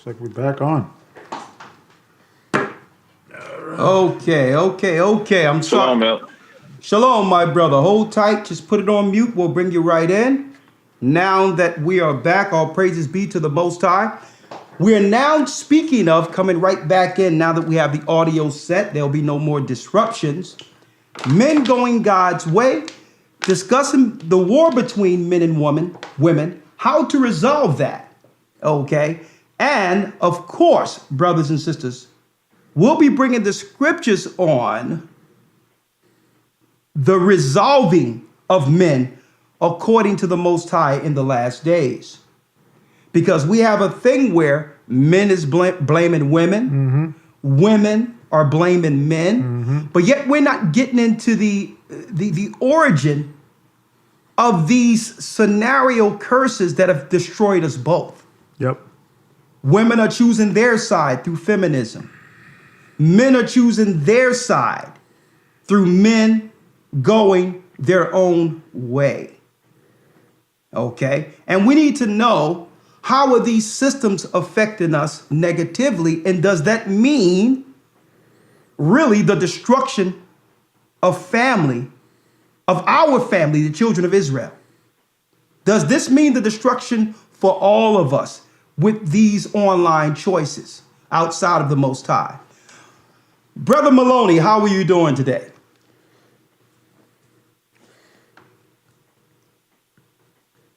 Looks like we're back on. Okay. I'm Shalom, sorry. Mel. Shalom, my brother. Hold tight. Just put it on mute. We'll bring you right in. Now that we are back, all praises be to the Most High. We are now speaking of coming right back in now that we have the audio set. There'll be no more disruptions. Men going God's way, discussing the war between men and women, how to resolve that. Okay. And of course, brothers and sisters, we'll be bringing the scriptures on the resolving of men according to the Most High in the last days. Because we have a thing where men is blaming women, women are blaming men, but yet we're not getting into the origin of these scenario curses that have destroyed us both. Yep. Women are choosing their side through feminism. Men are choosing their side through men going their own way. Okay? And we need to know, how are these systems affecting us negatively? And does that mean really the destruction of family, of our family, the children of Israel? Does this mean the destruction for all of us with these online choices outside of the Most High? Brother Maloney, how are you doing today?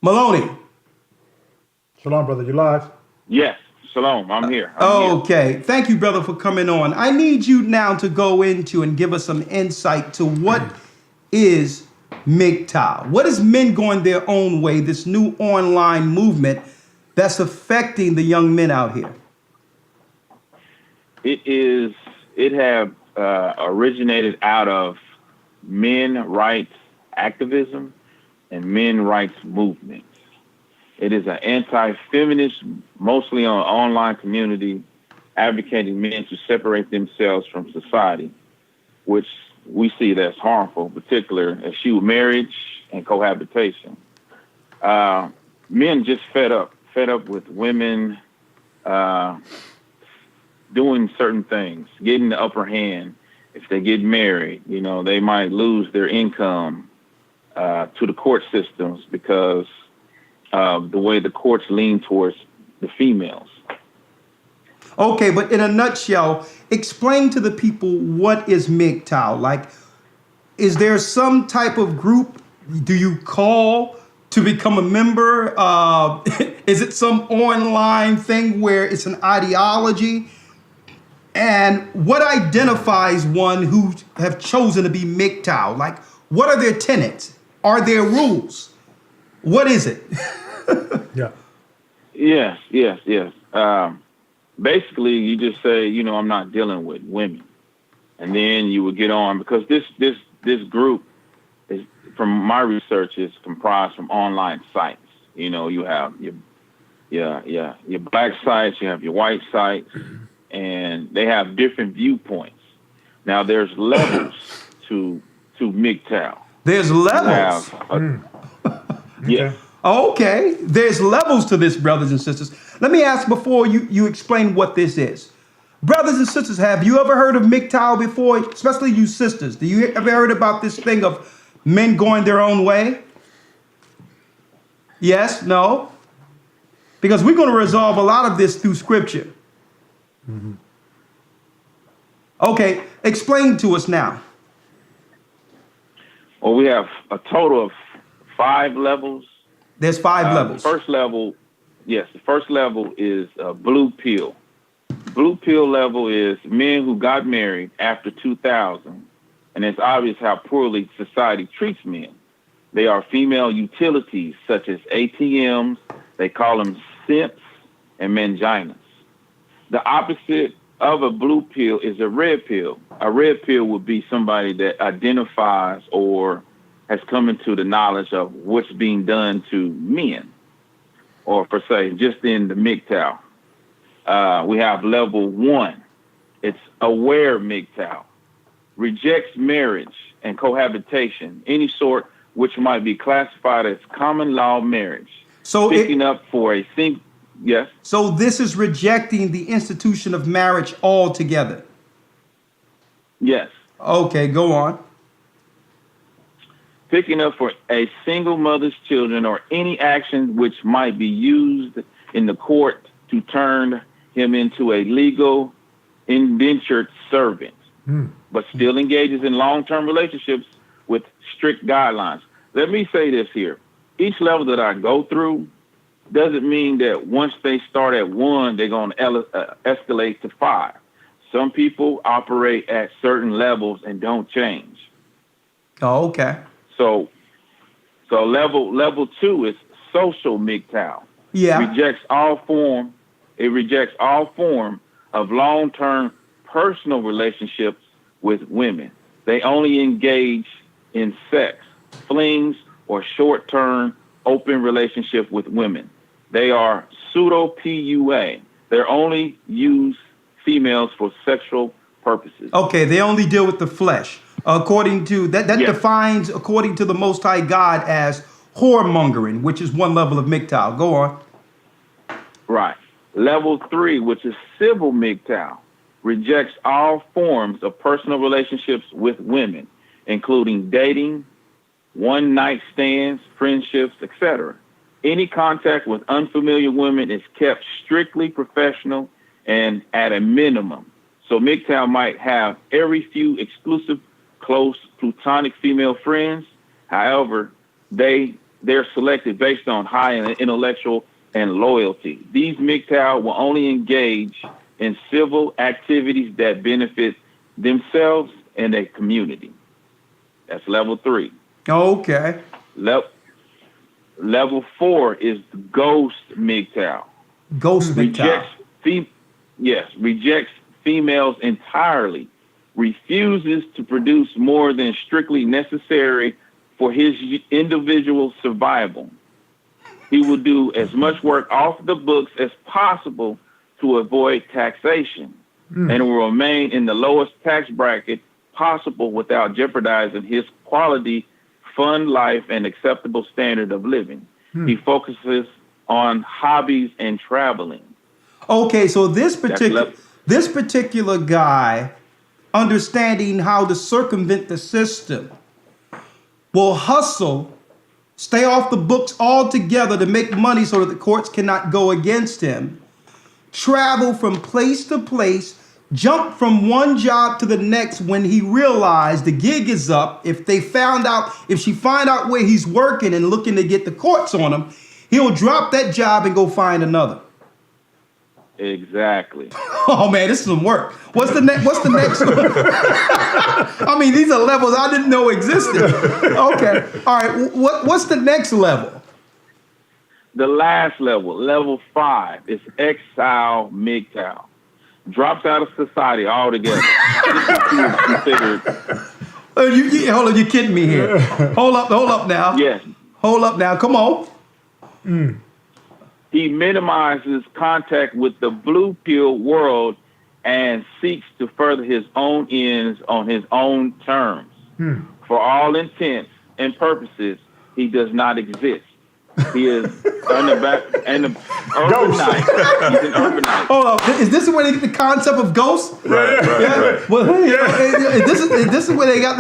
Maloney. Shalom, brother. You live? Yes, shalom. I'm here. Okay. Thank you, brother, for coming on. I need you now to go into and give us some insight to what is MGTOW. What is men going their own way, this new online movement that's affecting the young men out here? It have originated out of men rights activism and men rights movement. It is an anti-feminist, mostly on online community, advocating men to separate themselves from society, which we see that's harmful, particularly eschew marriage and cohabitation. Men just fed up with women doing certain things, getting the upper hand. If they get married, they might lose their income to the court systems because of the way the courts lean towards the females. Okay, but in a nutshell, explain to the people, what is MGTOW? Like, is there some type of group do you call to become a member? Is it some online thing where it's an ideology? And what identifies one who have chosen to be MGTOW? Like, what are their tenets? Are there rules? What is it? Yeah. Yes. Basically, you just say, I'm not dealing with women, and then you would get on, because this group is, from my research, is comprised from online sites. You have your black sites, you have your white sites, and they have different viewpoints. Now, there's levels to MGTOW. There's levels. Yeah. Okay. There's levels to this, brothers and sisters. Let me ask before you explain what this is. Brothers and sisters, have you ever heard of MGTOW before? Especially you sisters. Do you ever heard about this thing of men going their own way? Yes? No? Because we're going to resolve a lot of this through scripture. Okay. Explain to us now. Well, we have a total of 5 levels. There's 5 levels. The first level is blue pill. Blue pill level is men who got married after 2000, and it's obvious how poorly society treats men. They are female utilities such as ATMs. They call them simps and manginas. The opposite of a blue pill is a red pill. A red pill would be somebody that identifies or has come into the knowledge of what's being done to men, or per se, just in the MGTOW. We have level 1. It's aware MGTOW. Rejects marriage and cohabitation, any sort, which might be classified as common law marriage. So picking up for a Yes. So this is rejecting the institution of marriage altogether. Yes. Okay, go on. Picking up for a single mother's children or any action which might be used in the court to turn him into a legal indentured servant, but still engages in long-term relationships with strict guidelines. Let me say this here. Each level that I go through doesn't mean that once they start at 1, they're going to escalate to 5. Some people operate at certain levels and don't change. Oh, okay. So level 2 is social MGTOW. Yeah. It rejects all form of long-term personal relationships with women. They only engage in sex, flings, or short-term open relationship with women. They are pseudo PUA. They're only use females for sexual purposes. Okay, they only deal with the flesh. According to that Yes. defines, according to the Most High God, as whoremongering, which is one level of MGTOW. Go on. Right. Level 3, which is civil MGTOW, rejects all forms of personal relationships with women, including dating, one-night stands, friendships, etc. Any contact with unfamiliar women is kept strictly professional and at a minimum. So MGTOW might have every few exclusive, close, platonic female friends. However, they're selected based on high intellectual and loyalty. These MGTOW will only engage in civil activities that benefit themselves and their community. That's level 3. Okay. Level 4 is the ghost MGTOW. Ghost MGTOW. Rejects females entirely, refuses to produce more than strictly necessary for his individual survival. He will do as much work off the books as possible to avoid taxation and will remain in the lowest tax bracket possible without jeopardizing his quality, fun life, and acceptable standard of living. He focuses on hobbies and traveling. Okay, so this particular guy, understanding how to circumvent the system, will hustle, stay off the books altogether to make money so that the courts cannot go against him, travel from place to place, jump from one job to the next when he realized the gig is up. If she find out where he's working and looking to get the courts on him, he'll drop that job and go find another. Exactly. Oh man, this is some work. What's the next one? I mean, these are levels I didn't know existed. Okay. All right. What's the next level? The last level, level 5, is exile MGTOW. Drops out of society altogether. Hold on, you're kidding me here. Hold up now. Yes. Hold up now. Come on. He minimizes contact with the blue pill world and seeks to further his own ends on his own terms. For all intents and purposes, he does not exist. He is urbanite. He's an urbanite. Hold on. Is this where they get the concept of ghosts? Right. Well, this is where they got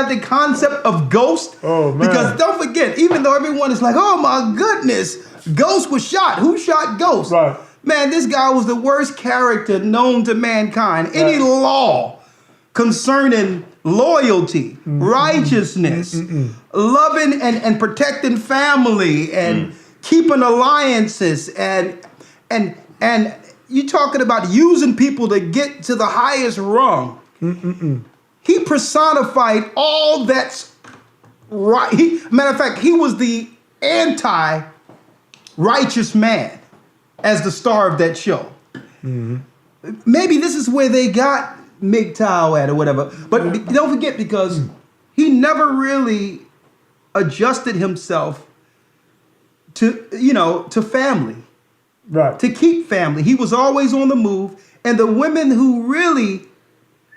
the concept of ghost. Oh, man. Because don't forget, even though everyone is like, oh my goodness, Ghost was shot. Who shot Ghost? Right. Man, this guy was the worst character known to mankind. Any law concerning loyalty, righteousness, loving and protecting family, and keeping alliances, and you talking about using people to get to the highest rung. He personified all that's right. Matter of fact, he was the anti-righteous man as the star of that show. Maybe this is where they got MGTOW at or whatever. But don't forget, because he never really adjusted himself to, to family. Right. To keep family. He was always on the move. And the women who really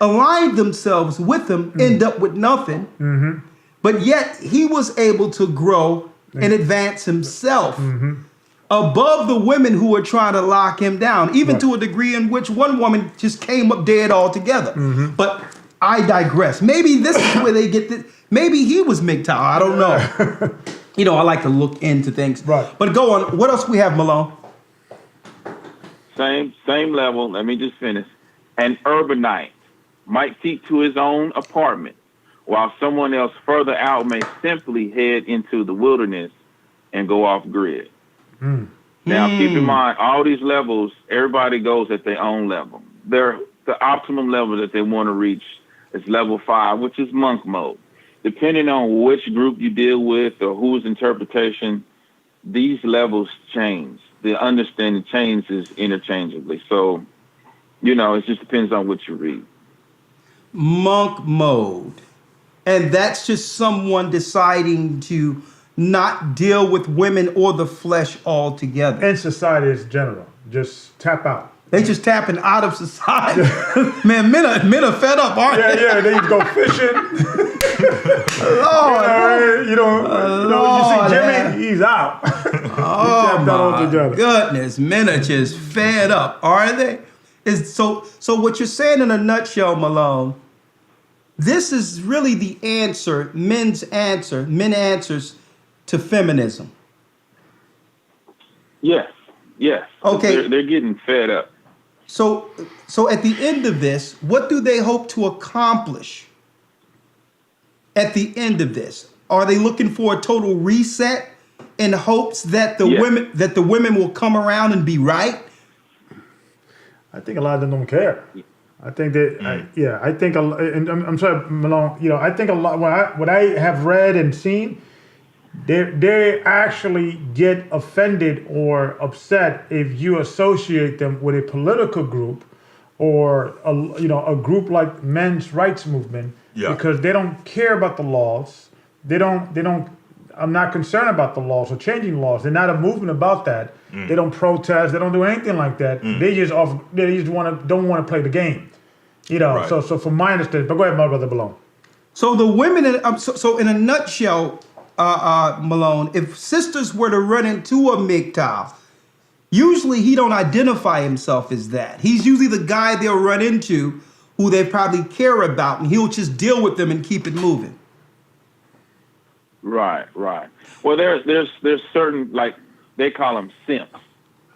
aligned themselves with him end up with nothing. But yet he was able to grow and advance himself. above the women who were trying to lock him down, even to a degree in which one woman just came up dead altogether. But I digress. Maybe this is where they get this. Maybe he was MGTOW. I don't know. You know, I like to look into things. Right. But go on. What else we have, Malone? Same level. Let me just finish. An urbanite might seek to his own apartment, while someone else further out may simply head into the wilderness and go off grid. Now, keep in mind, all these levels, everybody goes at their own level. The optimum level that they want to reach is level 5, which is monk mode. Depending on which group you deal with or whose interpretation, these levels change. The understanding changes interchangeably. So, you know, it just depends on what you read. Monk mode. And that's just someone deciding to not deal with women or the flesh altogether. In society as general, just tap out. They just tapping out of society. Man, men are fed up, aren't they? Yeah, they go fishing. Lord, you see Jimmy, he's out. He tapped out altogether. Goodness, men are just fed up, aren't they? So what you're saying in a nutshell, Malone, this is really the answer, men answers to feminism. Yes. Okay. They're getting fed up. So at the end of this, what do they hope to accomplish? At the end of this, are they looking for a total reset in hopes that the women will come around and be right? I think a lot of them don't care. I think that, I think, and I'm sorry, Malone, you know, I think a lot, what I have read and seen, they actually get offended or upset if you associate them with a political group or a group like men's rights movement, because they don't care about the laws. They don't. I'm not concerned about the laws or changing laws. They're not a movement about that. They don't protest. They don't do anything like that. They just don't want to play the game. You know. Right. So from my understanding, but go ahead, my brother Malone. So the women, so in a nutshell, Malone, if sisters were to run into a MGTOW, usually he don't identify himself as that. He's usually the guy they'll run into who they probably care about, and he'll just deal with them and keep it moving. Right. Well, there's certain, like, they call them simps.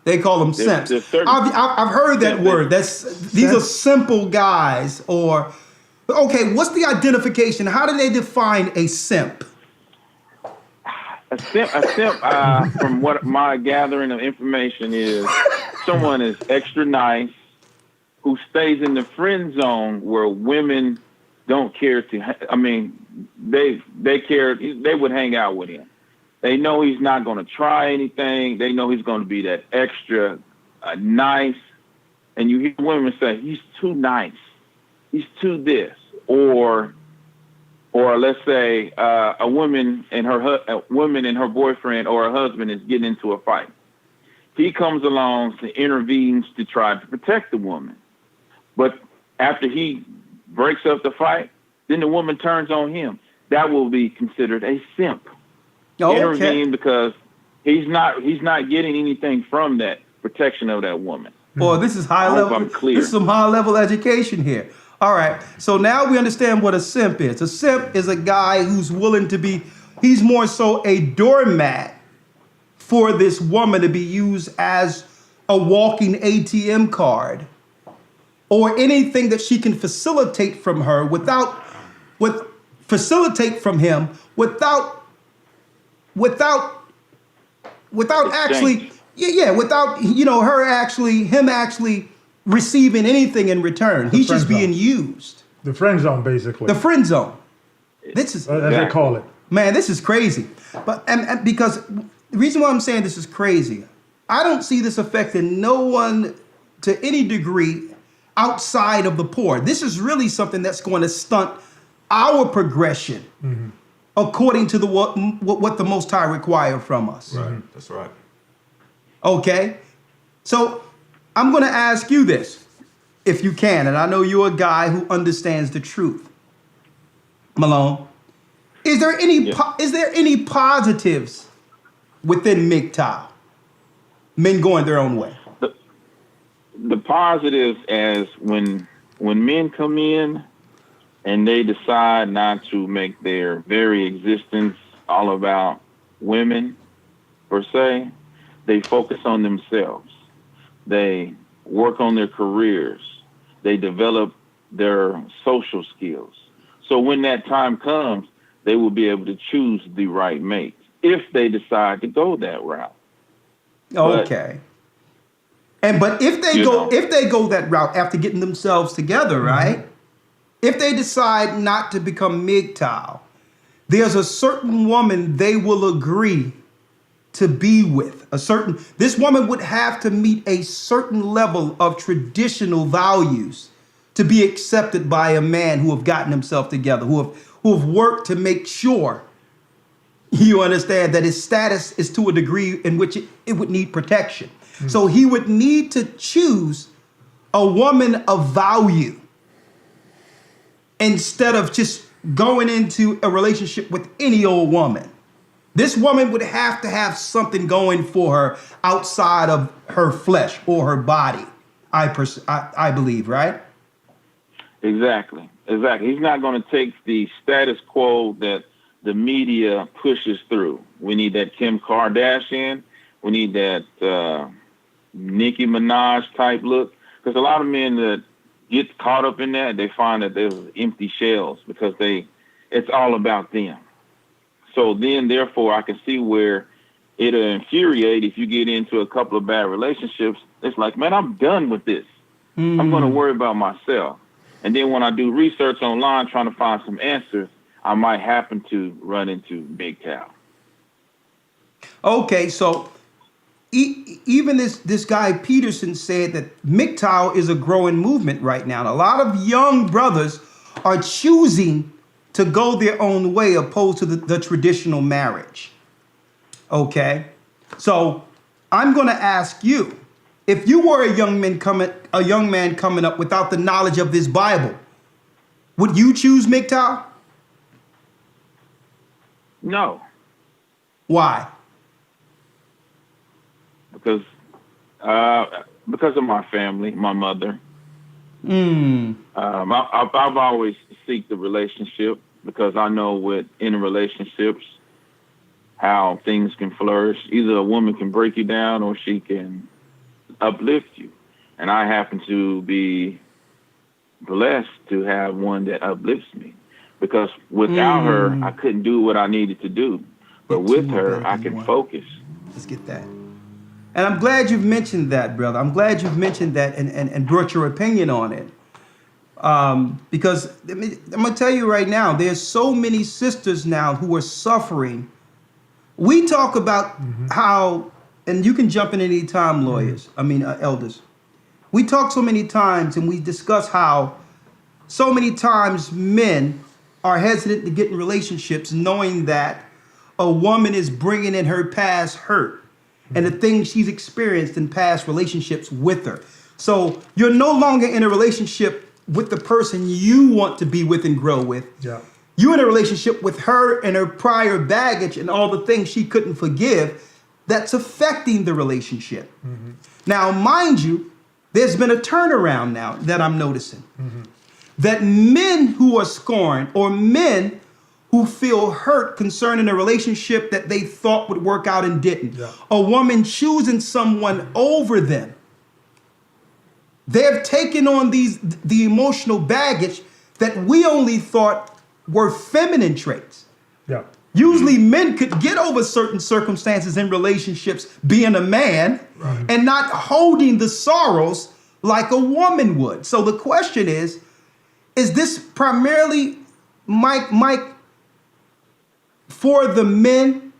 They call them simps. I've heard that word. These are simple guys. Or, okay, what's the identification? How do they define a simp? A simp, from what my gathering of information is, someone is extra nice, who stays in the friend zone where women don't care to. I mean, they care. They would hang out with him. They know he's not going to try anything. They know he's going to be that extra nice. And you hear women say, he's too nice. He's too this. Or let's say a woman and her boyfriend or her husband is getting into a fight. He comes along to intervenes to try to protect the woman. But after he breaks up the fight, then the woman turns on him. That will be considered a simp. Intervene because he's not getting anything from that protection of that woman. Boy, this is high level. I'm clear. This is some high level education here. All right. So now we understand what a simp is. A simp is a guy who's willing to be, he's more so a doormat for this woman to be used as a walking ATM card or anything that she can facilitate from her without actually, without, him actually receiving anything in return. He's just being used. The friend zone, basically. The friend zone. This is, as they call it. Man, this is crazy. But and because the reason why I'm saying this is crazy, I don't see this affecting no one to any degree outside of the poor. This is really something that's going to stunt our progression according to what the Most High require from us. Right, that's right. Okay, so I'm going to ask you this, if you can, and I know you're a guy who understands the truth. Malone, is there any positives within MGTOW? men going their own way? The positives as when men come in and they decide not to make their very existence all about women per se, they focus on themselves. They work on their careers. They develop their social skills. So when that time comes, they will be able to choose the right mate if they decide to go that route. Okay. But if they go that route after getting themselves together, right? If they decide not to become MGTOW, there's a certain woman they will agree to be with. This woman would have to meet a certain level of traditional values to be accepted by a man who have gotten himself together, who have worked to make sure, you understand, that his status is to a degree in which it would need protection. So he would need to choose a woman of value instead of just going into a relationship with any old woman. This woman would have to have something going for her outside of her flesh or her body, I believe, right? Exactly. He's not going to take the status quo that the media pushes through. We need that Kim Kardashian. We need that Nicki Minaj type look. Because a lot of men that get caught up in that, they find that there's empty shells because it's all about them. So then, therefore, I can see where it'll infuriate if you get into a couple of bad relationships. It's like, man, I'm done with this. I'm going to worry about myself. And then when I do research online trying to find some answers, I might happen to run into MGTOW. Okay, so even this guy Peterson said that MGTOW is a growing movement right now. A lot of young brothers are choosing to go their own way opposed to the traditional marriage. Okay, so I'm going to ask you, if you were a young man coming up without the knowledge of this Bible, would you choose MGTOW? No. Why? Because of my family, my mother. I've always seeked the relationship because I know in relationships how things can flourish. Either a woman can break you down or she can uplift you. And I happen to be blessed to have one that uplifts me because without her, I couldn't do what I needed to do. But with her, I can focus. Let's get that. And I'm glad you've mentioned that, brother. I'm glad you've mentioned that and brought your opinion on it. Because I'm going to tell you right now, there's so many sisters now who are suffering. We talk about how, and you can jump in any time, elders. We talk so many times and we discuss how so many times men are hesitant to get in relationships knowing that a woman is bringing in her past hurt and the things she's experienced in past relationships with her. So you're no longer in a relationship with the person you want to be with and grow with. Yeah. You're in a relationship with her and her prior baggage and all the things she couldn't forgive that's affecting the relationship. Now, mind you, there's been a turnaround now that I'm noticing. That men who are scorned or men who feel hurt concerning a relationship that they thought would work out and didn't. Yeah. A woman choosing someone over them. They've taken on the emotional baggage that we only thought were feminine traits. Yeah. Usually men could get over certain circumstances in relationships being a man and not holding the sorrows like a woman would. So the question is this primarily, Mike, for the men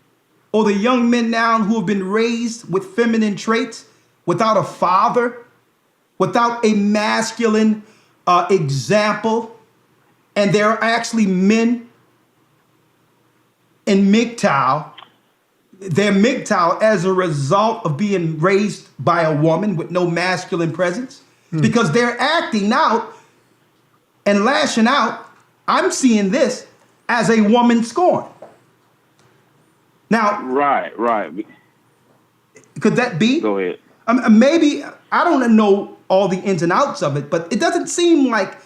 or the young men now who have been raised with feminine traits, without a father, without a masculine example, and there are actually men in MGTOW, they're MGTOW as a result of being raised by a woman with no masculine presence, because they're acting out and lashing out. I'm seeing this as a woman scorn. Now, right. Could that be? Go ahead. Maybe, I don't know all the ins and outs of it, but it doesn't seem like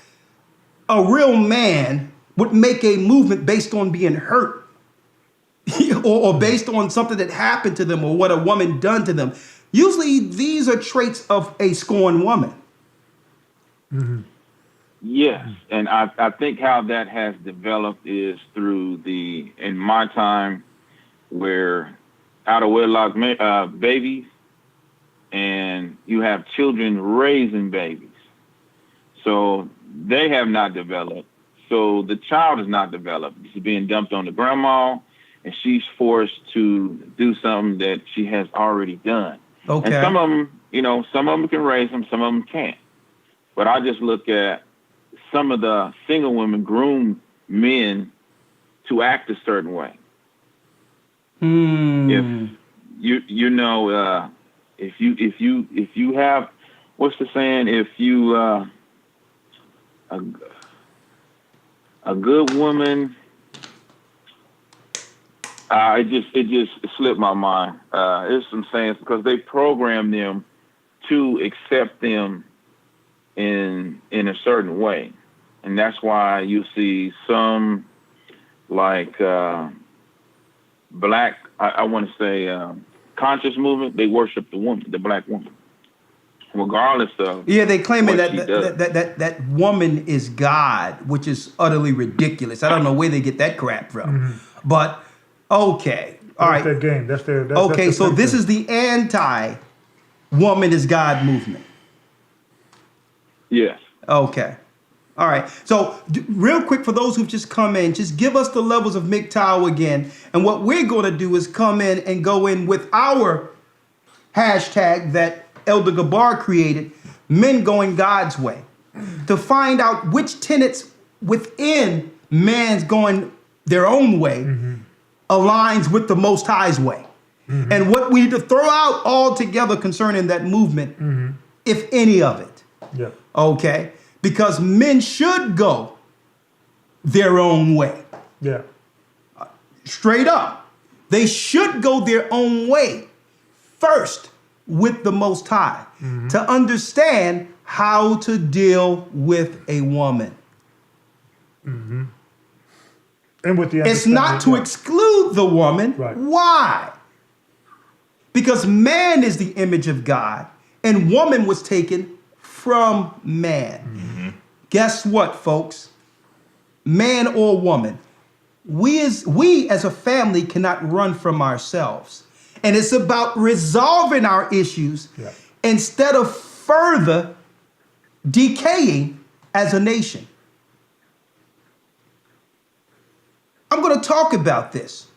a real man would make a movement based on being hurt or based on something that happened to them or what a woman done to them. Usually these are traits of a scorned woman. Yes, and I think how that has developed is through in my time, where out of wedlock babies, and you have children raising babies. So they have not developed. So the child is not developed. It's being dumped on the grandma, and she's forced to do something that she has already done. Okay. And some of them, some of them can raise them, some of them can't. But I just look at some of the single women groom men to act a certain way. If if you have, what's the saying? If you a good woman, it just slipped my mind. There's some sayings because they program them to accept them in a certain way, and that's why you see some like black. I want to say conscious movement. They worship the woman, the black woman, regardless of they claim what that she does. that woman is God, which is utterly ridiculous. I don't know where they get that crap from, but okay, all right. That's their game. That's their. Okay, that's so the this is the anti-woman is God movement. Yes. Okay. All right. So real quick, for those who've just come in, just give us the levels of MGTOW again. And what we're going to do is come in and go in with our hashtag that Elder Gabar created, Men Going God's Way, to find out which tenets within man's going their own way aligns with the Most High's way. And what we need to throw out altogether concerning that movement, if any of it. Yeah. Okay? Because men should go their own way. Yeah. Straight up. They should go their own way first with the Most High to understand how to deal with a woman. And with the It's not to understanding- exclude the woman. Right. Why? Because man is the image of God and woman was taken from man. Guess what, folks? Man or woman, we as a family cannot run from ourselves. And it's about resolving our issues instead of further decaying as a nation. I'm going to talk about this.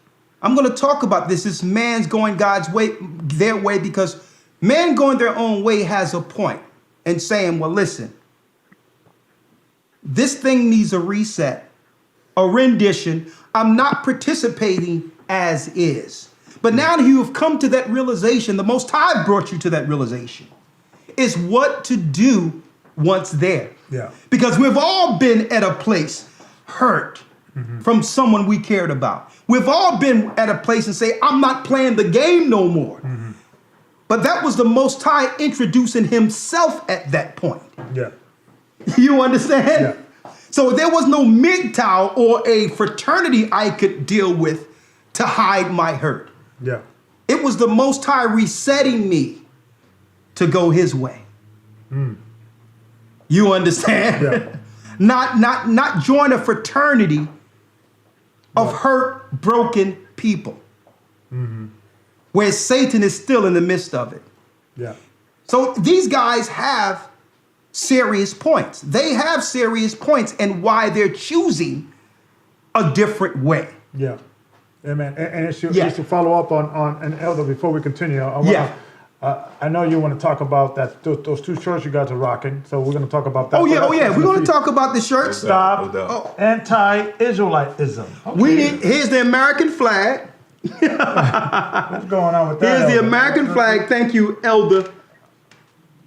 This man's going God's way, their way, because man going their own way has a point and saying, well, listen, this thing needs a reset, a rendition. I'm not participating as is. But now that you have come to that realization, the Most High brought you to that realization, is what to do once there. Yeah. Because we've all been at a place hurt from someone we cared about. We've all been at a place and say, I'm not playing the game no more. But that was the Most High introducing himself at that point. Yeah. You understand? Yeah. So there was no MGTOW or a fraternity I could deal with to hide my hurt. Yeah. It was the Most High resetting me to go his way. You understand? Yeah. Not join a fraternity of hurt, broken people. Where Satan is still in the midst of it. Yeah. So these guys have serious points. They have serious points and why they're choosing a different way. Yeah. Amen. And it's Yeah. just to follow up on an elder before we continue. I know you want to talk about that those two shirts you guys are rocking, so we're going to talk about that. Oh yeah. We're going to talk about the shirts. Stop No doubt. anti-Israelitism. Here's the American flag. What's going on with that? Here's the Elder? American flag. Thank you, Elder.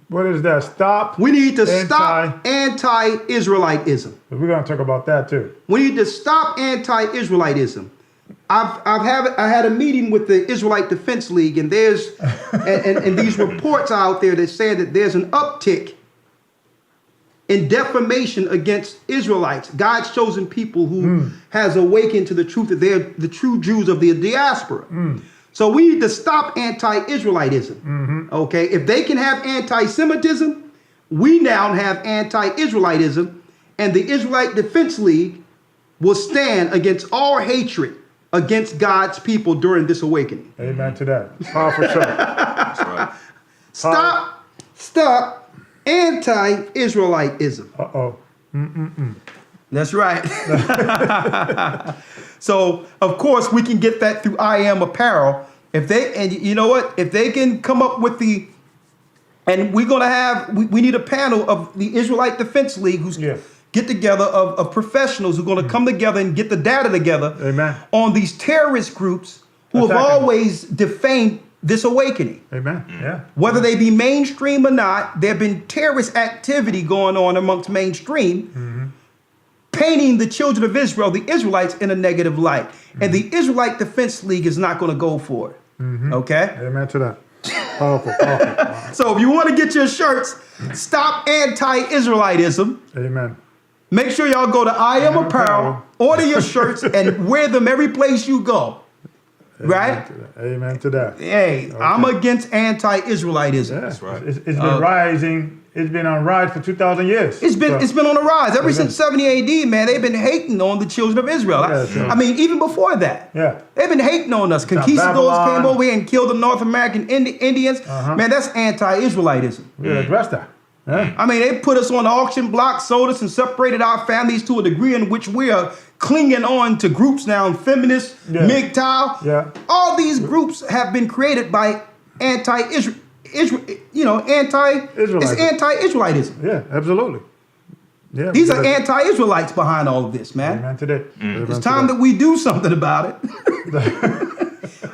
What is that? Stop. We need to stop anti-Israelitism. We're going to talk about that too. We need to stop anti-Israelitism. I had a meeting with the Israelite Defense League, and there's and these reports out there that say that there's an uptick in defamation against Israelites, God's chosen people who has awakened to the truth that they're the true Jews of the diaspora. So we need to stop anti-Israelitism. Okay, if they can have anti-Semitism, we now have anti-Israelitism, and the Israelite Defense League will stand against all hatred against God's people during this awakening. Amen to that. Powerful show. That's right. Stop anti-Israelitism. Uh-oh. That's right. So, of course, we can get that through I Am Apparel. If they, and you know what? If they can come up with the, and we're going to have, we need a panel of the Israelite Defense League who's get together of professionals who are going to come together and get the data together on these terrorist groups who have always defamed this awakening. Amen. Yeah. Whether they be mainstream or not, there have been terrorist activity going on amongst mainstream, painting the children of Israel, the Israelites, in a negative light. And the Israelite Defense League is not going to go for it. Okay? Amen to that. Powerful, powerful. So if you want to get your shirts, stop anti-Israelitism. Amen. Make sure y'all go to I Am Apparel, order your shirts, and wear them every place you go. Right? Amen to that. Hey, I'm against anti-Israelitism. Yeah. That's right. It's been rising. It's been on rise for 2,000 years. It's been on the rise ever since 70 AD, man. They've been hating on the children of Israel. I mean, even before that. Yeah. They've been hating on us. Conquistadors came over here and killed the North American Indians. Man, that's anti-Israelitism. We gotta address that. Yeah. I mean, they put us on the auction block, sold us, and separated our families to a degree in which we are clinging on to groups now, feminists, MGTOW. Yeah. All these groups have been created by anti-Israel. It's anti-Israelitism. Yeah, absolutely. Yeah. These are anti-Israelites behind all of this, man. Amen to that. It's time that we do something about it.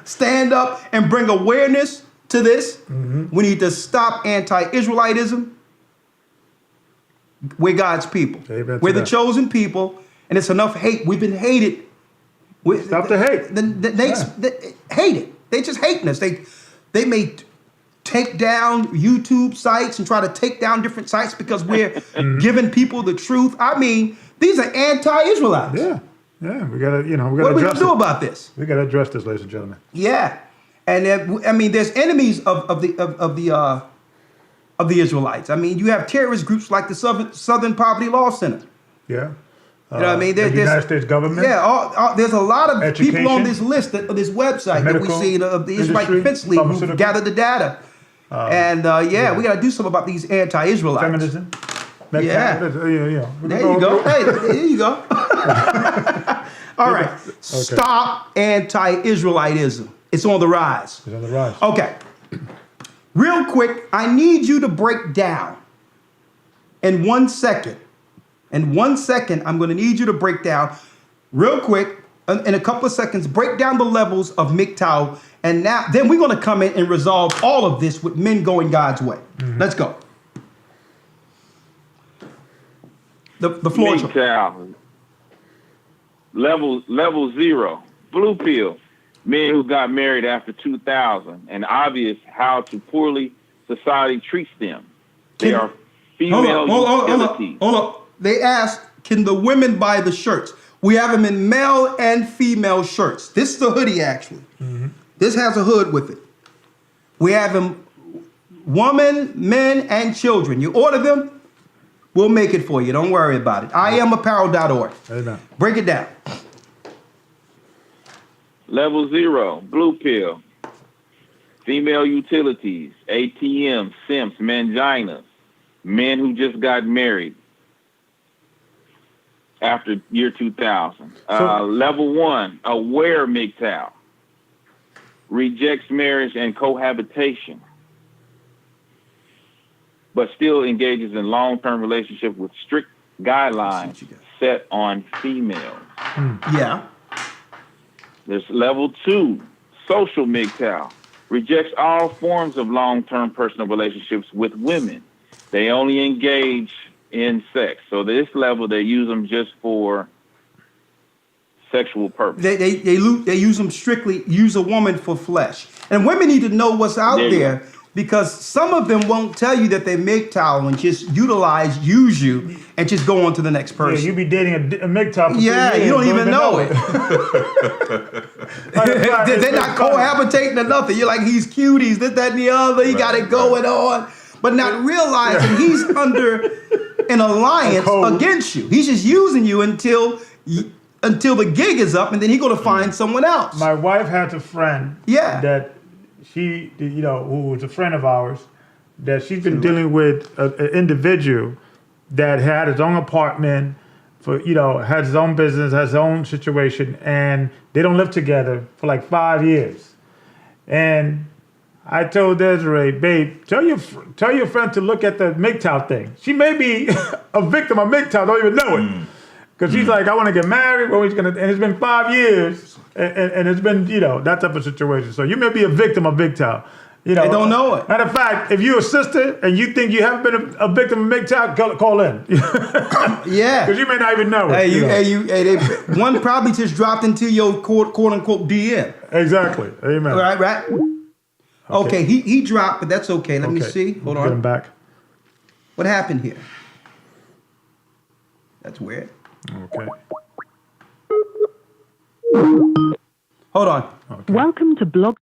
Stand up and bring awareness to this. We need to stop anti-Israelitism. We're God's people. We're the chosen people, and it's enough hate. We've been hated. Stop the hate. They hate it. They just hating us. They may take down YouTube sites and try to take down different sites because we're giving people the truth. I mean, these are anti-Israelites. Yeah. Yeah. We gotta, we gotta what are we address gonna do about this? We gotta address this, ladies and gentlemen. Yeah. And I mean, there's enemies of the Israelites. I mean, you have terrorist groups like the Southern Poverty Law Center. Yeah. You know what I mean? The United States government. Yeah, there's a lot of Education, people on this list, this website that we see of the Israelite Defense League who gathered the data. We got to do something about these anti-Israelites. Feminism. There you go. Hey, there you go. All right. Okay. Stop anti-Israelitism. It's on the rise. It's on the rise. Okay. Real quick, I need you to break down in 1 second. In 1 second, I'm going to need you to break down real quick, in a couple of seconds, break down the levels of MGTOW. And now, then we're going to come in and resolve all of this with men going God's way. Let's go. The floor. MGTOW. Level 0. Blue pill. Men who got married after 2000 and obvious how to poorly society treats them. They are female utilities. Hold on. They asked, can the women buy the shirts? We have them in male and female shirts. This is a hoodie, actually. This has a hood with it. We have them women, men, and children. You order them, we'll make it for you. Don't worry about it. IamApparel.org. Amen. Break it down. Level 0, blue pill. Female utilities, ATM, simps, manginas. Men who just got married after year 2000. Level 1, aware MGTOW. Rejects marriage and cohabitation, but still engages in long-term relationship with strict guidelines set on females. Yeah. There's level 2, social MGTOW. Rejects all forms of long-term personal relationships with women. They only engage in sex. So this level, they use them just for sexual purpose. They use a woman for flesh. And women need to know what's out There you there go. because some of them won't tell you that they MGTOW and just use you and just go on to the next Yeah, person. you be dating a MGTOW for 3 Yeah, years, you don't even know it. They're not cohabitating or nothing. You're like, he's cute, he's this, that, and the other. He got it going on. But not realizing he's under an alliance against you. He's just using you until the gig is up, and then he's going to find someone else. My wife has a friend Yeah. that who was a friend of ours, that she's been dealing with an individual that had his own apartment, has his own business, has his own situation, and they don't live together for like 5 years. And I told Desiree, babe, tell your friend to look at the MGTOW thing. She may be a victim of MGTOW, don't even know it. Because she's like, I want to get married. Well, and it's been 5 years, and it's been, that type of situation. So you may be a victim of MGTOW. They don't know it. Matter of fact, if you're a sister and you think you haven't been a victim of MGTOW, call in. Yeah. Because you may not even know it. One probably just dropped into your quote unquote DM. Exactly. Amen. Right. Okay, he dropped, but that's okay. Let me see. Hold on. Get him back. What happened here? That's weird. Okay. Hold on. Okay. Welcome to Blog.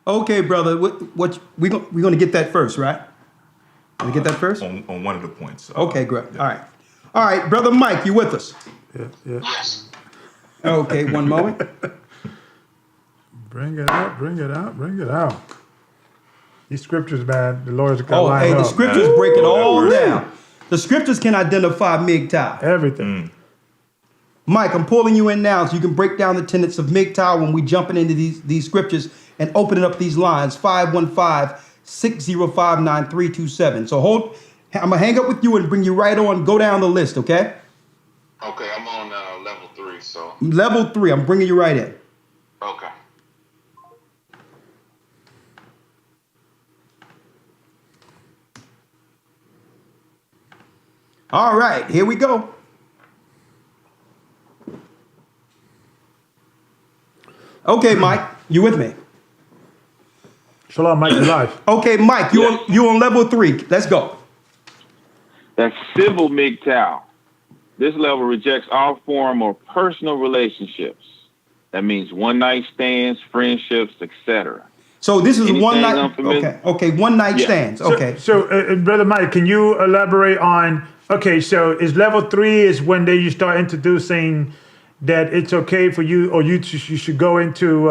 Okay, brother. What we gonna get that first, right? We get that first? On one of the points. Okay, great. All right, brother Mike, you with us? Yeah. Yes. Okay, one moment. Bring it out. These scriptures, man, the Lord's got Oh, lined hey, the up. scriptures break it all down. The scriptures can identify MGTOW. Everything. Mike, I'm pulling you in now so you can break down the tenets of MGTOW when we jumping into these scriptures and opening up these lines, 515-605-9327. So I'm going to hang up with you and bring you right on. Go down the list, okay? Okay, I'm on level 3, so. Level 3, I'm bringing you right in. Okay. All right, here we go. Okay, Mike, you with me? Shalom, Mike, live. Okay, Mike, you on level 3. Let's go. That's civil MGTOW. This level rejects all form or personal relationships. That means one night stands, friendships, etc. So this is Anything one night. unfamiliar? Okay, one night Yeah. stands. Okay. So, Brother Mike, can you elaborate on? Okay, so is level 3 is when you start introducing that it's okay for you, or you should go into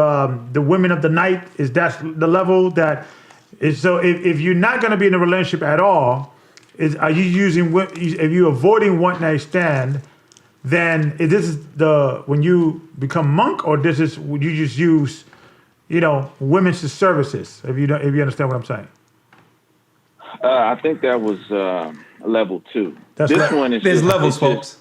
the women of the night? Is that the level that is? So if you're not going to be in a relationship at all, are you using? If you're avoiding one night stand, then this is when you become monk, or this is would you just use, women's services? If you understand what I'm saying. I think that was level 2. That's this right. one is There's just, levels, it's just folks.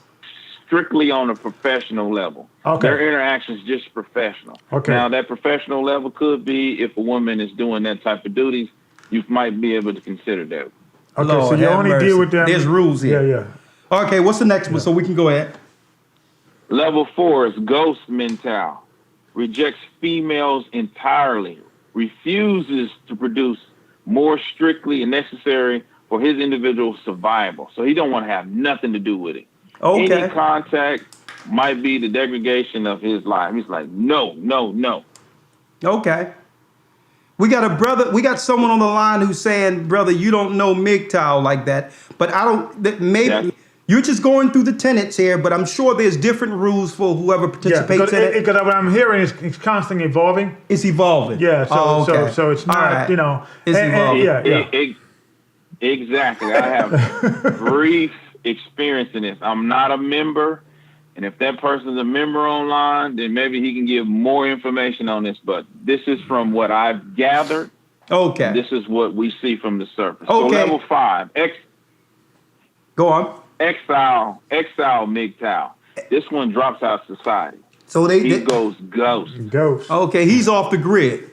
strictly on a professional level. Okay. Their interaction's just professional. Okay. Now, that professional level could be if a woman is doing that type of duties, you might be able to consider that. Okay, so Lord you have only mercy. deal with them. There's rules here. Yeah. Okay, what's the next one? So we can go ahead. Level 4 is ghost mental. Rejects females entirely. Refuses to produce more strictly and necessary for his individual survival. So he don't want to have nothing to do with it. Okay. Any contact might be the degradation of his life. He's like, no, no, no. Okay. We got someone on the line who's saying, brother, you don't know MGTOW like that. But maybe Yes. you're just going through the tenets here, but I'm sure there's different rules for whoever participates in it. Because what I'm hearing is it's constantly evolving. It's evolving. Yeah, okay. so it's not, All right. you know. It's evolving. Exactly. I have brief experience in this. I'm not a member. And if that person's a member online, then maybe he can give more information on this. But this is from what I've gathered. Okay. This is what we see from the surface. Okay. So level 5, Go on. exile MGTOW. This one drops out of society. So He goes ghost. Ghost. Okay, he's off the grid.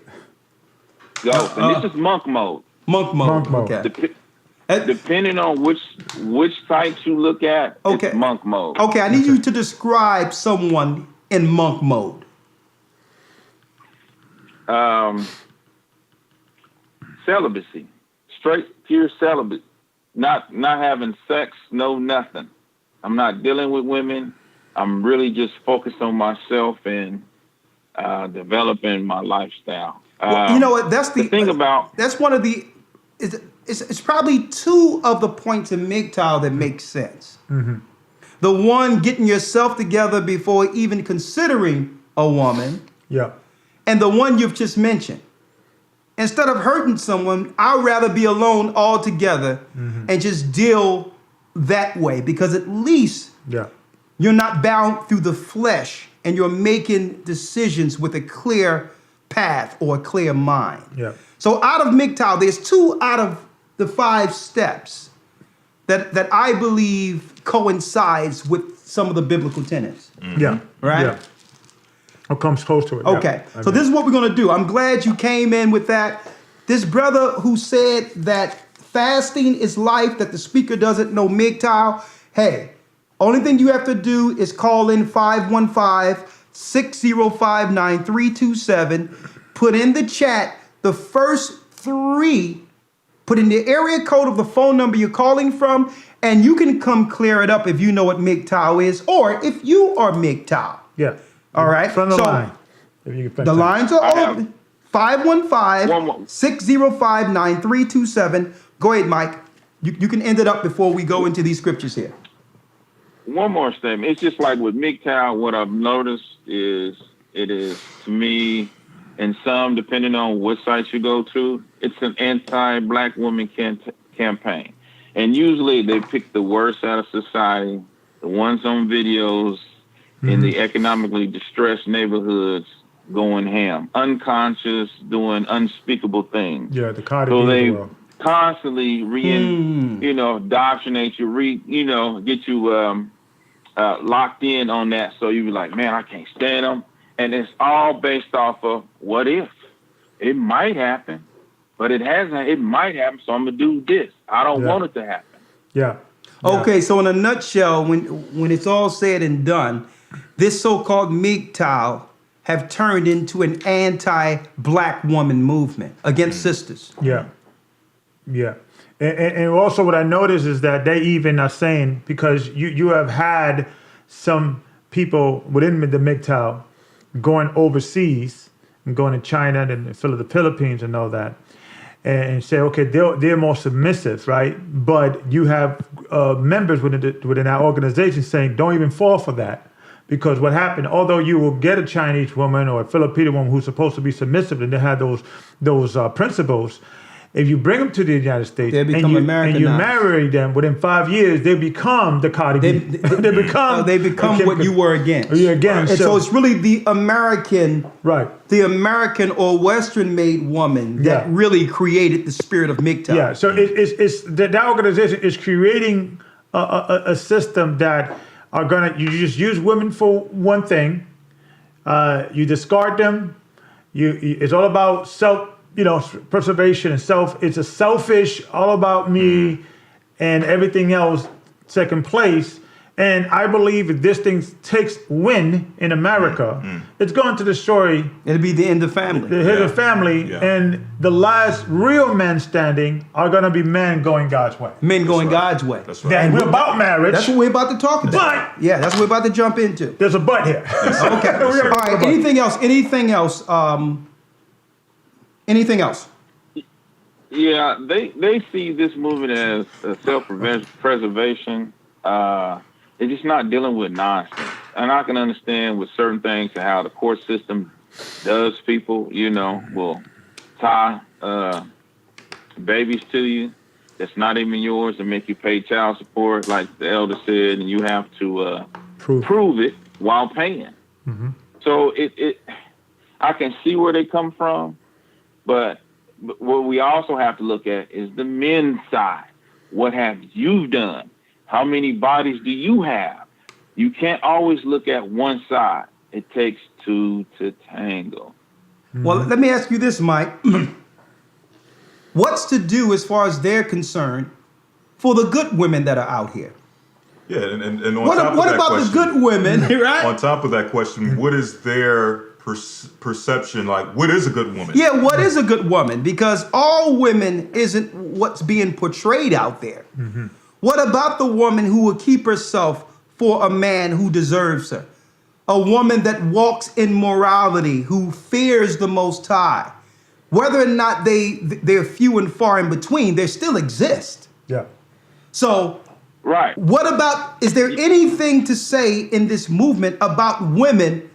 Ghost. And this is monk mode. Monk mode. Monk mode. Okay. Depending on which sites you look at, Okay. it's monk mode. Okay, I need you to describe someone in monk mode. Celibacy, straight pure celibate, not having sex, no nothing. I'm not dealing with women. I'm really just focused on myself and developing my lifestyle. Well, you know what? That's the thing about that's one of the. It's probably two of the points in MGTOW that make sense. Mm-hmm. The one, getting yourself together before even considering a woman, Yeah. and the one you've just mentioned. Instead of hurting someone, I'd rather be alone altogether and just deal that way, because at least Yeah. you're not bound through the flesh and you're making decisions with a clear path or a clear mind. Yeah. So out of MGTOW, there's 2 out of the 5 steps that I believe coincides with some of the biblical tenets. Yeah. Right? Yeah. Or comes close to it. Okay, Yeah. so this is what we're going to do. I'm glad you came in with that. This brother who said that fasting is life, that the speaker doesn't know MGTOW, hey, only thing you have to do is call in 515-605-9327, put in the chat the first 3, put in the area code of the phone number you're calling from, and you can come clear it up if you know what MGTOW is, or if you are MGTOW. Yeah. All right. From the So, line. If you can the lines are I have open. one more. 515-605-9327. Go ahead, Mike. You can end it up before we go into these scriptures here. one more statement. It's just like with MGTOW, what I've noticed is it is, to me, and some, depending on what sites you go to, it's an anti-black woman campaign. And usually they pick the worst out of society, the ones on videos in the economically distressed neighborhoods going ham, unconscious, doing unspeakable things. Yeah, the Cardi So B they as well. constantly indoctrinate you, get you locked in on that. So you be like, man, I can't stand them. And it's all based off of what if. It might happen, but it hasn't. It might happen, so I'm going to do this. I don't want it to happen. Yeah. Okay, so in a nutshell, when it's all said and done, this so-called MGTOW have turned into an anti-black woman movement against sisters. Yeah. Yeah. And also what I noticed is that they even are saying, because you have had some people within the MGTOW going overseas and going to China and the Philippines and all that, and say, okay, they're more submissive, right? But you have members within our organization saying, don't even fall for that. Because what happened, although you will get a Chinese woman or a Filipino woman who's supposed to be submissive and they have those principles, if you bring them to the United States They become and you Americanized. marry them, within 5 years, they become the Cardi B. They become what you were against. Yeah, again. And so it's really the American, right. the American or Western-made woman that really created the spirit of MGTOW. Yeah, so it's that organization is creating a system that are you just use women for one thing, you discard them. It's all about preservation and it's a selfish, all about me and everything else second place. And I believe if this thing takes win in America, it's going to destroy It'll be the end of family. the head of Yeah. family, Yeah. and the last real men standing are going to be men going God's way. Men going right. God's way. That's right. Then we're about marriage. That's what we're about to talk about. But- Yeah, that's what we're about to jump into. There's a but here. Okay. We gotta All right. go back. Anything else? Anything else? Anything else? Yeah, they see this movement as a self-preservation. They're just not dealing with nonsense. And I can understand with certain things how the court system does people, will tie babies to you that's not even yours and make you pay child support, like the elder said, and you have to prove it while paying. So I can see where they come from, but what we also have to look at is the men's side. What have you done? How many bodies do you have? You can't always look at one side. It takes two to tango. Well, let me ask you this, Mike. What's to do as far as they're concerned for the good women that are out here? Yeah, and on What, top of what that about question, the good women, right? on top of that question, what is their perception like? What is a good woman? Yeah, what is a good woman? Because all women isn't what's being portrayed out there. What about the woman who will keep herself for a man who deserves her? A woman that walks in morality, who fears the Most High. Whether or not they're few and far in between, they still exist. Yeah. So Right. what about, is there anything to say in this movement about women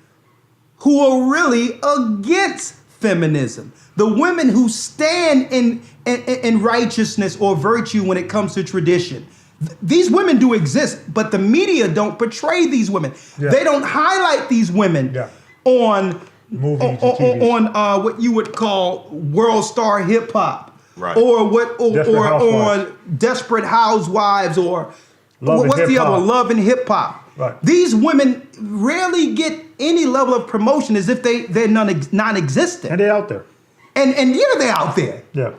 who are really against feminism? The women who stand in righteousness or virtue when it comes to tradition. These women do exist, but the media don't portray these women. Yeah. They don't highlight these women Yeah. on Movies and TVs. on what you would call world star hip hop, Right. or Desperate Housewives. on Desperate Housewives, or Love and what's the Hip other Hop. one? Love and Hip Hop. Right. These women rarely get any level of promotion, as if they're non-existent. And they're out there. And yeah, they're out there. Yeah.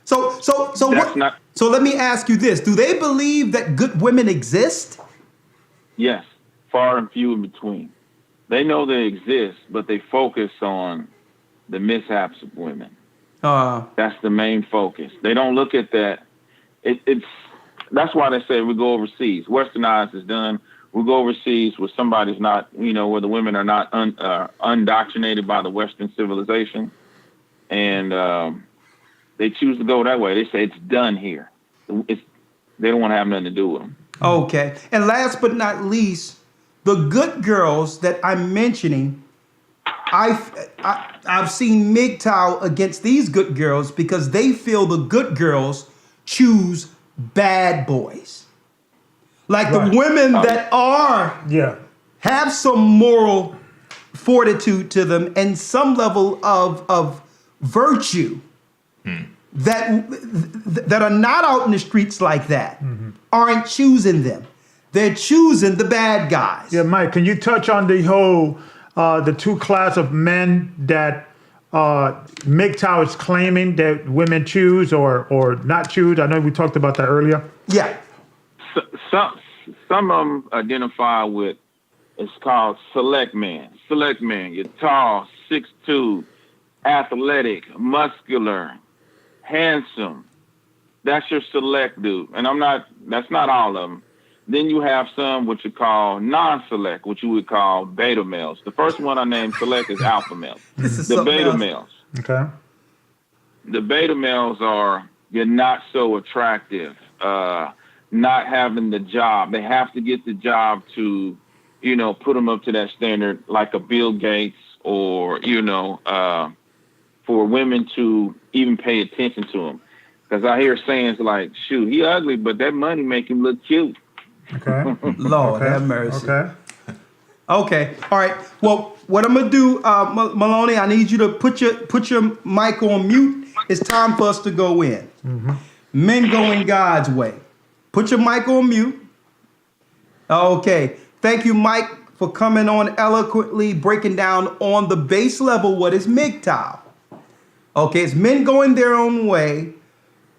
So That's what? not- So let me ask you this: do they believe that good women exist? Yes, far and few in between. They know they exist, but they focus on the mishaps of women. That's the main focus. They don't look at that. That's why they say we go overseas. Westernized is done. We go overseas where somebody's not, where the women are not undoctrinated by the Western civilization, and they choose to go that way. They say it's done here. They don't want to have nothing to do with them. Okay. And last but not least, the good girls that I'm mentioning, I've seen MGTOW against these good girls because they feel the good girls choose bad boys. Like Right. the women that Yeah. have some moral fortitude to them and some level of virtue that are not out in the streets like that aren't choosing them. They're choosing the bad guys. Yeah, Mike, can you touch on the whole, the two class of men that MGTOW is claiming that women choose or not choose? I know we talked about that earlier. Yeah. Some of them identify with, it's called select man. Select man. You're tall, 6'2", athletic, muscular, handsome. That's your select dude. And that's not all of them. Then you have some what you call non-select, which you would call beta males. The first one I named select is alpha males. This is The something beta else. males. Okay. The beta males are, you're not so attractive, not having the job. They have to get the job to, put them up to that standard, like a Bill Gates or, for women to even pay attention to him. Because I hear sayings like, shoot, he ugly, but that money make him look cute. Okay. Lord Okay. have mercy. Okay. Okay. All right. Well, what I'm gonna do, Maloney, I need you to put your mic on mute. It's time for us to go in. Men going God's way. Put your mic on mute. Okay. Thank you, Mike, for coming on eloquently, breaking down on the base level what is MGTOW. Okay, it's men going their own way,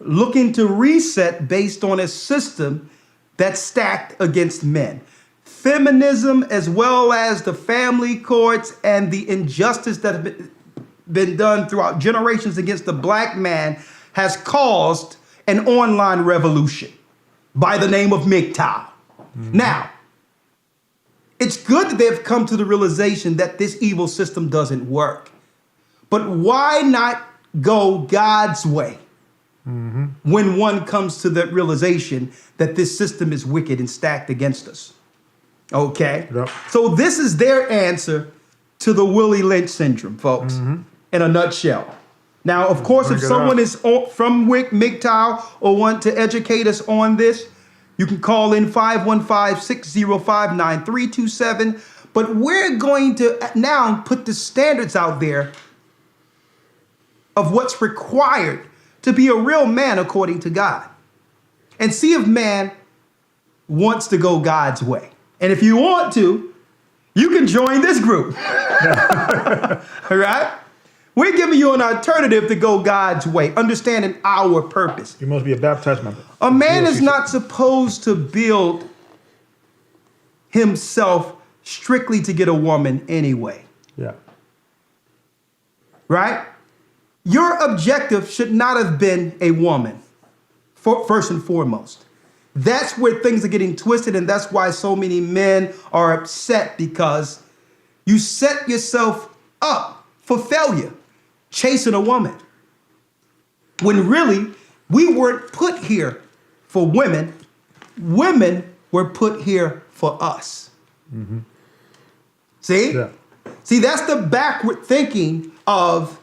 looking to reset based on a system that's stacked against men. Feminism, as well as the family courts and the injustice that have been done throughout generations against the black man, has caused an online revolution by the name of MGTOW. Now, it's good that they've come to the realization that this evil system doesn't work. But why not go God's way when one comes to the realization that this system is wicked and stacked against us? Okay? Yep. So this is their answer to the Willie Lynch syndrome, folks, in a nutshell. Now, of course, if Bring it someone up. is from MGTOW or want to educate us on this, you can call in 515-605-9327. But we're going to now put the standards out there of what's required to be a real man according to God, and see if man wants to go God's way. And if you want to, you can join this group. All right? We're giving you an alternative to go God's way, understanding our purpose. You must be a baptized member. A man is GOC. not supposed to build himself strictly to get a woman anyway, Yeah. right? Your objective should not have been a woman, first and foremost. That's where things are getting twisted, and that's why so many men are upset, because you set yourself up for failure chasing a woman, when really we weren't put here for women. Women were put here for us. See? Yeah. See, that's the backward thinking of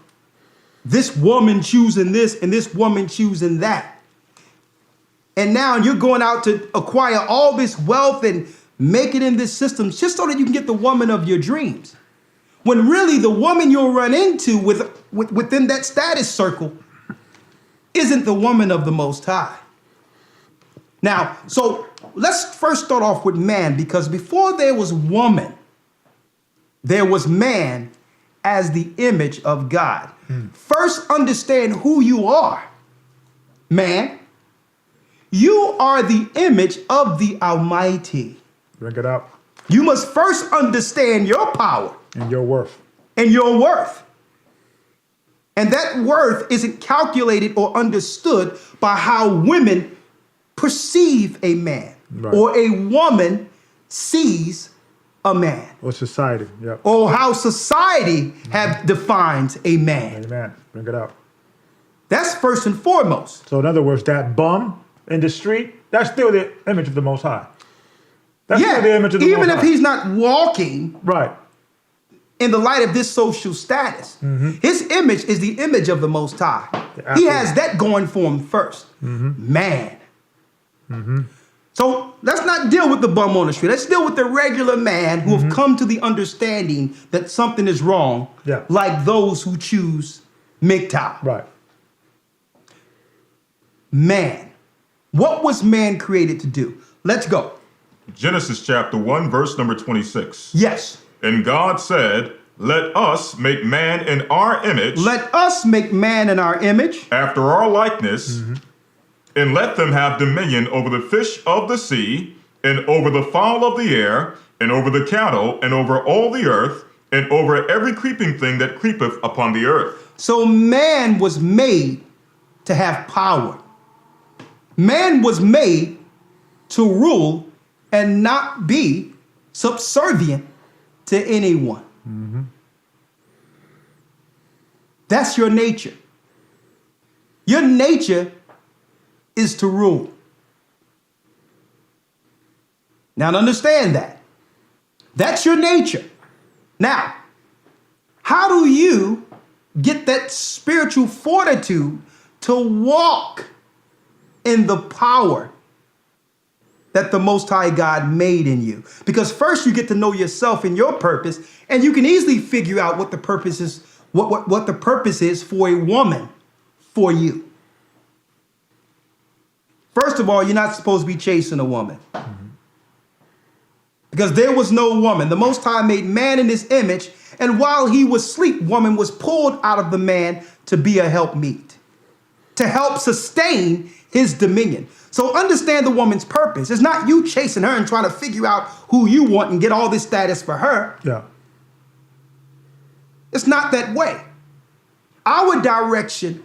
this woman choosing this and this woman choosing that. And now you're going out to acquire all this wealth and make it in this system just so that you can get the woman of your dreams. When really the woman you'll run into within that status circle isn't the woman of the Most High. Now, so let's first start off with man, because before there was woman, there was man as the image of God. First, understand who you are, man. You are the image of the Almighty. Bring it up. You must first understand your power And your worth. and your worth. And that worth isn't calculated or understood by how women perceive a man, Right. or a woman sees a man, Or society. Yep. or how society have defined a man. Amen. Bring it up. That's first and foremost. So in other words, that bum in the street, that's still the image of the Most High. That's still the image of the even Most if High. he's not walking Right. in the light of this social status, his image is the image of the Most High. He absolutely. has that going for him 1st Man. So let's not deal with the bum on the street. Let's deal with the regular man who have come to the understanding that something is wrong, Yeah. like those who choose MGTOW. Right. Man. What was man created to do? Let's go. Genesis chapter 1, verse number 26. Yes. And God said, let us make man in our image, Let us make man in our image, after our likeness, and let them have dominion over the fish of the sea, and over the fowl of the air, and over the cattle, and over all the earth, and over every creeping thing that creepeth upon the earth. So man was made to have power. Man was made to rule and not be subservient to anyone. That's your nature. Your nature is to rule. Now understand that. That's your nature. Now, how do you get that spiritual fortitude to walk in the power that the Most High God made in you? Because first you get to know yourself and your purpose, and you can easily figure out what the purpose is, what the purpose is for a woman for you. First of all, you're not supposed to be chasing a woman. Because there was no woman. The Most High made man in his image, and while he was asleep, woman was pulled out of the man to be a helpmeet, to help sustain his dominion. So understand the woman's purpose. It's not you chasing her and trying to figure out who you want and get all this status for her. Yeah. It's not that way. Our direction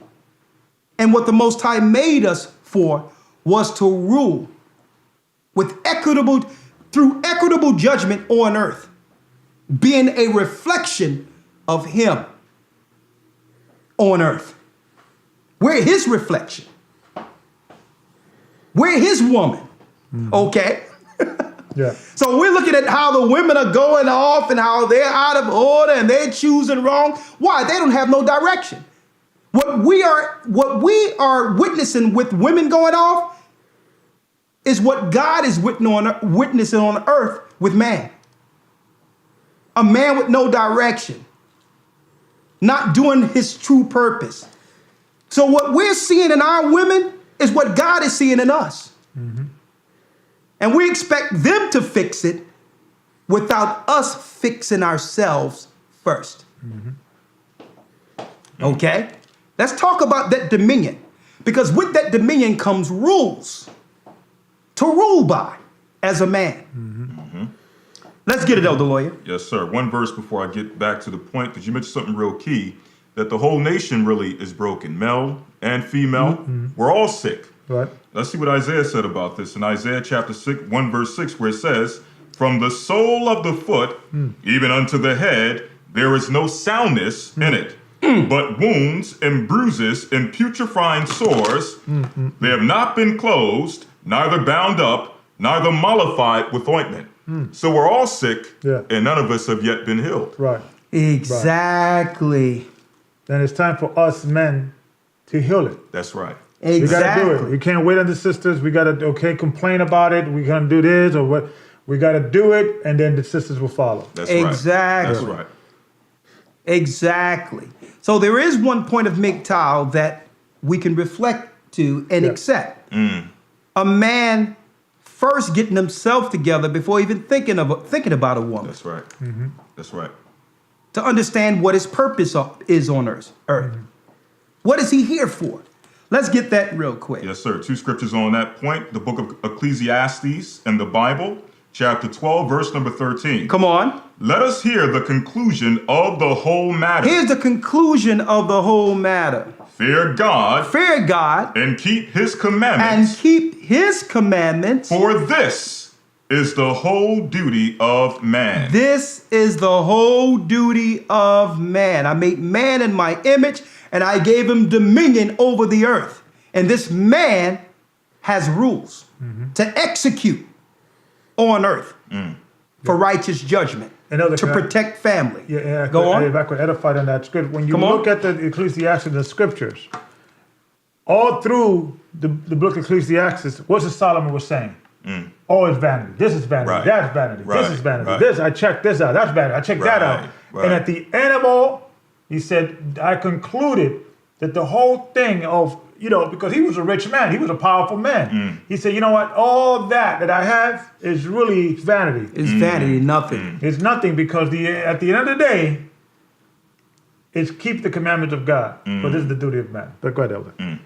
and what the Most High made us for was to rule through equitable judgment on earth, being a reflection of him on earth. We're his reflection. We're his woman. Okay? Yeah. So we're looking at how the women are going off and how they're out of order and they're choosing wrong. Why? They don't have no direction. What we are witnessing with women going off is what God is witnessing on earth with man. A man with no direction, not doing his true purpose. So what we're seeing in our women is what God is seeing in us. And we expect them to fix it without us fixing ourselves first. Okay? Let's talk about that dominion. Because with that dominion comes rules to rule by as a man. Let's get it, Elder Lawyer. Yes, sir. One verse before I get back to the point, because you mentioned something real key, that the whole nation really is broken, male and female. We're all sick. Right. Let's see what Isaiah said about this in Isaiah chapter 6, 1 verse 6, where it says, from the sole of the foot, even unto the head, there is no soundness in it, but wounds and bruises and putrefying sores. They have not been closed, neither bound up, neither mollified with ointment. So we're all sick, and none of us have yet been healed. Right. Exactly. Then it's time for us men to heal it. That's right. We gotta do it. We can't wait on the sisters. We gotta complain about it. We're gonna do this or what. We gotta do it, and then the sisters will follow. That's right. Exactly. That's right. Exactly. So there is one point of MGTOW that we can reflect to and accept. A man first getting himself together before even thinking about a woman. That's right. That's right. To understand what his purpose is on earth. What is he here for? Let's get that real quick. Yes, sir. Two scriptures on that point. The book of Ecclesiastes and the Bible, chapter 12, verse number 13. Come on. Let us hear the conclusion of the whole matter. Here's the conclusion of the whole matter. Fear God. Fear God. And keep his And commandments. keep his commandments. For this is the whole duty of man. This is the whole duty of man. I made man in my image, and I gave him dominion over the earth. And this man has rules to execute on earth for righteous judgment, to protect family. Go on. If I could edify on that script. When you Come on. look at the Ecclesiastes, the scriptures, all through the book of Ecclesiastes, what's Solomon was saying? Oh, it's vanity. This is vanity. Right. That's vanity. Right. This is vanity. Right. This, I checked this out. That's vanity. I checked that out. Right. And at the end of all, he said, I concluded that the whole thing of, because he was a rich man, he was a powerful man. He said, you know what? All that I have is really vanity. It's vanity, nothing. It's nothing because at the end of the day, it's keep the commandments of God. But this is the duty of man. But go ahead, Elder.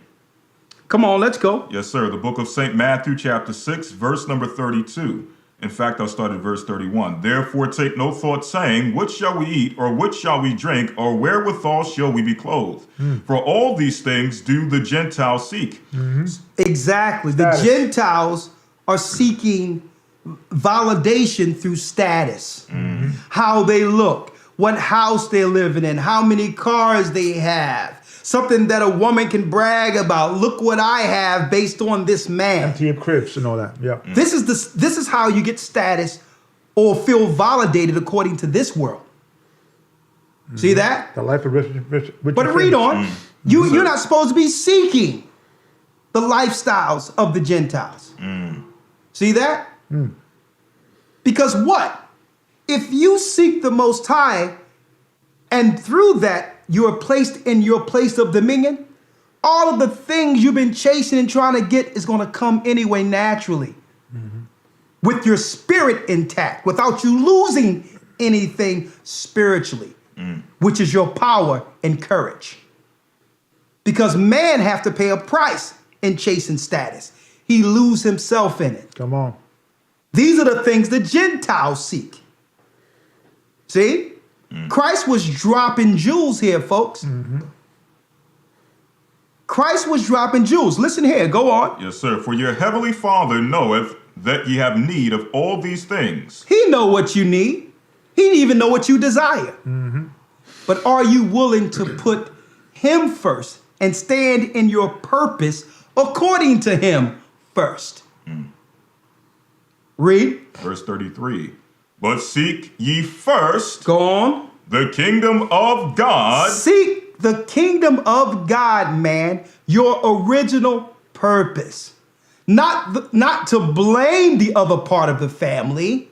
Come on, let's go. Yes, sir. The book of St. Matthew, chapter 6, verse number 32. In fact, I'll start at verse 31. Therefore take no thought, saying, what shall we eat, or what shall we drink, or wherewithal shall we be clothed? For all these things do the Gentiles seek. Exactly. Status. The Gentiles are seeking validation through status. How they look, what house they're living in, how many cars they have. Something that a woman can brag about. Look what I have based on this man. To your cribs and all that. Yeah. This is how you get status or feel validated according to this world. See that? The life of rich But read on. You're not supposed to be seeking the lifestyles of the Gentiles. See that? Because what? If you seek the Most High, and through that you are placed in your place of dominion, all of the things you've been chasing and trying to get is going to come anyway naturally. With your spirit intact, without you losing anything spiritually, which is your power and courage. Because man have to pay a price in chasing status. He lose himself in it. Come on. These are the things the Gentiles seek. See? Christ was dropping jewels here, folks. Christ was dropping jewels. Listen here, go on. Yes, sir. For your heavenly Father knoweth that ye have need of all these things. He know what you need. He even know what you desire. But are you willing to put him first and stand in your purpose according to him first? Read. Verse 33. But seek ye first Go on. the kingdom of God. Seek the kingdom of God, man, your original purpose. Not to blame the other part of the family,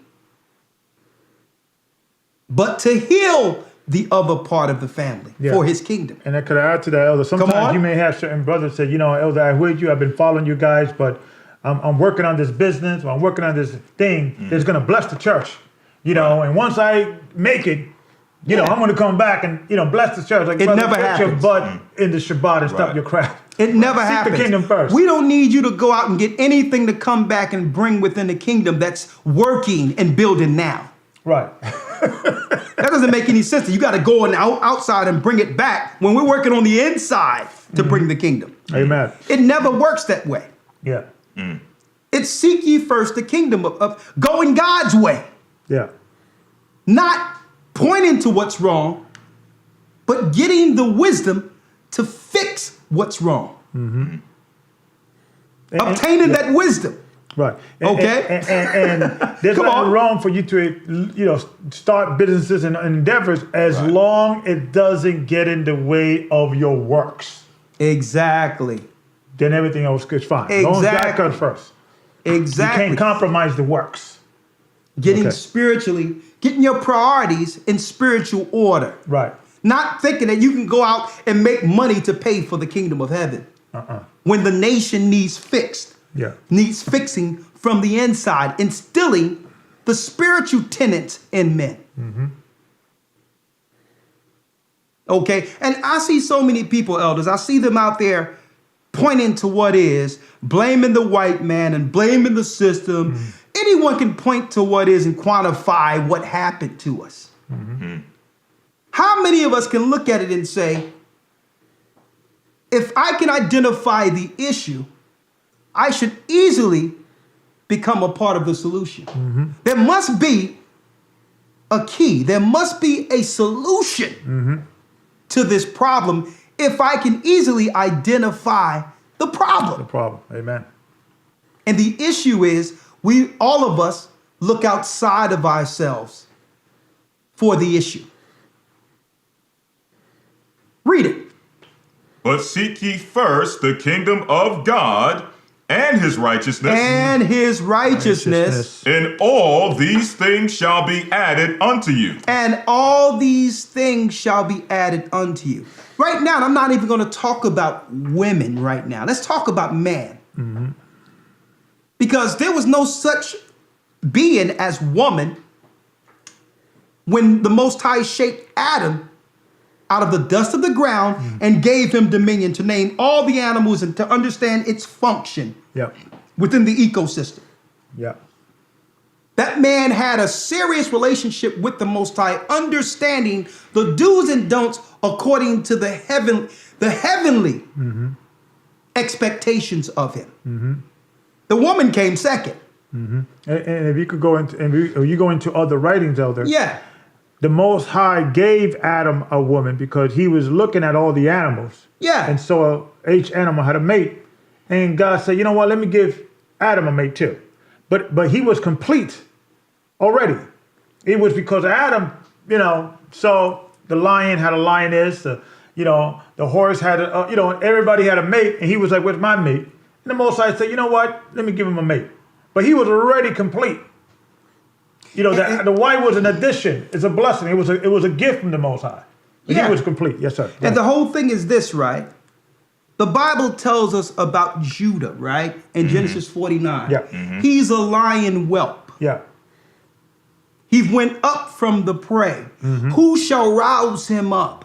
but to heal the other part of the family Yeah. for his kingdom. And I could add to that, Elder. on. Sometimes you may have certain brothers say, you know, Elder, I heard you. I've been following you guys, but I'm working on this business. Or I'm working on this thing that's going to bless the church. You know, and once I make it, you know, I'm going to come back and, you know, bless the church. Like, It brother, never put your happens. butt in the Shabbat and stop Right. your crap. It never Seek happens. the kingdom first. We don't need you to go out and get anything to come back and bring within the kingdom that's working and building now. Right. That doesn't make any sense. You got to go outside and bring it back when we're working on the inside to bring the kingdom. Amen. It never works that way. Yeah. It's seek ye first the kingdom of going God's way, Yeah. not pointing to what's wrong, but getting the wisdom to fix what's wrong. Obtaining that wisdom. Right. And, Okay. And there's Come nothing on. wrong for you to, you know, start businesses and endeavors as long it doesn't get in the way of your works. Exactly. Then everything else is fine. As long as God Exactly. comes first. Exactly. You can't compromise the works. Getting Okay. spiritually, getting your priorities in spiritual order. Right. Not thinking that you can go out and make money to pay for the kingdom of heaven. When the nation needs fixed, Yeah. needs fixing from the inside, instilling the spiritual tenets in men. Okay, and I see so many people, elders, I see them out there pointing to what is, blaming the white man and blaming the system. Anyone can point to what is and quantify what happened to us. How many of us can look at it and say, if I can identify the issue, I should easily become a part of the solution. There must be a key. There must be a solution to this problem if I can easily identify the The problem. problem. Amen. And the issue is all of us look outside of ourselves for the issue. Read it. But seek ye first the kingdom of God and his righteousness, And his righteousness. and all these things shall be added unto you. And all these things shall be added unto you. Right now, I'm not even going to talk about women right now. Let's talk about man. Because there was no such being as woman when the Most High shaped Adam out of the dust of the ground and gave him dominion to name all the animals and to understand its function Yeah. within the ecosystem. Yeah. That man had a serious relationship with the Most High, understanding the do's and don'ts according to the heavenly expectations of him. The woman came second. And if you could go into, or you go into other writings, Elder. Yeah, The Most High gave Adam a woman because he was looking at all the animals. yeah. And so each animal had a mate. And God said, you know what, let me give Adam a mate too. But he was complete already. It was because Adam, you know, so the lion had a lioness, you know, the horse had a, you know, everybody had a mate. And he was like, where's my mate? And the Most High said, you know what, let me give him a mate. But he was already complete. You know, the wife was an addition. It's a blessing. It was a gift from the Most High. But Yeah. he was complete. Yes, sir. And the whole thing is this, right? The Bible tells us about Judah, right? In Genesis 49. Yeah. He's a lion whelp. Yeah. He went up from the prey. Who shall rouse him up?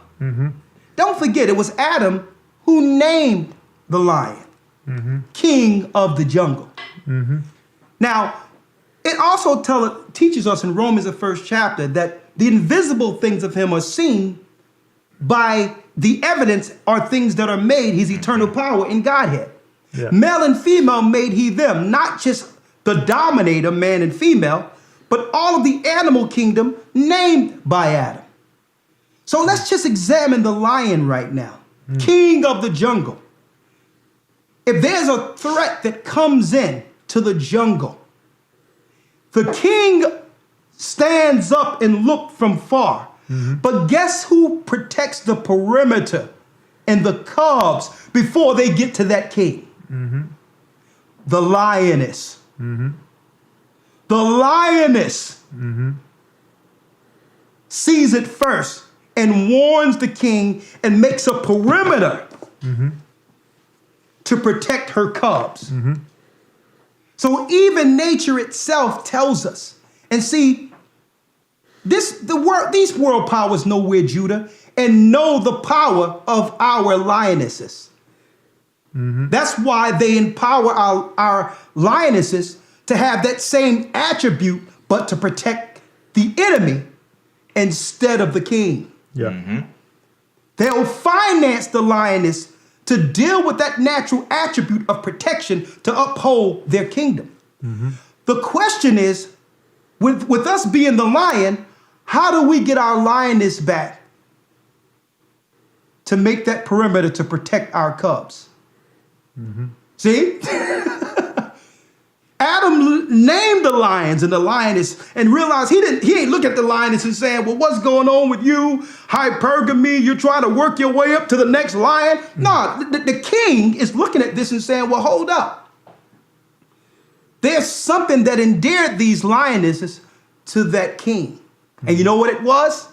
Don't forget, it was Adam who named the lion. king of the jungle. Now, it also teaches us in Romans, the first chapter, that the invisible things of him are seen by the evidence are things that are made, his eternal power in Godhead. Yeah. Male and female made he them, not just the dominator, man and female, but all of the animal kingdom named by Adam. So let's just examine the lion right now, king of the jungle. If there's a threat that comes in to the jungle, the king stands up and looks from far. But guess who protects the perimeter and the cubs before they get to that king? The lioness. The lioness sees it first and warns the king and makes a perimeter to protect her cubs. So even nature itself tells us. And see, these world powers know we're Judah and know the power of our lionesses. That's why they empower our lionesses to have that same attribute, but to protect the enemy instead of the king. Yeah. They'll finance the lioness to deal with that natural attribute of protection to uphold their kingdom. The question is, with us being the lion, how do we get our lioness back to make that perimeter to protect our cubs? See? Adam named the lions and the lioness and realized he ain't look at the lioness and saying, well, what's going on with you? Hypergamy, you're trying to work your way up to the next lion? No, the king is looking at this and saying, well, hold up. There's something that endeared these lionesses to that king. And you know what it was?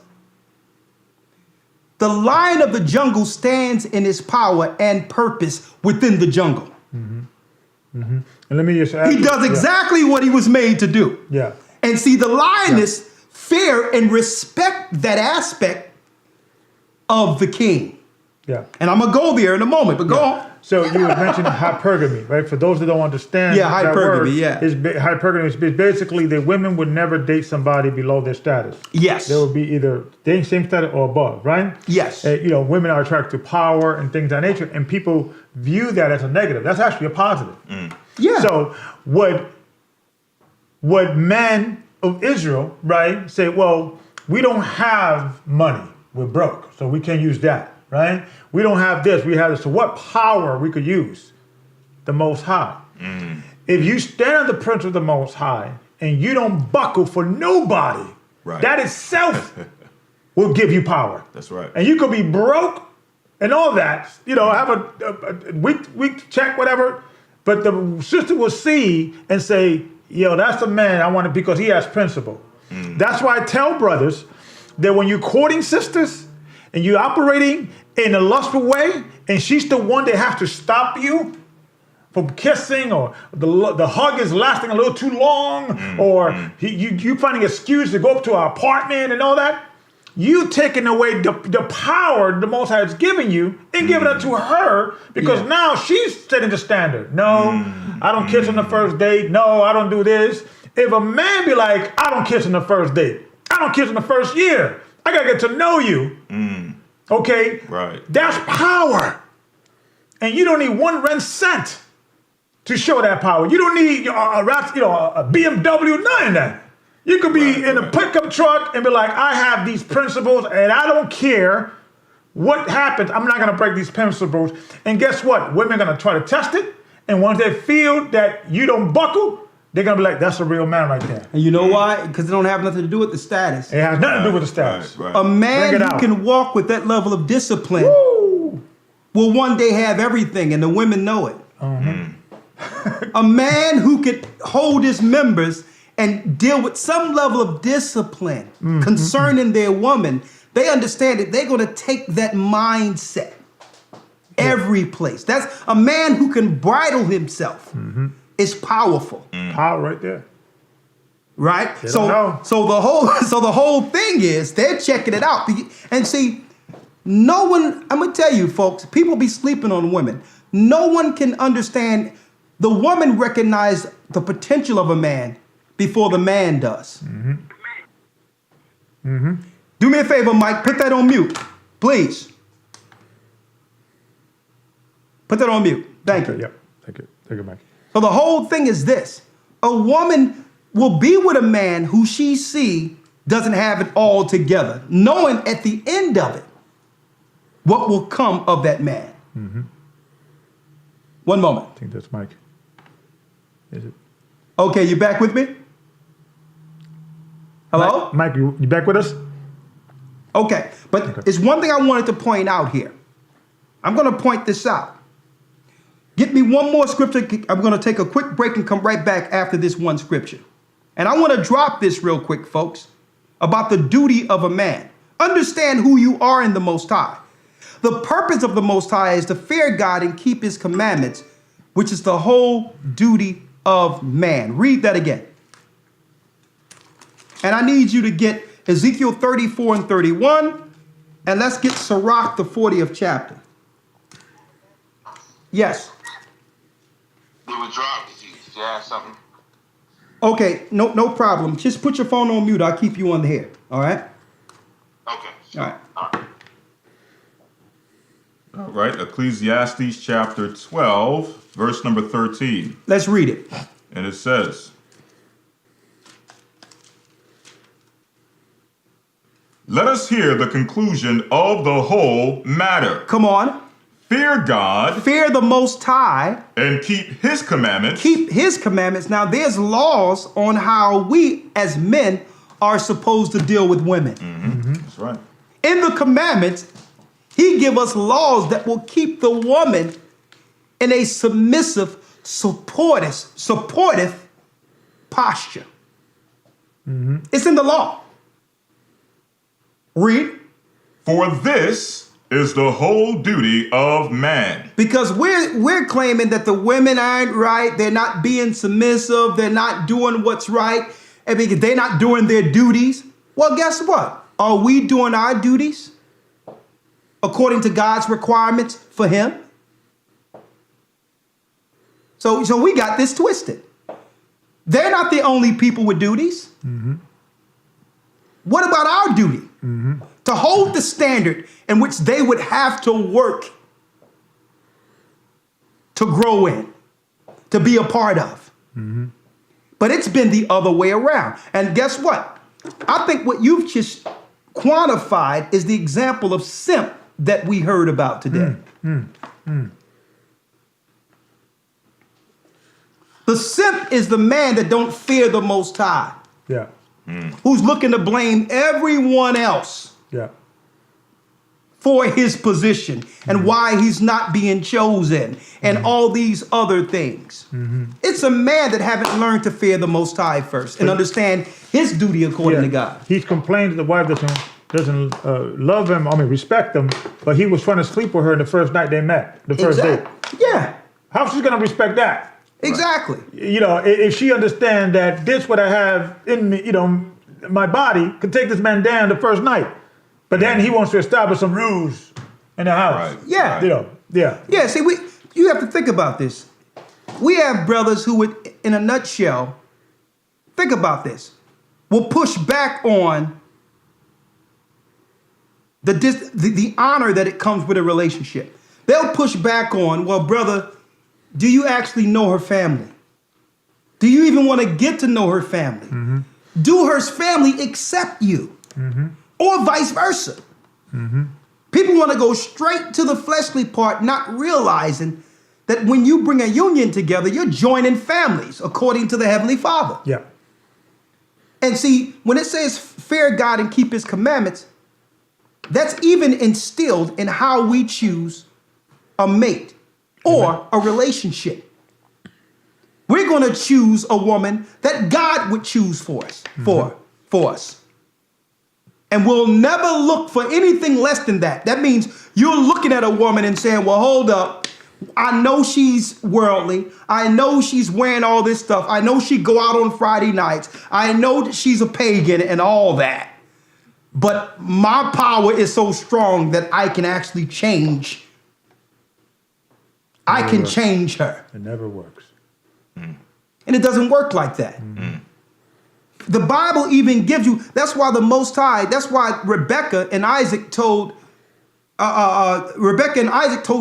The lion of the jungle stands in his power and purpose within the jungle. And let me just add, He does exactly what he was made to do. Yeah. And see, the lioness fear and respect that aspect of the king. Yeah. And I'm going to go there in a moment, but go on. So you had mentioned hypergamy, right? For those that don't understand, Yeah, that hypergamy, word, yeah. Hypergamy is basically that women would never date somebody below their status. Yes. They would be either dating same status or above, right? Yes. Women are attracted to power and things of that nature, and people view that as a negative. That's actually a positive. Yeah. So would men of Israel, right, say, well, we don't have money, we're broke, so we can't use that, right? We don't have this, we have this. So what power we could use? The Most High. If you stand on the principle of the Most High and you don't buckle for nobody, Right. that itself will give you power. That's right. And you could be broke and all that, have a week check, whatever. But the sister will see and say, yo, that's the man I want to, because he has principle. That's why I tell brothers that when you're courting sisters and you're operating in a lustful way, and she's the one that has to stop you from kissing, or the hug is lasting a little too long, or you finding an excuse to go up to our apartment and all that, you taking away the power the Most High has given you and giving it to her, because now she's setting the standard. No, I don't kiss on the first date. No, I don't do this. If a man be like, I don't kiss on the first date, I don't kiss on the first year, I gotta get to know you. Okay? Right. That's power. And you don't need 1 rent cent to show that power. You don't need a BMW, none of that. You could be in a pickup truck and be like, I have these principles and I don't care what happens. I'm not going to break these principles. And guess what? Women are going to try to test it. And once they feel that you don't buckle, they're going to be like, that's a real man right there. And you know why? Because it don't have nothing to do with the status. It has nothing to do with the status. Right. A man Bring it who out. can walk with that level of discipline Woo! will one day have everything, and the women know it. A man who could hold his members and deal with some level of discipline concerning their woman, they understand that they're going to take that mindset every place. That's a man who can bridle himself is powerful. Power right there. Right? They don't know. So the whole thing is they're checking it out. And see, no one, I'm gonna tell you folks, people be sleeping on women. No one can understand. The woman recognized the potential of a man before the man does. Do me a favor, Mike. Put that on mute, please. Put that on mute. Thank you. Yep. Thank you, Mike. So the whole thing is this. A woman will be with a man who she see doesn't have it all together, knowing at the end of it what will come of that man. One moment. I think that's Mike. Is it? Okay, you back with me? Hello? Mike, you back with us? Okay, but it's one thing I wanted to point out here. I'm going to point this out. Get me one more scripture. I'm going to take a quick break and come right back after this one scripture. And I want to drop this real quick, folks, about the duty of a man. Understand who you are in the Most High. The purpose of the Most High is to fear God and keep his commandments, which is the whole duty of man. Read that again. And I need you to get Ezekiel 34 and 31. And let's get Sirach, the 40th chapter. Yes. You were dropped. Did you ask something? Okay, no problem. Just put your phone on mute. I'll keep you on the air. All right? Okay. All right. All right. All right, Ecclesiastes chapter 12, verse number 13. Let's read it. And it says, "Let us hear the conclusion of the whole matter. Come on. Fear God Fear the Most High. and keep his commandments." Keep his commandments. Now, there's laws on how we as men are supposed to deal with women. That's right. In the commandments, he give us laws that will keep the woman in a submissive, supportive posture. It's in the law. Read. For this is the whole duty of man. Because we're claiming that the women aren't right, they're not being submissive, they're not doing what's right, and because they're not doing their duties. Well, guess what? Are we doing our duties according to God's requirements for him? So we got this twisted. They're not the only people with duties. What about our duty? To hold the standard in which they would have to work to grow in, to be a part of. But it's been the other way around. And guess what? I think what you've just quantified is the example of simp that we heard about today. The simp is the man that don't fear the Most High, Yeah. who's looking to blame everyone else Yeah. for his position and why he's not being chosen and all these other things. It's a man that haven't learned to fear the Most High first and understand his duty according to God. He's complained that the wife doesn't love him, respect him, but he was trying to sleep with her the first night they met, the first date. Yeah, How's she gonna respect that? exactly. You know, if she understands that this what I have in me, my body could take this man down the first night, but then he wants to establish some rules in the house. Right. Yeah. Yeah. Yeah, see, you have to think about this. We have brothers who would, in a nutshell, think about this, will push back on the honor that it comes with a relationship. They'll push back on, well, brother, do you actually know her family? Do you even want to get to know her family? Do her family accept you? Or vice versa? People want to go straight to the fleshly part, not realizing that when you bring a union together, you're joining families according to the Heavenly Father. Yeah. And see, when it says fear God and keep his commandments, that's even instilled in how we choose a mate or a relationship. We're going to choose a woman that God would choose for us, for us. And we'll never look for anything less than that. That means you're looking at a woman and saying, well, hold up. I know she's worldly. I know she's wearing all this stuff. I know she go out on Friday nights. I know that she's a pagan and all that. But my power is so strong that I can actually change. I can works. change her. It never works. And it doesn't work like that. The Bible even gives you, that's why the Most High, that's why Rebecca and Isaac told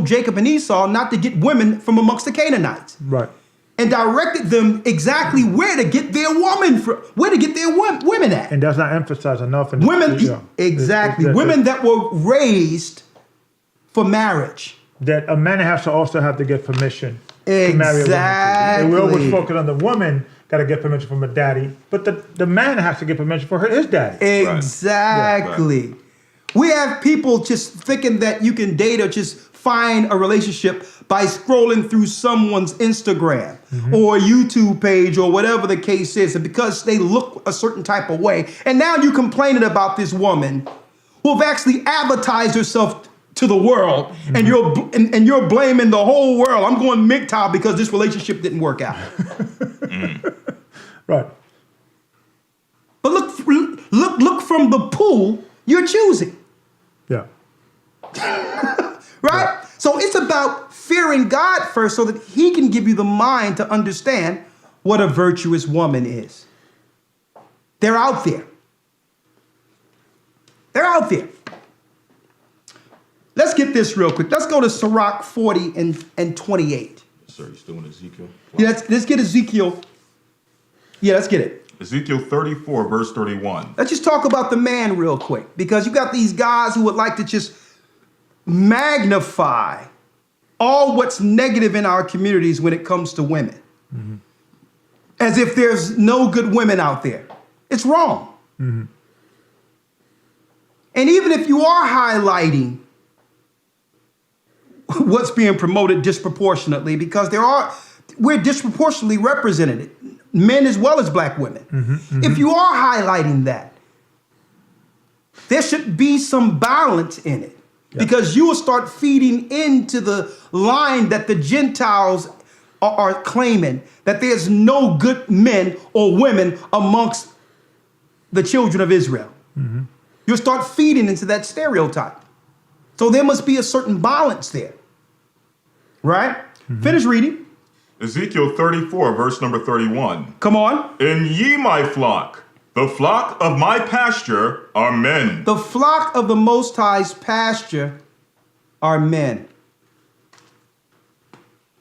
Jacob and Esau not to get women from amongst the Canaanites. Right. And directed them exactly where to get their women from, where to get their women at. And that's not emphasized enough. In Women, yeah. exactly. Women that were raised for marriage. That a man has to also have to get permission to marry a woman. Exactly. And we always focus on the woman got to get permission from her daddy, but the man has to get permission for his daddy. Exactly. We have people just thinking that you can date or just find a relationship by scrolling through someone's Instagram or YouTube page or whatever the case is, and because they look a certain type of way. And now you're complaining about this woman who have actually advertised herself to the world, and you're blaming the whole world. I'm going MGTOW because this relationship didn't work out. Right. But look from the pool you're choosing. Yeah. Right? So it's about fearing God first so that he can give you the mind to understand what a virtuous woman is. They're out there. They're out there. Let's get this real quick. Let's go to Sirach 40 and 28. Sir, you still in Ezekiel? Yeah, let's get Ezekiel. Yeah, let's get it. Ezekiel 34, verse 31. Let's just talk about the man real quick, because you got these guys who would like to just magnify all what's negative in our communities when it comes to women. As if there's no good women out there. It's wrong. And even if you are highlighting what's being promoted disproportionately, because we're disproportionately represented, men as well as black women. If you are highlighting that, there should be some balance in it, because you will start feeding into the line that the Gentiles are claiming, that there's no good men or women amongst the children of Israel. You'll start feeding into that stereotype. So there must be a certain balance there. Right? Finish reading. Ezekiel 34, verse number 31. Come on. And ye, my flock, the flock of my pasture, are men. The flock of the Most High's pasture are men.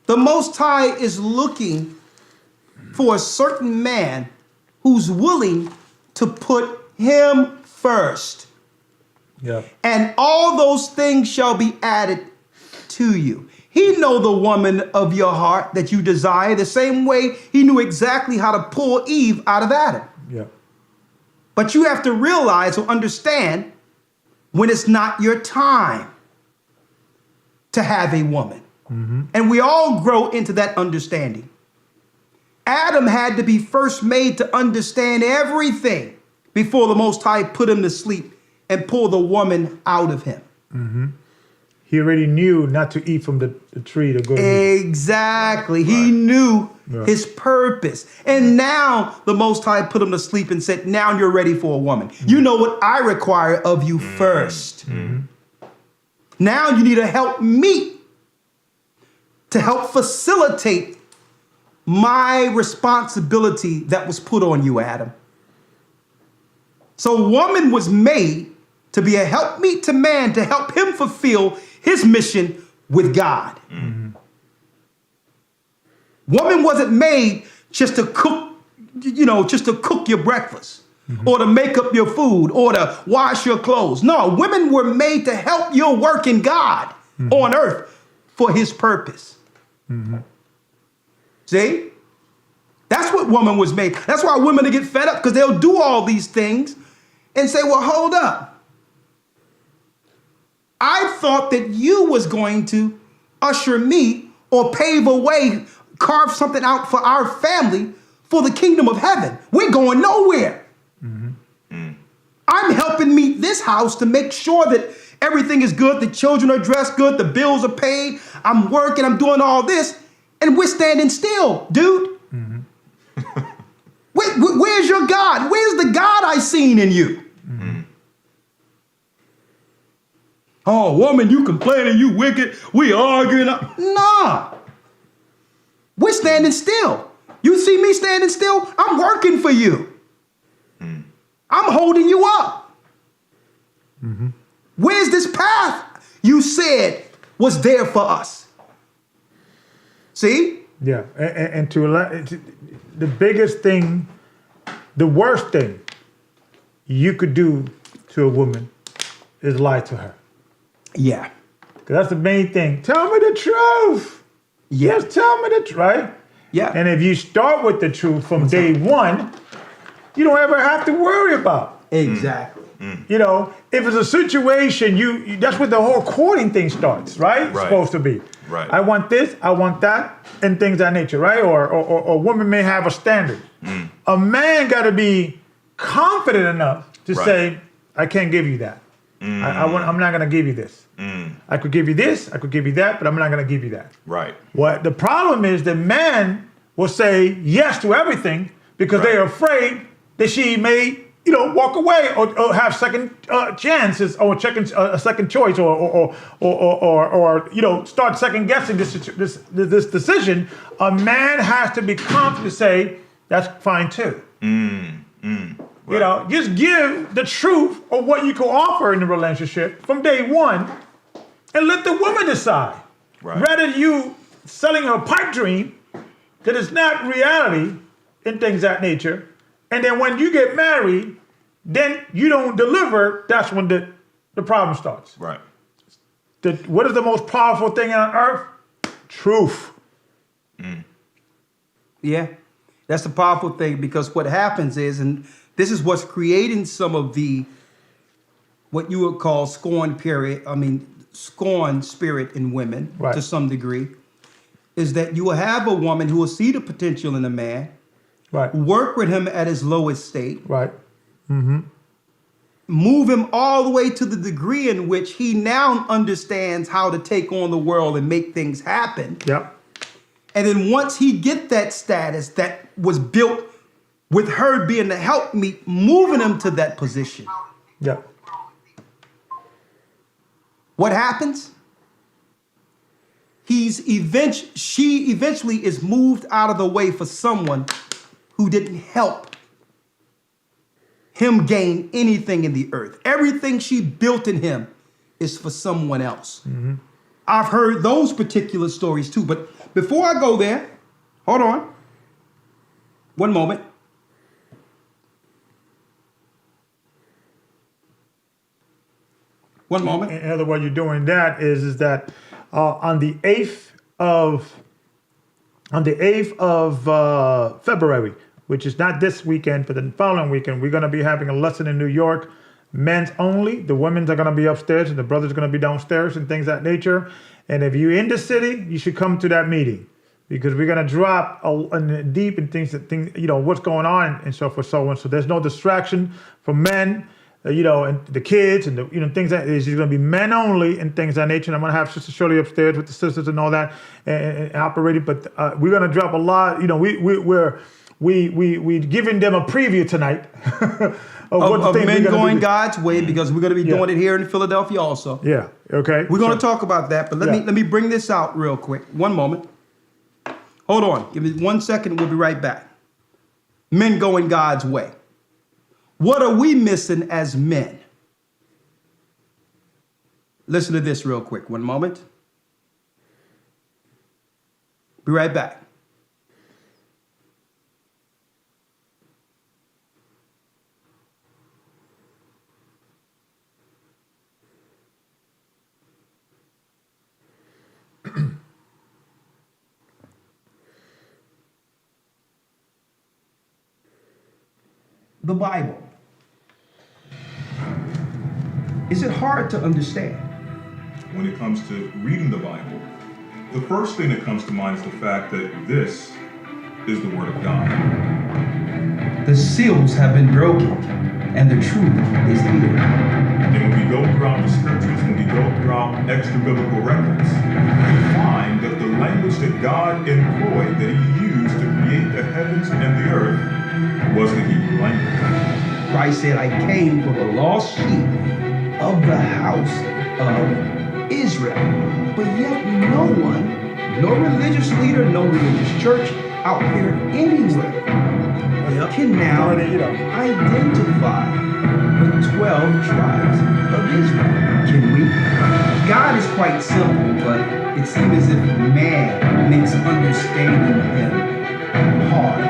The Most High is looking for a certain man who's willing to put him first. Yeah. And all those things shall be added to you. He know the woman of your heart that you desire, the same way he knew exactly how to pull Eve out of Adam. Yeah. But you have to realize or understand when it's not your time to have a woman. And we all grow into that understanding. Adam had to be first made to understand everything before the Most High put him to sleep and pull the woman out of him. He already knew not to eat from the tree to go. Exactly. He knew his purpose. And now the Most High put him to sleep and said, now you're ready for a woman. You know what I require of you first. Now you need to help me to help facilitate my responsibility that was put on you, Adam. So woman was made to be a helpmeet to man, to help him fulfill his mission with God. Woman wasn't made just to cook, just to cook your breakfast or to make up your food or to wash your clothes. No, women were made to help your work in God on earth for his purpose. See? That's what woman was made. That's why women get fed up, because they'll do all these things and say, well, hold up. I thought that you was going to usher me or pave a way, carve something out for our family for the kingdom of heaven. We're going nowhere. I'm helping meet this house to make sure that everything is good. The children are dressed good. The bills are paid. I'm working. I'm doing all this. And we're standing still, dude. Where's your God? Where's the God I seen in you? Oh, woman, you complaining, you wicked, we arguing. Nah. We're standing still. You see me standing still? I'm working for you. I'm holding you up. Where's this path you said was there for us? See? Yeah, and the biggest thing, the worst thing you could do to a woman is lie to her. Yeah. Because that's the main thing. Tell me the truth. Yeah. Just tell me the truth, right? Yeah. And if you start with the truth from day one, you don't ever have to worry about. Exactly. You know, if it's a situation, you that's where the whole courting thing starts, right? Right. Supposed to be. Right. I want this, I want that, and things of that nature, right? Or a woman may have a standard. A man got to be confident enough to Right. say, I can't give you that. I'm not going to give you this. I could give you this, I could give you that, but I'm not going to give you that. Right. What the problem is, the man will say yes to everything because Right. they are afraid that she may, walk away or have second chances or a second choice or start second guessing this decision. A man has to be confident to say that's fine too. Right. Just give the truth of what you can offer in the relationship from day one, and let the woman decide. Right. Rather than you selling her a pipe dream that is not reality and things of that nature. And then when you get married, then you don't deliver, that's when the problem starts. Right. What is the most powerful thing on earth? Truth. Yeah. That's the powerful thing, because what happens is, and this is what's creating some of what you would call scorn spirit in women, Right. to some degree, is that you will have a woman who will see the potential in a man, Right. work with him at his lowest state, Right. move him all the way to the degree in which he now understands how to take on the world and make things happen. Yep. And then once he get that status that was built with her being the helpmeet, moving him to that position, Yep. what happens? She eventually is moved out of the way for someone who didn't help him gain anything in the earth. Everything she built in him is for someone else. I've heard those particular stories too, but before I go there, hold on. One moment. One moment. In other words, you're doing that is that on the 8th of February, which is not this weekend, but the following weekend, we're going to be having a lesson in New York, men's only. The women's are going to be upstairs and the brothers are going to be downstairs and things of that nature. And if you're in the city, you should come to that meeting, because we're going to drop deep in things, what's going on and so forth, so on. So there's no distraction for men, and the kids and things that is going to be men only and things of that nature. And I'm going to have Sister Shirley upstairs with the sisters and all that and operating. But we're going to drop a lot. We're giving them a preview tonight of men going God's way, because we're going to be doing it here in Philadelphia also. Yeah. Okay. We're going to talk about that, but let me bring this out real quick. One moment. Hold on. Give me 1 second. We'll be right back. Men going God's way. What are we missing as men? Listen to this real quick. 1 moment. Be right back. The Bible. Is it hard to understand? When it comes to reading the Bible, the first thing that comes to mind is the fact that this is the Word of God. The seals have been broken and the truth is here. And when we go throughout the scriptures, when we go throughout extra biblical records, we find that the language that God employed, that He used to create the heavens and the earth, was the Hebrew language. Christ said, I came for the lost sheep of the house of Israel. But yet no one no religious leader, no religious church out there anywhere can now Already, you know. identify the 12 tribes of Israel. Can we? God is quite simple, but it seems as if man makes understanding him hard.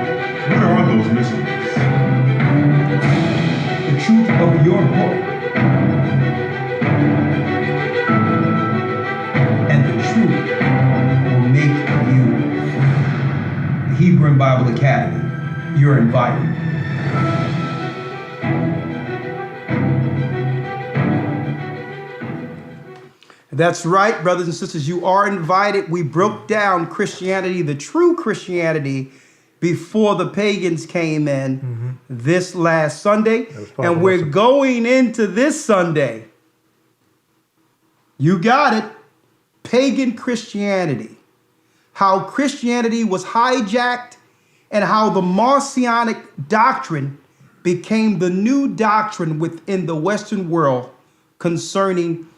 What are those mysteries? The truth of your book and the truth will make you free. The Hebrew Bible Academy, you're invited. That's right, brothers and sisters, you are invited. We broke down Christianity, the true Christianity, before the pagans came in this last Sunday. And we're going into this Sunday. You got it. Pagan Christianity. How Christianity was hijacked and how the Messianic doctrine became the new doctrine within the Western world concerning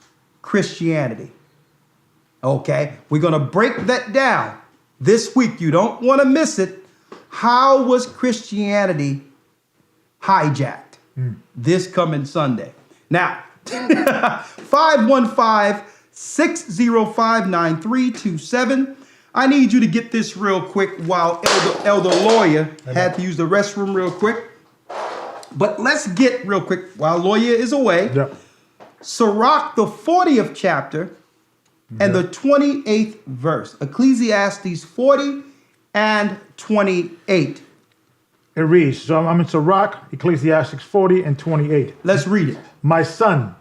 Christianity. Okay, we're going to break that down this week. You don't want to miss it. How was Christianity hijacked this coming Sunday? Now, 515-605-9327. I need you to get this real quick while Elder Lawyer had to use the restroom real quick. But let's get real quick while Lawyer is away. Yep. Sirach, the 40th chapter and the 28th verse. Ecclesiastes 40 and 28. It reads, so I'm in Sirach, Ecclesiastes 40 and 28. Let's read it. My son,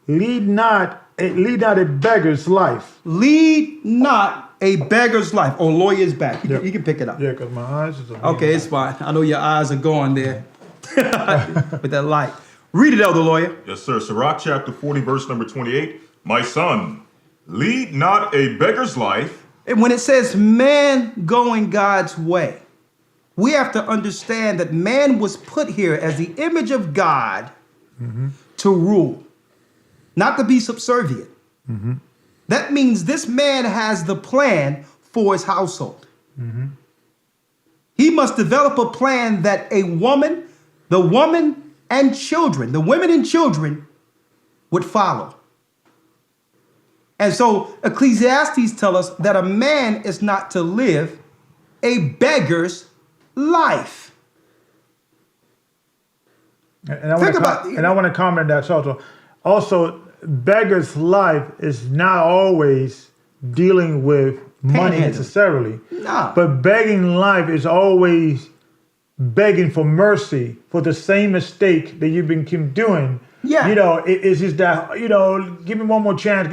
lead not a beggar's life. Lead not a beggar's life. Oh, Lawyer's back. You can pick it up. Yeah, because my eyes is Okay, it's fine. I know your eyes are going there with that light. Read it, Elder Lawyer. Yes, sir. Sirach chapter 40, verse number 28. My son, lead not a beggar's life. And when it says man going God's way, we have to understand that man was put here as the image of God to rule, not to be subservient. That means this man has the plan for his household. He must develop a plan that the women and children, the women and children would follow. And so Ecclesiastes tell us that a man is not to live a beggar's life. And I want to comment that also beggar's life is not always dealing with money Panhandling. necessarily. No. But begging life is always begging for mercy for the same mistake that you've been keep doing. Yeah. You know, it's just that, you know, give me one more chance,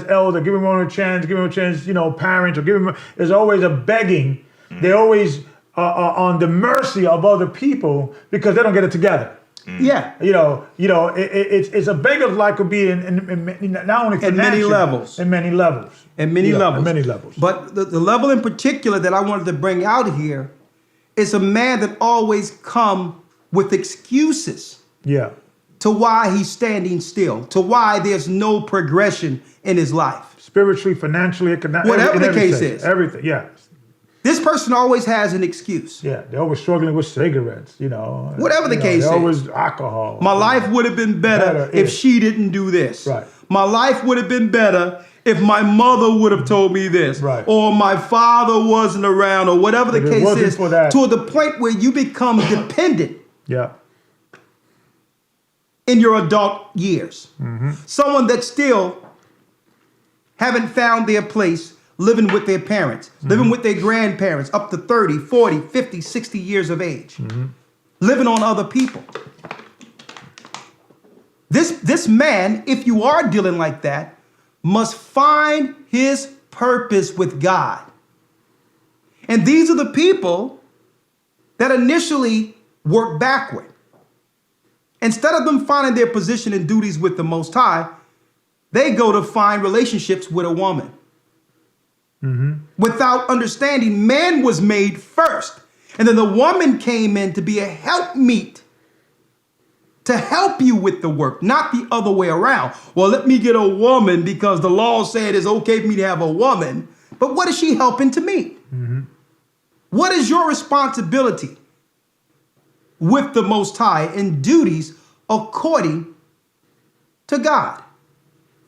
elder, give me one more chance, you know, parents, or there's always a begging. They're always on the mercy of other people because they don't get it together. Yeah. You know, it's a beggar's life could be in not only At many financial, levels. in many levels. At many levels. At many levels. But the level in particular that I wanted to bring out here is a man that always come with excuses Yeah. to why he's standing still, to why there's no progression in his life. Spiritually, financially, economically. Whatever the case is. Everything, yeah. This person always has an excuse. Yeah, they're always struggling with cigarettes, you know. Whatever the You know, case they're is. always alcohol. My life would have been better if she didn't do this. Right. My life would have been better if my mother would have told me this. Right. Or my father wasn't around, or whatever the If it case wasn't is, for that. to the point where you become dependent Yeah. in your adult years. Someone that still haven't found their place living with their parents, living with their grandparents up to 30, 40, 50, 60 years of age, living on other people. This man, if you are dealing like that, must find his purpose with God. And these are the people that initially work backward. Instead of them finding their position and duties with the Most High, they go to find relationships with a woman. Without understanding, man was made first. And then the woman came in to be a helpmeet, to help you with the work, not the other way around. Well, let me get a woman because the law said it's okay for me to have a woman But what is she helping to meet? What is your responsibility with the Most High and duties according to God?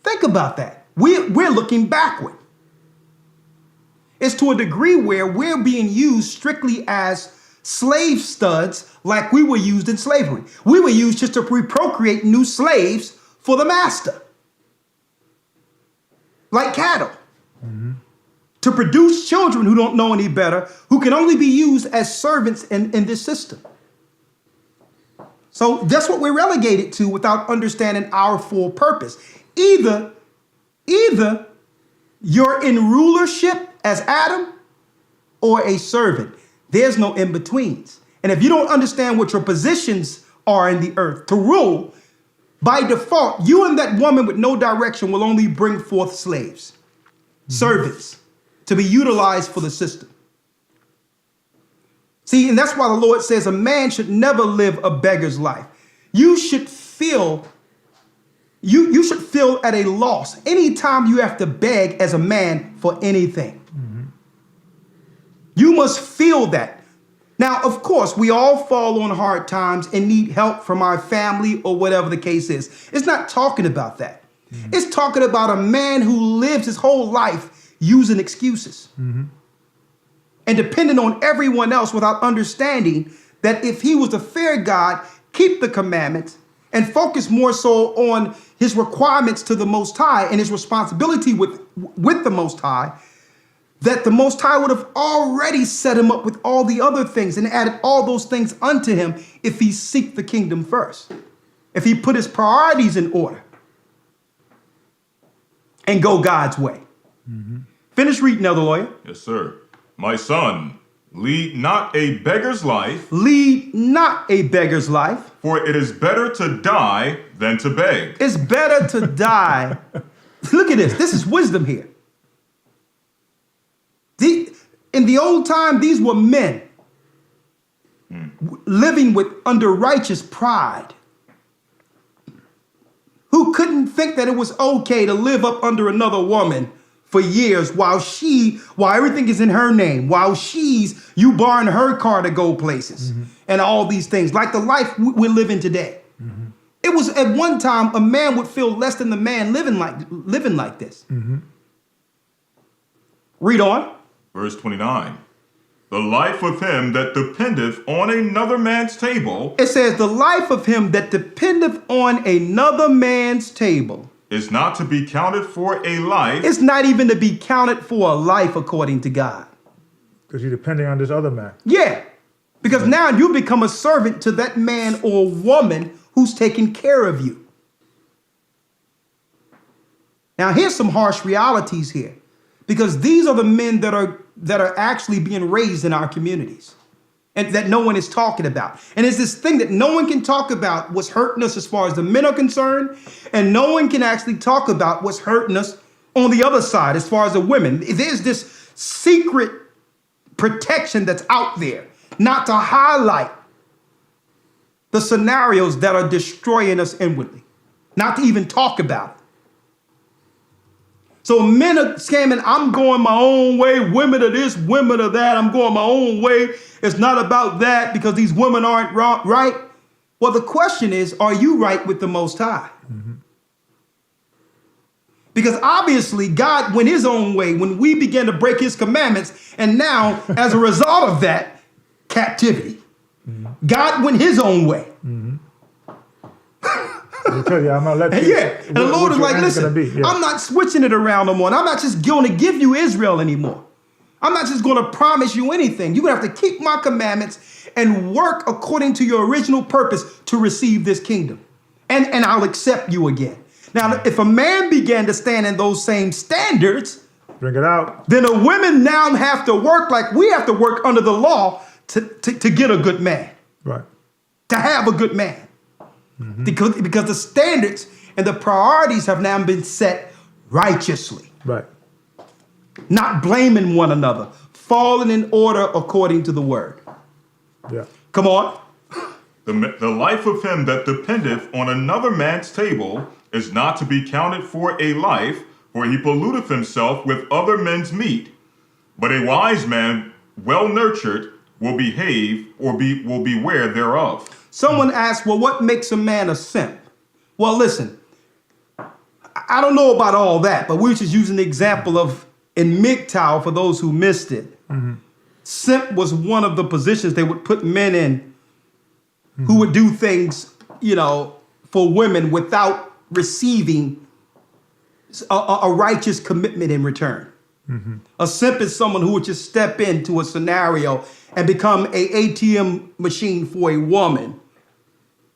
Think about that. We're looking backward. It's to a degree where we're being used strictly as slave studs like we were used in slavery. We were used just to procreate new slaves for the master. Like cattle. To produce children who don't know any better, who can only be used as servants in this system. So that's what we're relegated to without understanding our full purpose. Either you're in rulership as Adam or a servant. There's no in-betweens. And if you don't understand what your positions are in the earth to rule, by default, you and that woman with no direction will only bring forth slaves, servants, to be utilized for the system. See, and that's why the Lord says a man should never live a beggar's life. You should feel at a loss anytime you have to beg as a man for anything. You must feel that. Now, of course, we all fall on hard times and need help from our family or whatever the case is. It's not talking about that. It's talking about a man who lives his whole life using excuses and depending on everyone else without understanding that if he was to fear God, keep the commandments, and focus more so on his requirements to the Most High and his responsibility with the Most High, that the Most High would have already set him up with all the other things and added all those things unto him if he seek the kingdom first, if he put his priorities in order and go God's way. Finish reading, Elder Lawyer. Yes, sir. My son, lead not a beggar's life. Lead not a beggar's life. For it is better to die than to beg. It's better to die. Look at this. This is wisdom here. In the old time, these were men living under righteous pride who couldn't think that it was okay to live up under another woman for years while everything is in her name, while you borrowing her car to go places and all these things, like the life we're living today. It was at one time a man would feel less than the man living like this. Read on. Verse 29. The life of him that dependeth on another man's table. It says the life of him that dependeth on another man's table is not to be counted for a life. It's not even to be counted for a life according to God. Because you're depending on this other man. Yeah. Because now you become a servant to that man or woman who's taking care of you. Now here's some harsh realities here. Because these are the men that are actually being raised in our communities and that no one is talking about. And it's this thing that no one can talk about what's hurting us as far as the men are concerned, and no one can actually talk about what's hurting us on the other side as far as the women. There's this secret protection that's out there, not to highlight the scenarios that are destroying us inwardly, not to even talk about it. So men are scamming, I'm going my own way, women are this, women are that, I'm going my own way. It's not about that because these women aren't right. Well, the question is, are you right with the Most High? Because obviously God went his own way when we began to break his commandments. And now, as a result of that, captivity. God went his own way. I tell you, I'm gonna let you. Yeah, and the Lord is like, listen, I'm not switching it around no more. And I'm not just going to give you Israel anymore. I'm not just going to promise you anything. You're going to have to keep my commandments and work according to your original purpose to receive this kingdom. And I'll accept you again. Now, if a man began to stand in those same standards, bring it out. Then the women now have to work like we have to work under the law to get a good man. Right. To have a good man. Because the standards and the priorities have now been set righteously. Right. Not blaming one another. Falling in order according to the word. Yeah. Come on. The life of him that dependeth on another man's table is not to be counted for a life, for he polluteth himself with other men's meat, But a wise man, well nurtured, will behave or will beware thereof. Someone asked, well, what makes a man a simp? Well, listen, I don't know about all that, but we're just using the example of in MGTOW for those who missed it. Simp was one of the positions they would put men in who would do things, for women without receiving a righteous commitment in return. A simp is someone who would just step into a scenario and become a ATM machine for a woman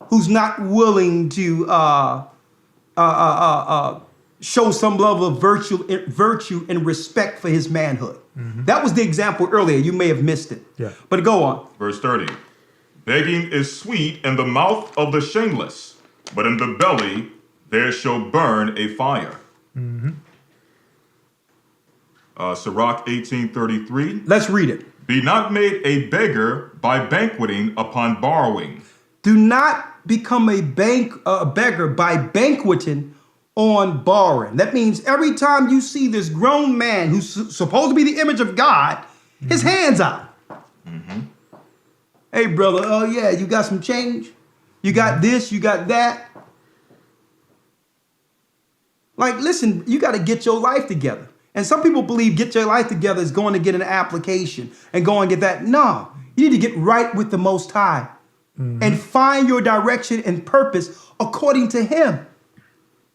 who's not willing to show some level of virtue and respect for his manhood. That was the example earlier. You may have missed it. Yeah. But go on. Verse 30. Begging is sweet in the mouth of the shameless, but in the belly there shall burn a fire. Sirach 18:33. Let's read it. Be not made a beggar by banqueting upon borrowing. Do not become a beggar by banqueting on borrowing. That means every time you see this grown man who's supposed to be the image of God, his hands out. Hey, brother, oh yeah, you got some change? You got this, you got that? Like, listen, you got to get your life together. And some people believe get your life together is going to get an application and go and get that. No, you need to get right with the Most High and find your direction and purpose according to Him.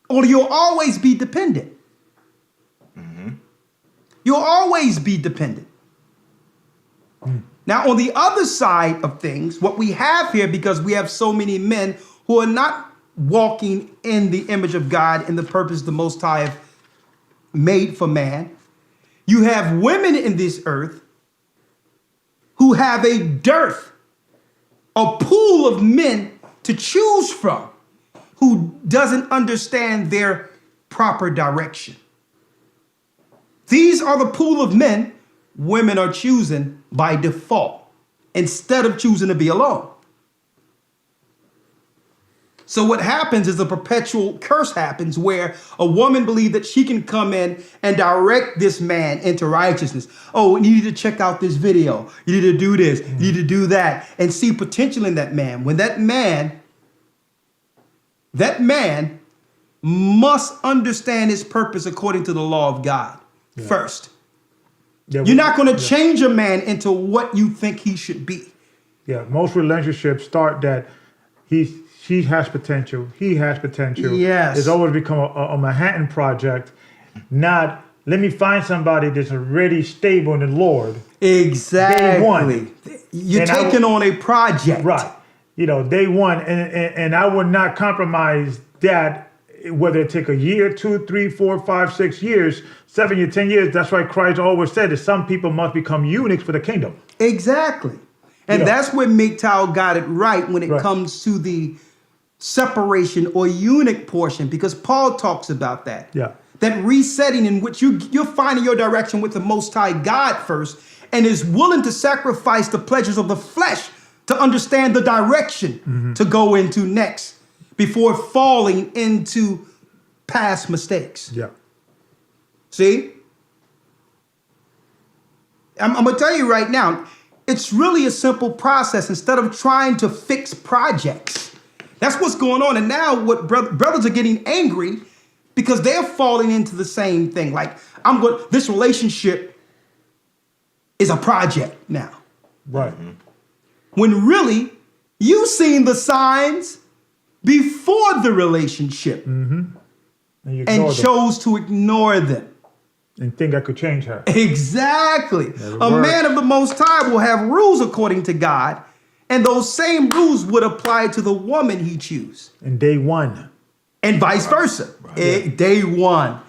Or you'll always be dependent. You'll always be dependent. Now, on the other side of things, what we have here, because we have so many men who are not walking in the image of God and the purpose the Most High have made for man, you have women in this earth who have a dearth, a pool of men to choose from who doesn't understand their proper direction. These are the pool of men women are choosing by default instead of choosing to be alone. So what happens is a perpetual curse happens where a woman believes that she can come in and direct this man into righteousness. Oh, you need to check out this video. You need to do this. You need to do that and see potential in that man. When that man must understand his purpose according to the law of God first. Yeah, You're not going to change a man into what you think he should be. Yeah, most relationships start that she has potential, he has potential. Yes. It's always become a Manhattan Project, not let me find somebody that's already stable in the Lord. Exactly. Day one. You're And taking on a project. Right. Day one. And I would not compromise that, whether it take a year, 2, 3, 4, 5, 6 years, 7 years, 10 years. That's why Christ always said that some people must become eunuchs for the kingdom. Exactly. And that's where MGTOW got it right when it comes to the separation or eunuch portion, because Paul talks about that. Yeah. That resetting in which you're finding your direction with the Most High God first and is willing to sacrifice the pleasures of the flesh to understand the direction to go into next before falling into past mistakes. Yeah. See? I'm going to tell you right now, it's really a simple process instead of trying to fix projects. That's what's going on. And now what brothers are getting angry because they're falling into the same thing. Like, this relationship is a project now. Right. When really, you've seen the signs before the relationship and chose to ignore them. And think I could change her. Exactly. A man of the Most High will have rules according to God, and those same rules would apply to the woman he chooses. And day one. And vice versa. Day one.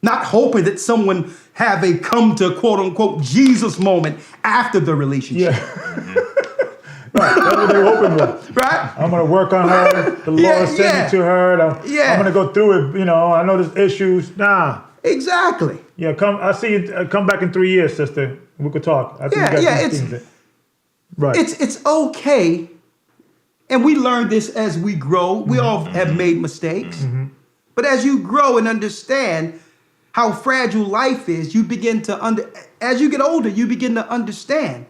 Not hoping that someone have a come to quote unquote Jesus moment after the relationship. Yeah. Right. That's what they're hoping with. Right? I'm going to work on her. The Lord sent me to her. I'm going to go through it. I know there's issues. Nah. Exactly. Yeah, I'll see you. Come back in 3 years, sister. We could talk. I think It's okay. And we learn this as we grow. We all have made mistakes. But as you grow and understand, how fragile life is, you begin to as you get older, you begin to understand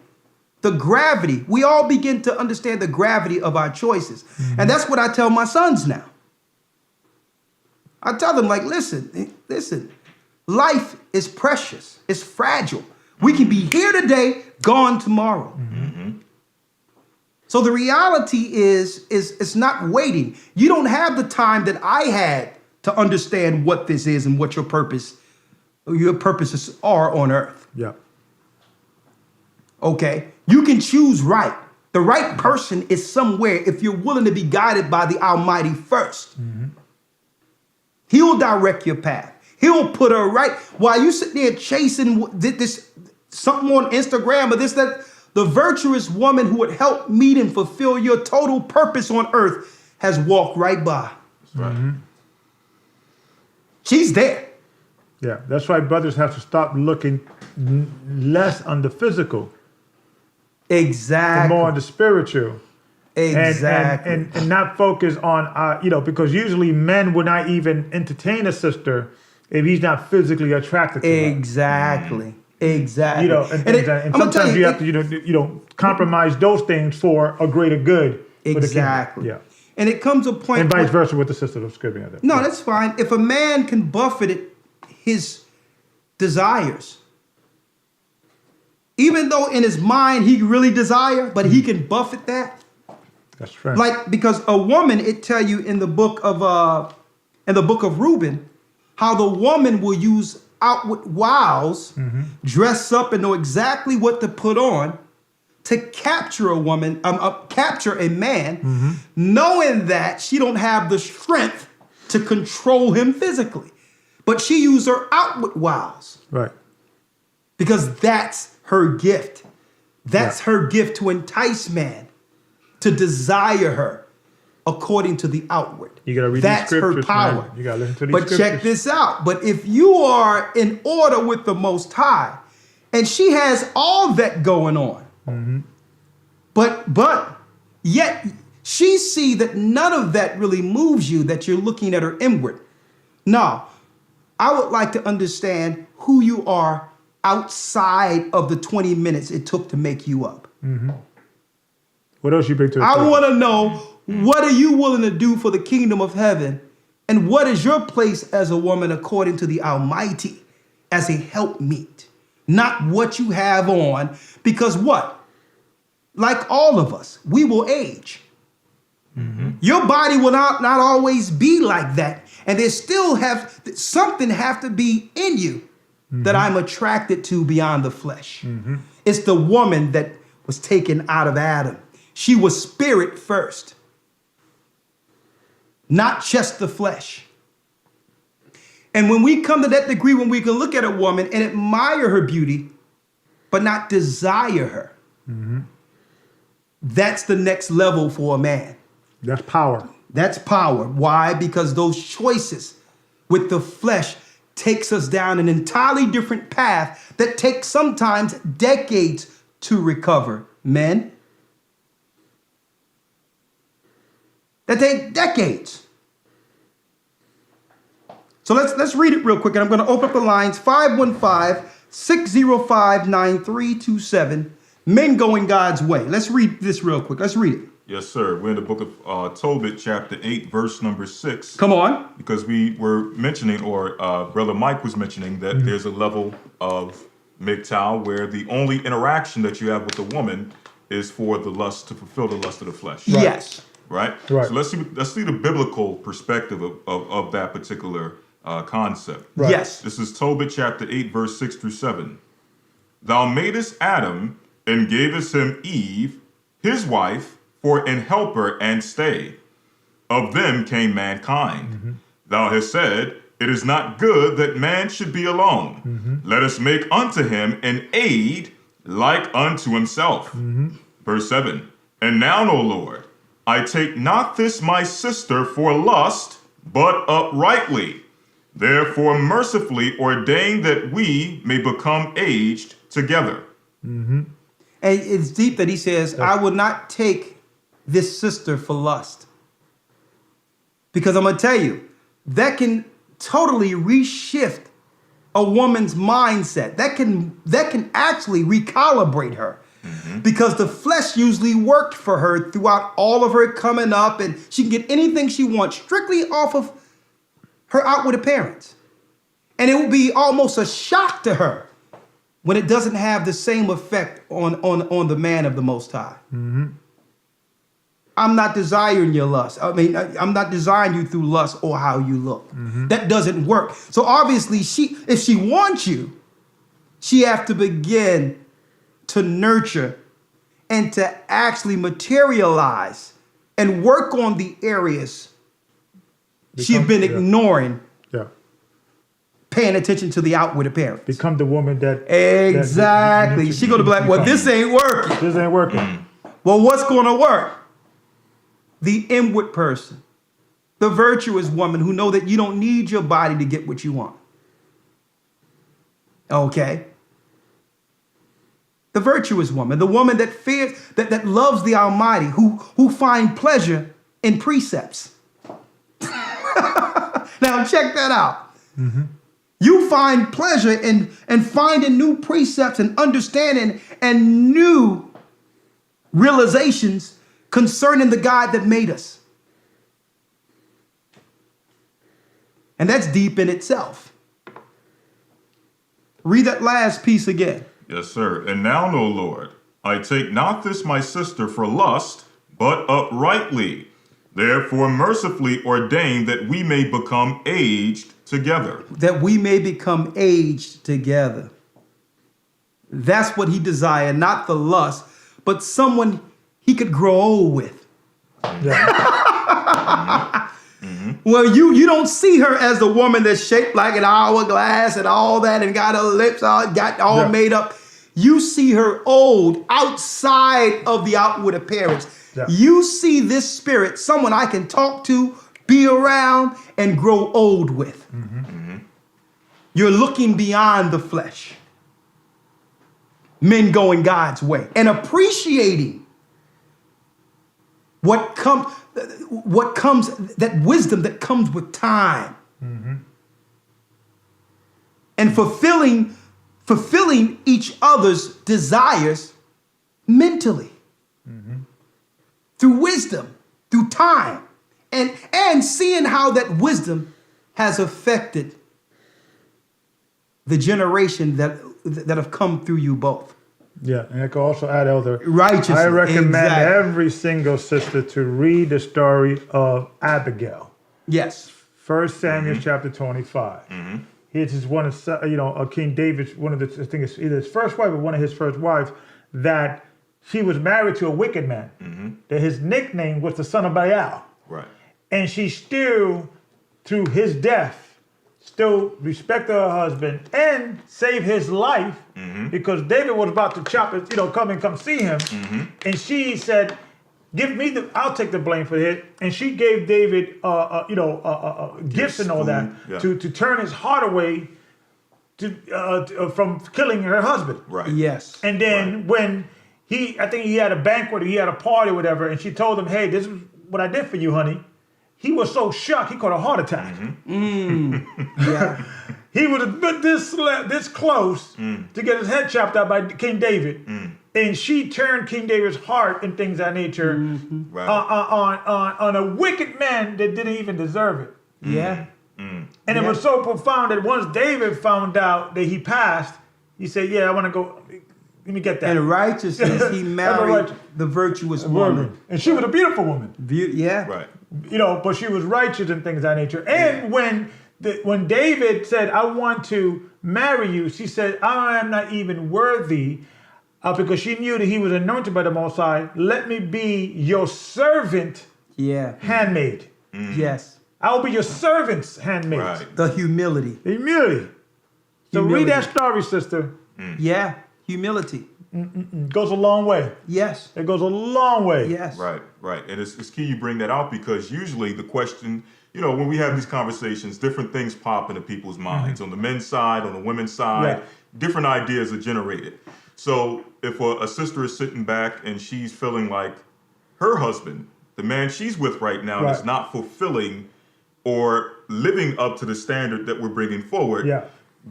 the gravity. We all begin to understand the gravity of our choices. And that's what I tell my sons now. I tell them, like, listen, life is precious. It's fragile. We can be here today, gone tomorrow. So the reality is it's not waiting. You don't have the time that I had to understand what this is and what your purposes are on earth. Yeah. Okay? You can choose right. The right person is somewhere if you're willing to be guided by the Almighty first. He'll direct your path. He'll put her right. While you sit there chasing this something on Instagram or this, that, the virtuous woman who would help meet and fulfill your total purpose on earth has walked right by. Right. She's there. Yeah. That's why brothers have to stop looking less on the physical and Exactly. more on the spiritual. Exactly. And not focus on, because usually men would not even entertain a sister if he's not physically attracted to her. Exactly. Exactly. And I'm gonna tell sometimes you have to, compromise those things for a greater good. For the kingdom. Exactly. Yeah. And it comes a point. And vice where- versa with the sister of scribbling. No, that's fine. If a man can buffet his desires, even though in his mind he really desire, but he can buffet that. That's right. Like, because a woman, it tell you in the book of Reuben, how the woman will use outward wiles, dress up and know exactly what to put on to capture a woman, capture a man, knowing that she don't have the strength to control him physically. But she used her outward wiles Right. because that's her gift. That's her gift to entice man, to desire her according to the outward. You gotta read That's these scriptures, her power. man. You gotta listen to these But scriptures. check this out. But if you are in order with the Most High, and she has all that going on, but yet she see that none of that really moves you, that you're looking at her inward. No, I would like to understand who you are outside of the 20 minutes it took to make you up. What else you bring to the I table? want to know, what are you willing to do for the kingdom of heaven? And what is your place as a woman according to the Almighty as a helpmeet? Not what you have on, because what? Like all of us, we will age. Your body will not always be like that. And there still something have to be in you that I'm attracted to beyond the flesh. It's the woman that was taken out of Adam. She was spirit first, not just the flesh. And when we come to that degree, when we can look at a woman and admire her beauty, but not desire her, that's the next level for a man. That's power. That's power. Why? Because those choices with the flesh takes us down an entirely different path that takes sometimes decades to recover. Men, that take decades. So let's read it real quick, and I'm going to open up the lines. 515-605-9327. Men going God's way. Let's read this real quick. Let's read it. Yes, sir. We're in the book of Tobit, chapter 8, verse number 6. Come on. Because we were mentioning, or Brother Mike was mentioning, that there's a level of MGTOW where the only interaction that you have with a woman is for the lust, to fulfill the lust of the flesh. Right. Yes. Right? Right. So let's see the biblical perspective of that particular concept. Right. Yes. This is Tobit chapter 8, verse 6 through 7. Thou madest Adam and gavest him Eve, his wife, for an helper and stay. Of them came mankind. Thou hast said, it is not good that man should be alone. Let us make unto him an aid like unto himself. Verse 7. And now, O Lord, I take not this my sister for lust, but uprightly. Therefore mercifully ordain that we may become aged together. And it's deep that he says, I will not take this sister for lust. Because I'm going to tell you, that can totally reshift a woman's mindset. That can actually recalibrate her. Because the flesh usually worked for her throughout all of her coming up, and she can get anything she wants strictly off of her outward appearance. And it will be almost a shock to her when it doesn't have the same effect on the man of the Most High. I'm not desiring your lust. I mean, I'm not desiring you through lust or how you look. That doesn't work. So obviously, if she wants you, she has to begin to nurture and to actually materialize and work on the areas she's been ignoring, paying attention to the outward appearance. Become the woman that... Exactly. She's going to be like, well, this ain't working. This ain't working. Well, what's going to work? The inward person, the virtuous woman who know that you don't need your body to get what you want. Okay? The virtuous woman, the woman that fears, that loves the Almighty, who find pleasure in precepts. Now check that out. You find pleasure in finding new precepts and understanding and new realizations concerning the God that made us. And that's deep in itself. Read that last piece again. Yes, sir. And now, no Lord, I take not this my sister for lust, but uprightly. Therefore mercifully ordain that we may become aged together. That we may become aged together. That's what he desired, not the lust, but someone he could grow old with. Well, you don't see her as the woman that's shaped like an hourglass and all that and got her lips all made up. You see her old outside of the outward appearance. Yeah. You see this spirit, someone I can talk to, be around, and grow old with. You're looking beyond the flesh. Men going God's way and appreciating what comes, that wisdom that comes with time. And fulfilling each other's desires mentally. Through wisdom, through time, and seeing how that wisdom has affected the generation that have come through you both. Yeah, and I can also add, Elder, righteousness. I recommend every single sister to read the story of Abigail. Yes. 1 Samuel chapter 25. It is one of King David's, one of the, I think it's either his first wife or one of his first wives, that she was married to a wicked man. That his nickname was the son of Baal. Right. And she still, through his death, still respected her husband and saved his life because David was about to chop it, come see him. And she said, give me I'll take the blame for it. And she gave David, gifts and all that to turn his heart away from killing her husband. Right. Yes. And then when I think he had a banquet, or he had a party or whatever, and she told him, hey, this is what I did for you, honey. He was so shocked, he caught a heart attack. Yeah. He would have been this close to get his head chopped out by King David. And she turned King David's heart and things of that nature on a wicked man that didn't even deserve it. Yeah. And it was so profound that once David found out that he passed, he said, yeah, I want to go, let me get that. And righteousness, he married the virtuous woman. And she was a beautiful woman. Yeah. Right. But she was righteous and things of that nature. And when David said, I want to marry you, she said, I am not even worthy, because she knew that he was anointed by the Most High. Let me be your servant, handmaid. Yes. I will be your servant's handmaid. Right. The humility. The humility. So read that story, sister. Yeah. Humility. Goes a long way. Yes. It goes a long way. Yes. Right. And it's key you bring that out, because usually the question, when we have these conversations, different things pop into people's minds. On the men's side, on the women's side, different ideas are generated. So if a sister is sitting back and she's feeling like her husband, the man she's with right now, is not fulfilling or living up to the standard that we're bringing forward,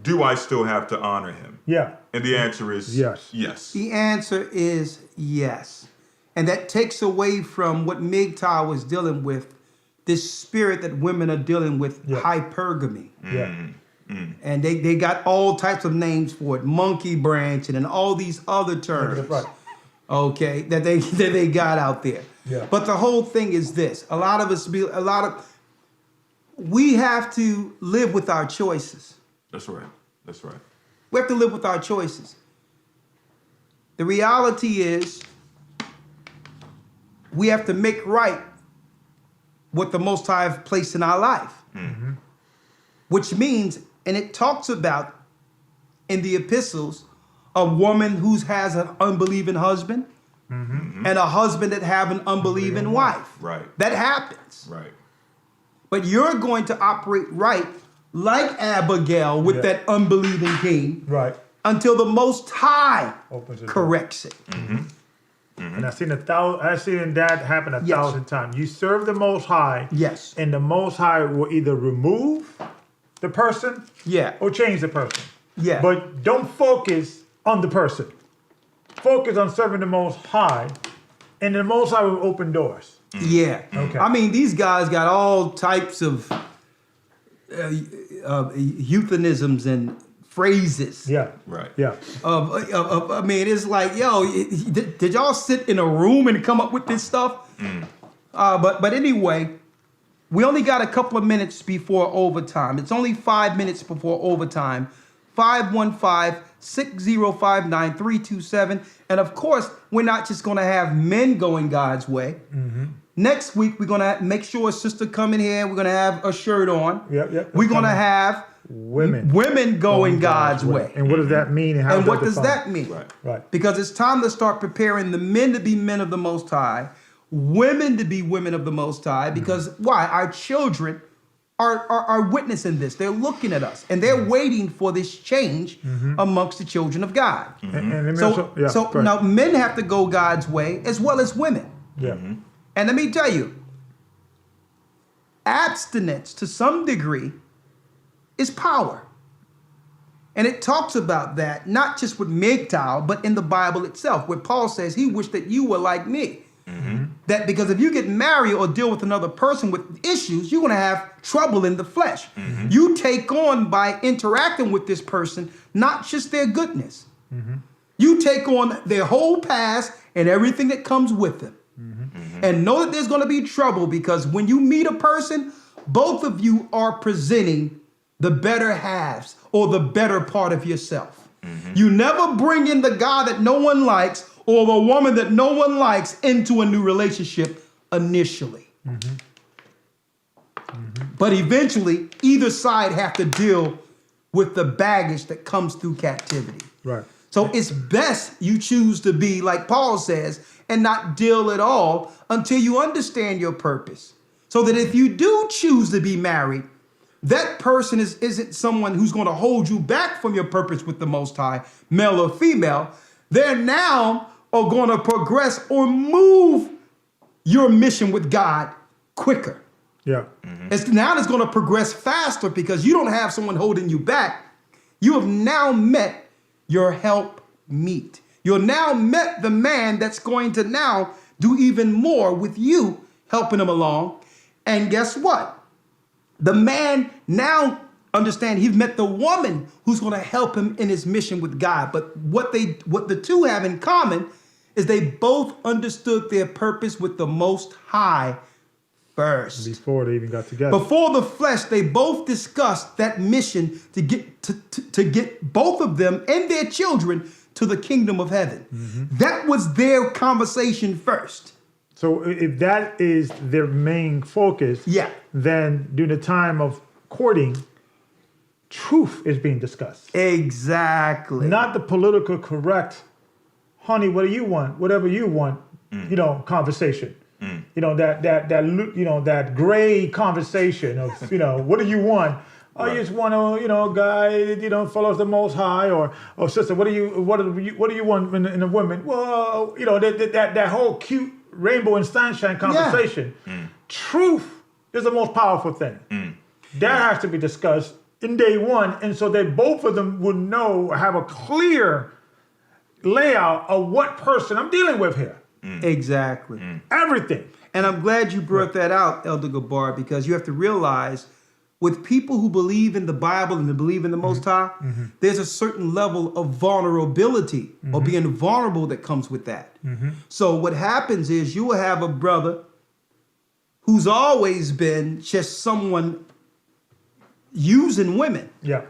do I still have to honor him? Yeah. And the answer is Yes. Yes. The answer is yes. And that takes away from what MGTOW was dealing with, this spirit that women are dealing with, Yeah. hypergamy. Yeah. And they got all types of names for it, monkey branching and all these other terms. That's right. Okay, that they got out there. Yeah. But the whole thing is this: we have to live with our choices. That's right. That's right. We have to live with our choices. The reality is, we have to make right what the Most High have placed in our life. Which means, and it talks about in the epistles, a woman who has an unbelieving husband and a husband that have an unbelieving wife. Right. That happens. Right. But you're going to operate right like Abigail with Yeah. that unbelieving king Right. until the Most High Opens the door. corrects it. And I've seen that happen a Yes. thousand times. You serve the Most High. Yes. And the Most High will either remove the person Yeah. or change the person. Yeah. But don't focus on the person. Focus on serving the Most High, and the Most High will open doors. Yeah. Okay. I mean, these guys got all types of euphemisms and phrases. Yeah. Right. Yeah. I mean, it's like, yo, did y'all sit in a room and come up with this stuff? But anyway, we only got a couple of minutes before overtime. It's only 5 minutes before overtime. 515-6059-327. And of course, we're not just going to have men going God's way. Next week, we're going to make sure a sister come in here. We're going to have a shirt on. Yep. We're going to have Women going God's way. And what does that mean? And, how And what does define? that mean? Right. Right. Because it's time to start preparing the men to be men of the Most High, women to be women of the Most High. Because why? Our children are witnessing this. They're looking at us and they're waiting for this change amongst the children of God. And let me So, also, yeah, so go ahead. now men have to go God's way as well as women. Yeah. And let me tell you, abstinence to some degree is power. And it talks about that, not just with MGTOW, but in the Bible itself, where Paul says he wished that you were like me. That because if you get married or deal with another person with issues, you're going to have trouble in the flesh. You take on by interacting with this person, not just their goodness. You take on their whole past and everything that comes with them. And know that there's going to be trouble because when you meet a person, both of you are presenting the better halves or the better part of yourself. You never bring in the guy that no one likes or the woman that no one likes into a new relationship initially. But eventually, either side have to deal with the baggage that comes through captivity. Right. So it's best you choose to be, like Paul says, and not deal at all until you understand your purpose. So that if you do choose to be married, that person isn't someone who's going to hold you back from your purpose with the Most High, male or female. They're now are going to progress or move your mission with God quicker. Yeah. It's going to progress faster because you don't have someone holding you back. You have now met your help meet. You're now met the man that's going to now do even more with you, helping him along. And guess what? The man now understand he's met the woman who's going to help him in his mission with God. But what the two have in common is they both understood their purpose with the Most High first. Before they even got together. Before the flesh, they both discussed that mission to get to get both of them and their children to the kingdom of heaven. That was their conversation first. So if that is their main focus, Yeah. then during the time of courting, truth is being discussed. Exactly. Not the political correct, honey, what do you want? Whatever you want, conversation. That gray conversation of, what do you want? Oh, you just want a guy that follows the Most High, or sister, what do you want in a woman? Well, that whole cute rainbow and sunshine conversation. Truth is the most powerful thing. That has to be discussed in day one, and so that both of them would know, have a clear layout of what person I'm dealing with here. Exactly. Everything. And I'm glad you brought that out, Elder Gabar, because you have to realize with people who believe in the Bible and who believe in the Most High, there's a certain level of vulnerability or being vulnerable that comes with that. So what happens is you will have a brother who's always been just someone using women, Yeah.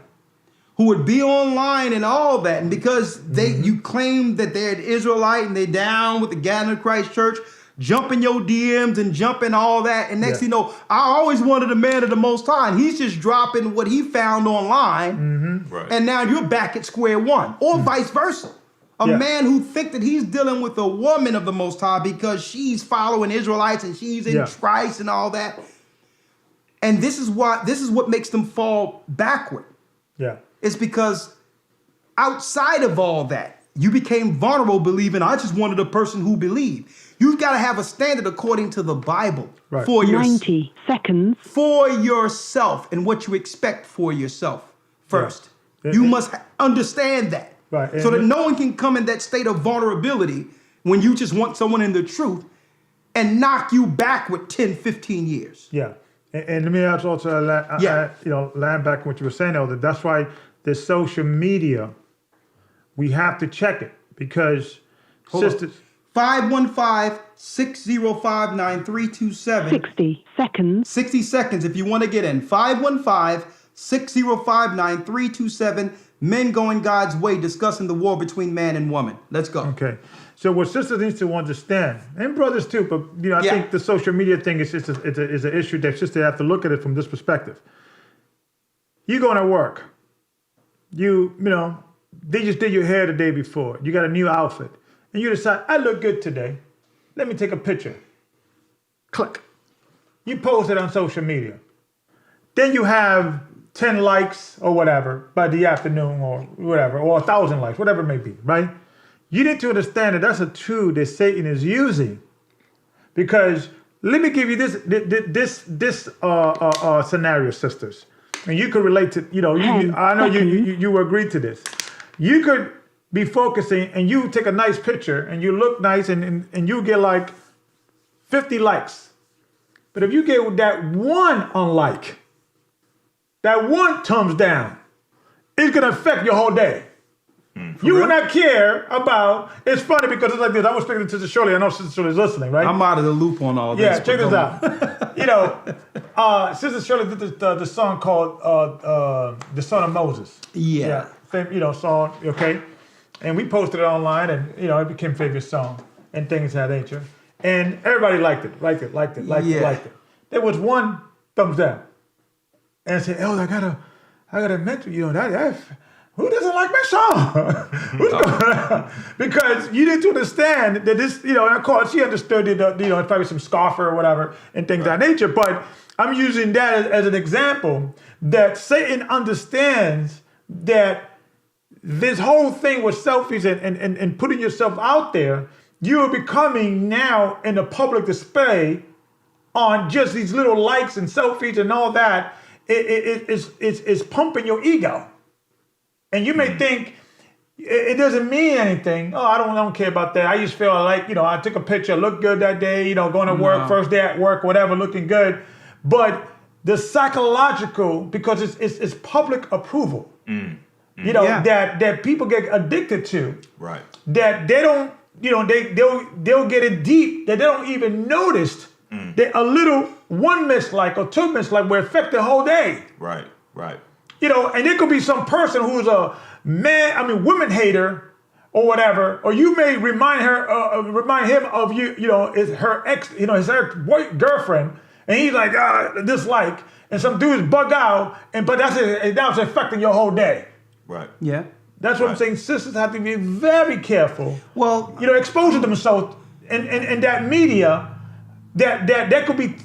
who would be online and all that. And because you claim that they're an Israelite and they down with the Gathering of Christ Church, jumping your DMs and jumping all that. And next thing you know, I always wanted a man of the Most High. And he's just dropping what he found online. Right. And now you're back at square one, or vice versa. A man who think that he's dealing with a woman of the Most High because she's following Israelites and she's in Christ and all that. And this is what makes them fall backward. Yeah. It's because outside of all that, you became vulnerable believing, I just wanted a person who believed. You've got to have a standard according to the Bible for 90 seconds. For yourself and what you expect for yourself first. You must understand that. Right. So that no one can come in that state of vulnerability when you just want someone in the truth and knock you back with 10, 15 years. Yeah. And let me also land back on what you were saying, Elder. That's why the social media, we have to check it because sisters. 515-605-9327. 60 seconds. 60 seconds if you want to get in. 515-605-9327. Men going God's way, discussing the war between man and woman. Let's go. Okay. So what sisters need to understand, and brothers too, but I think the social media thing is just is an issue that sisters have to look at it from this perspective. You going to work. They just did your hair the day before. You got a new outfit. And you decide, I look good today. Let me take a picture. Click. You post it on social media. Then you have 10 likes or whatever by the afternoon or whatever, or 1,000 likes, whatever it may be, right? You need to understand that that's a tool that Satan is using. Because let me give you this scenario, sisters. And you could relate to, I know you agree to this. You could be focusing and you take a nice picture and you look nice and you get like 50 likes. But if you get that one unlike, that one thumbs down, it's going to affect your whole day. You will not care about, it's funny because it's like this. I was speaking to Sister Shirley. I know Sister Shirley's listening, right? I'm out of the loop on all this. Yeah, check this out. Sister Shirley did the song called The Son of Moses. Yeah. Song, okay? And we posted it online and, it became a favorite song and things of that nature. And everybody liked it. There was one thumbs down. And I said, I gotta mention, that who doesn't like my song? Who's going on? Because you need to understand that this, and of course she understood it, probably some scoffer or whatever and things of that nature. But I'm using that as an example that Satan understands that this whole thing with selfies and putting yourself out there, you are becoming now in a public display on just these little likes and selfies and all that. It's pumping your ego. And you may think it doesn't mean anything. Oh, I don't care about that. I just feel like, I took a picture, looked good that day, going to work, first day at work, whatever, looking good. But the psychological, because it's public approval, that people get addicted to. Right. That they don't, they'll get it deep, that they don't even notice that a little one mislike or two mislike will affect the whole day. Right. And it could be some person who's a women hater or whatever, or you may remind him of is her ex, his girlfriend, and he's like, dislike, and some dudes bug out, but that's affecting your whole day. Right. Yeah. That's what I'm saying. Sisters have to be very careful. Well, exposing themselves in that media. That could be,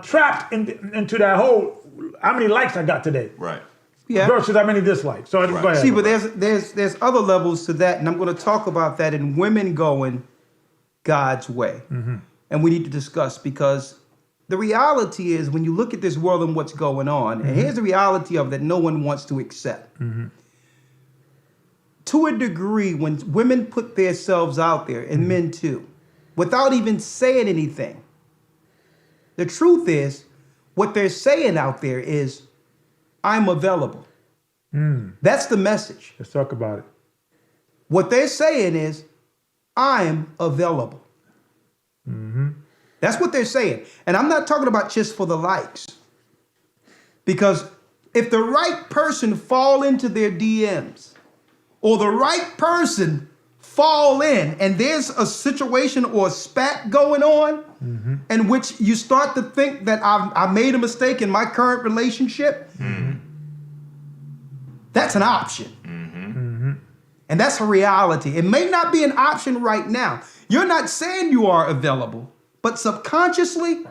trapped into that whole. How many likes I got today? Right. Yeah. Versus how many dislikes. So go ahead. See, but there's other levels to that, and I'm going to talk about that in women going God's way, and we need to discuss because the reality is when you look at this world and what's going on, and here's the reality of that no one wants to accept. To a degree, when women put themselves out there, and men too, without even saying anything, the truth is, what they're saying out there is, I'm available. That's the message. Let's talk about it. What they're saying is, I'm available. That's what they're saying. And I'm not talking about just for the likes. Because if the right person fall into their DMs, or the right person fall in, and there's a situation or a spat going on, in which you start to think that I made a mistake in my current relationship, that's an option. And that's a reality. It may not be an option right now. You're not saying you are available, but subconsciously,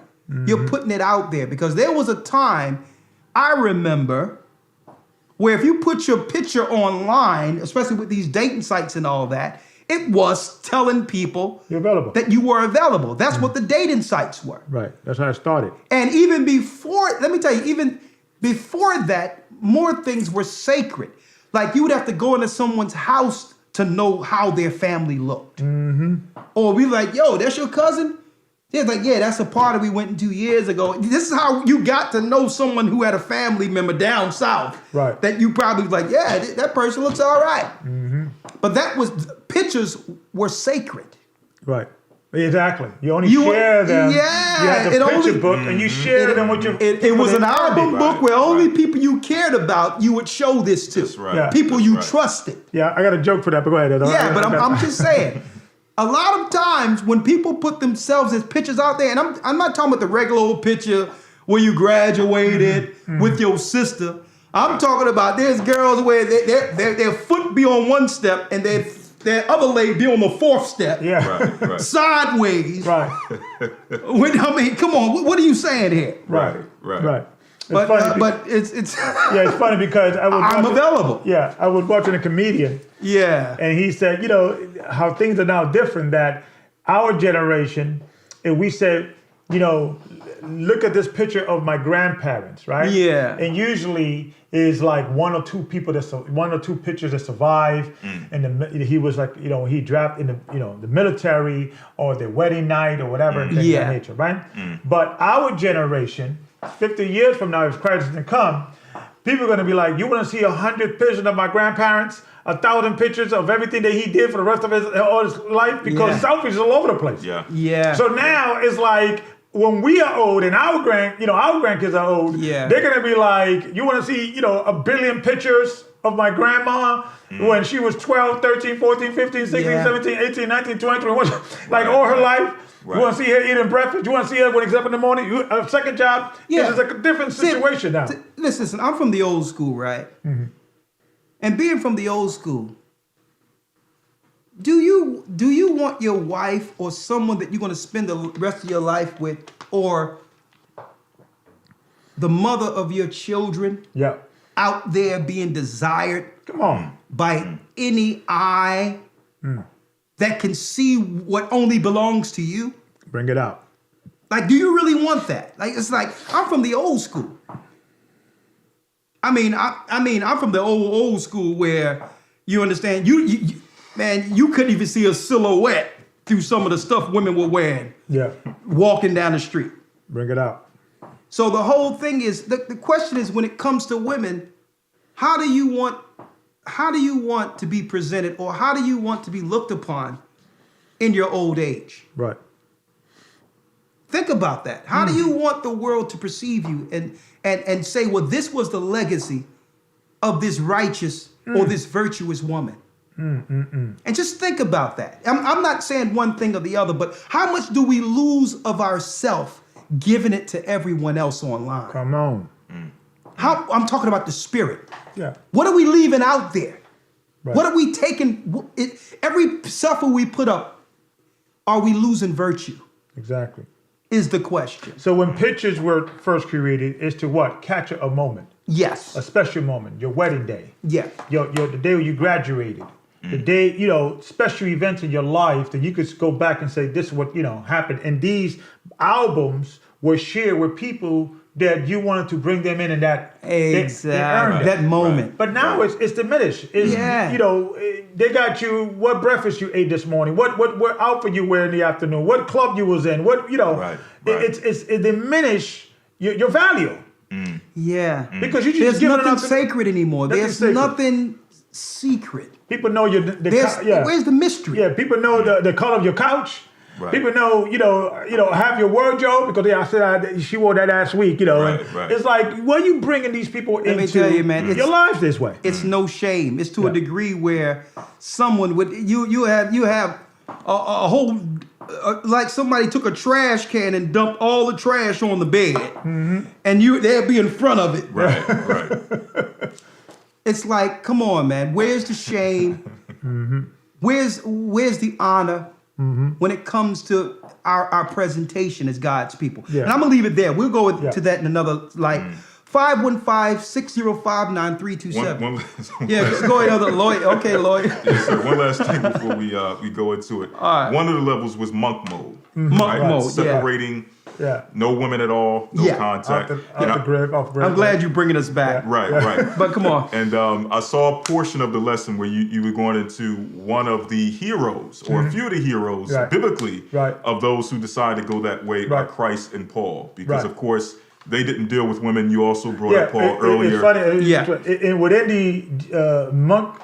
you're putting it out there. Because there was a time, I remember, where if you put your picture online, especially with these dating sites and all that, it was telling people You're available. that you were available. That's what the dating sites were. Right. That's how it started. And even before, let me tell you, even before that, more things were sacred. Like you would have to go into someone's house to know how their family looked. Or be like, yo, that's your cousin? Yeah, like, yeah, that's a party we went to 2 years ago. This is how you got to know someone who had a family member down south. Right. That you probably was like, yeah, that person looks all right. But that was, pictures were sacred. Right. Exactly. You only You- share them. yeah, You have the it picture only- book and you share them with your It people was that an know album you. book where only people you cared about you would show this to. That's right. Yeah. People That's you right. trusted. Yeah, I got a joke for that, but go ahead. Yeah, but I'm just saying. A lot of times when people put themselves as pictures out there, and I'm not talking about the regular old picture where you graduated with your sister. I'm talking about there's girls where their foot be on one step and their other leg be on the fourth step. Yeah. Right. Sideways. Right. I mean, come on, what are you saying here? Right. Right. Right. It's But funny. but it's Yeah, it's funny because I was I'm watching- available. Yeah, I was watching a comedian Yeah. and he said, you know, how things are now different, that our generation, and we said, you know, look at this picture of my grandparents, right? Yeah. And usually is like one or two pictures that survive. And he was like, you know, he drafted in the, you know, the military or their wedding night or whatever, and things of that nature, right? But our generation, 50 years from now, if Christ doesn't come, people are going to be like, you want to see 100 pictures of my grandparents, 1,000 pictures of everything that he did for the rest of all his life, because selfies all over the place. Yeah. Yeah. So now it's like when we are old and our grandkids are old, Yeah. they're going to be like, you want to see, you know, 1 billion pictures of my grandma when she was 12, 13, 14, 15, 16, Yeah. 17, 18, 19, 20, 21, like all her life. Right. You want to see her eating breakfast? You want to see her when it's up in the morning? A second job? Yeah. This is a different situation now. Listen, I'm from the old school, right? And being from the old school, do you want your wife or someone that you're going to spend the rest of your life with, or the mother of your children, Yeah. out there being desired Come on. by any eye that can see what only belongs to you? Bring it out. Like, do you really want that? Like, it's like, I'm from the old school. I mean, I'm from the old school where you understand, man, you couldn't even see a silhouette through some of the stuff women were wearing Yeah. walking down the street. Bring it out. So the whole thing is, the question is, when it comes to women, how do you want to be presented, or how do you want to be looked upon in your old age? Right. Think about that. How do you want the world to perceive you and say, well, this was the legacy of this righteous or this virtuous woman? And just think about that. I'm not saying one thing or the other, but how much do we lose of ourself giving it to everyone else online? Come on. I'm talking about the spirit. Yeah. What are we leaving out there? Right. What are we taking? Every selfie we put up, are we losing virtue? Exactly. Is the question. So when pictures were first created, is to what? Capture a moment, Yes. a special moment, your wedding day, Yeah. the day when you graduated, the day, you know, special events in your life that you could go back and say, this is what, you know, happened. And these albums was shared with people that you wanted to bring them in, and that they earned Exactly. it. That moment. But now it's diminished. It's, Yeah. you know, they got you what breakfast you ate this morning, what outfit you wear in the afternoon, what club you was in, what, you know, Right. it diminished your value. Yeah. Because you just There's give it nothing enough to- sacred anymore. Nothing There's sacred. nothing secret. People know Where's the mystery? Yeah, people know the color of your couch. Right. People know, have your wardrobe because I said she wore that last week, Right, and right. it's like, what are you bringing these people Let me into tell you, man, your lives this way? It's no shame. It's to a Yeah. degree where someone would you have a whole like somebody took a trash can and dumped all the trash on the bed, and they'd be in front of it. Right, right. It's like, come on, man. Where's the shame? Where's the honor when it comes to our presentation as God's people? Yeah. And I'm gonna leave it there. We'll go Yeah. to that in another 515-605-9327. One Yeah, go ahead, other Lloyd. Okay, Lloyd. Yes, sir. One last thing before we go into it. All right. One of the levels was monk mode. Monk mode, yeah. Separating, Yeah. no women at all, no Yeah. contact. Off the grid. I'm glad you're bringing us back. Right, right. But come on. And I saw a portion of the lesson where you were going into one of the heroes, or a few of the heroes, Right. biblically, Right. of those who decided to go that way are Right. Christ and Paul. Because, Right. of course, they didn't deal with women. You also brought up Paul It's earlier. funny. Yeah. Within the monk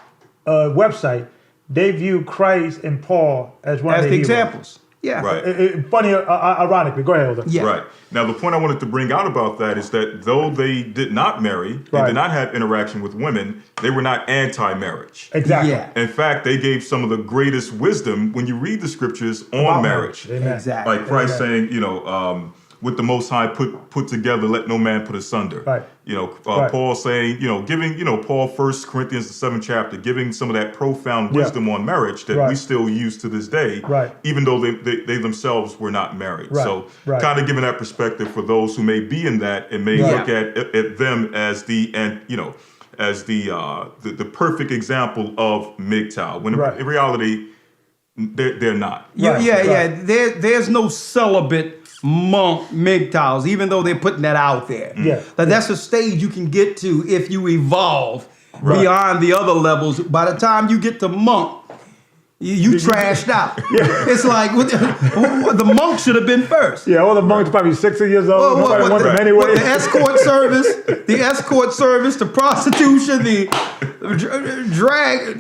website, they view Christ and Paul as one As of the heroes. examples. Yeah. Right. Funny, ironically. Go ahead, Elder. Yeah. Right. Now, the point I wanted to bring out about that is that though they did not marry, and Right. did not have interaction with women, they were not anti-marriage. Exactly. Yeah. In fact, they gave some of the greatest wisdom when you read the scriptures on About marriage. Amen. Exactly. Like Christ Amen. saying, with the Most High put together, let no man put asunder. Right. Right. Paul saying, giving, Paul, 1 Corinthians, the 7th chapter, giving some of that profound Yeah. wisdom on marriage that Right. we still use to this day, Right. even though they themselves were not married. Right. So Right. kind of giving that perspective for those who may be in that and may Right. look at them as as the perfect example of MGTOW, when Right. in reality, they're not. Yeah, Right, yeah, right. yeah. There's no celibate monk MGTOWs, even though they're putting that out there. Yeah. That's a stage you can get to if you evolve Right. beyond the other levels. By the time you get to monk, you trashed out. It's like the monk should have been first. Yeah, all the monks probably 60 years old. Nobody wants them anyway. What, the escort service, the prostitution, the drag,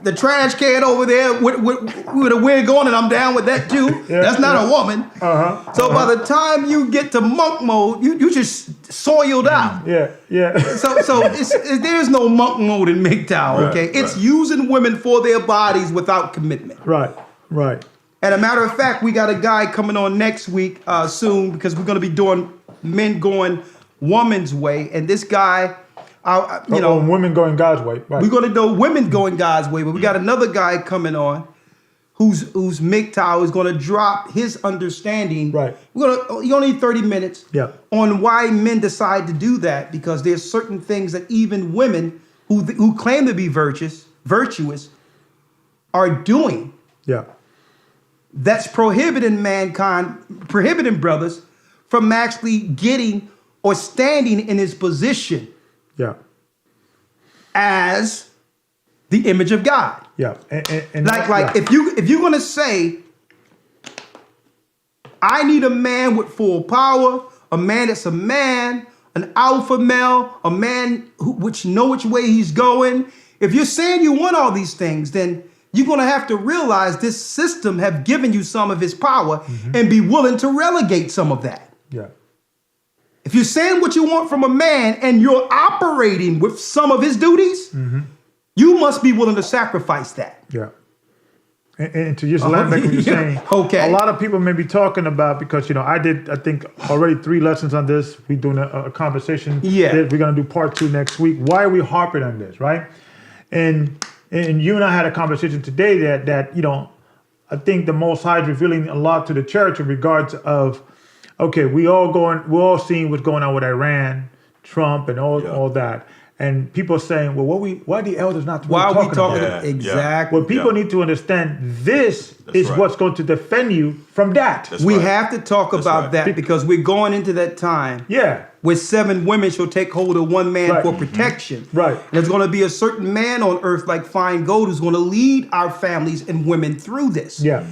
the trash can over there with a wig on, and I'm down with that too. Yeah, That's not a woman. So by the time you get to monk mode, you just soiled out. Yeah, yeah. So there's no monk mode in MGTOW, okay? Right, It's right. using women for their bodies without commitment. Right, right. And a matter of fact, we got a guy coming on next week soon because we're going to be doing men going woman's way. And this guy, Women going God's way. Right. we're going to do women going God's way. But we got another guy coming on whose MGTOW is going to drop his understanding. Right. You only need 30 minutes Yeah. on why men decide to do that, because there's certain things that even women who claim to be virtuous are doing Yeah. that's prohibiting brothers from actually getting or standing in his position Yeah. as the image of God. Yeah. And Like yeah. if you're gonna say, I need a man with full power, a man that's a man, an alpha male, a man which know which way he's going. If you're saying you want all these things, then you're gonna have to realize this system have given you some of his power and be willing to relegate some of that. Yeah. If you're saying what you want from a man and you're operating with some of his duties, you must be willing to sacrifice that. Yeah. And to just let back what you're saying, Okay. a lot of people may be talking about, because, I think already 3 lessons on this. We're doing a conversation. Yeah. We're going to do part 2 next week. Why are we harping on this, right? And you and I had a conversation today that I think the Most High is revealing a lot to the church in regards of, okay, we're all seeing what's going on with Iran, Trump, and all that. And people are saying, well, why are the elders not really Why are we talking talking about Yeah, it? exactly? Well, people need to understand this is right. what's going to defend you from that. That's We right. have to talk That's about right. that because we're going into that time Yeah. where 7 women shall take hold of one man Right. for protection. Right. And there's going to be a certain man on earth like fine gold who's going to lead our families and women through this. Yeah.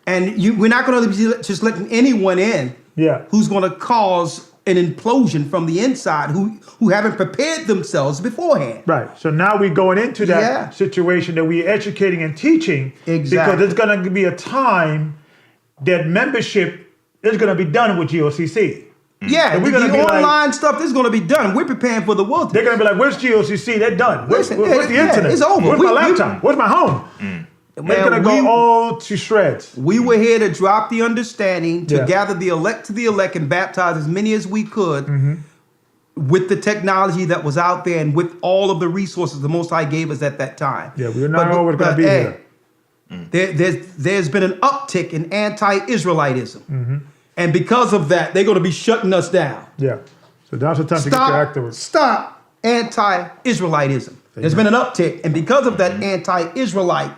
And we're not going to be just letting anyone in Yeah. who's going to cause an implosion from the inside who haven't prepared themselves beforehand. Right. So now we're going into that Yeah. situation that we're educating and teaching because Exactly. there's going to be a time that membership is going to be done with GOCC. Yeah, And the we're gonna be like- online stuff is going to be done. We're preparing for the wilderness. They're going to be like, where's GOCC? They're done. Where's Listen, where's the yeah, internet? it's over. Where's We- my we- laptop? Where's my home? They're going to Man, go all to shreds. we were here to drop the understanding, to Yeah. gather the elect to the elect and baptize as many as we could with the technology that was out there and with all of the resources the Most High gave us at that time. Yeah, we're not always going to be hey, here. there's been an uptick in anti-Israelitism. Mm-hmm. And because of that, they're going to be shutting us down. Yeah. So now's the time to get your act together. Stop anti-Israelitism. There's been an uptick, and because of that anti-Israelite